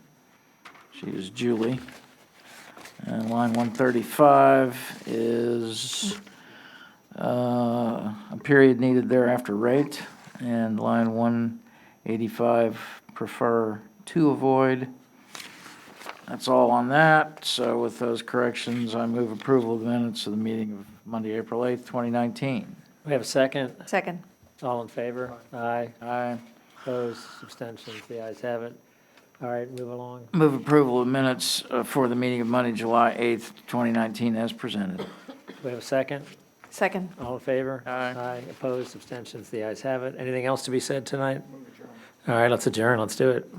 She is Julie. And line 135 is a period needed thereafter rate. And line 185, prefer to avoid. That's all on that. So with those corrections, I move approval of the minutes of the meeting of Monday, April 8th, 2019. We have a second? Second. All in favor? Aye. Aye. Opposed, abstentions, the ayes have it. All right, move along. Move approval of minutes for the meeting of Monday, July 8th, 2019 as presented. We have a second? Second. All in favor? Aye. Aye. Opposed, abstentions, the ayes have it. Anything else to be said tonight? All right, let's adjourn. Let's do it.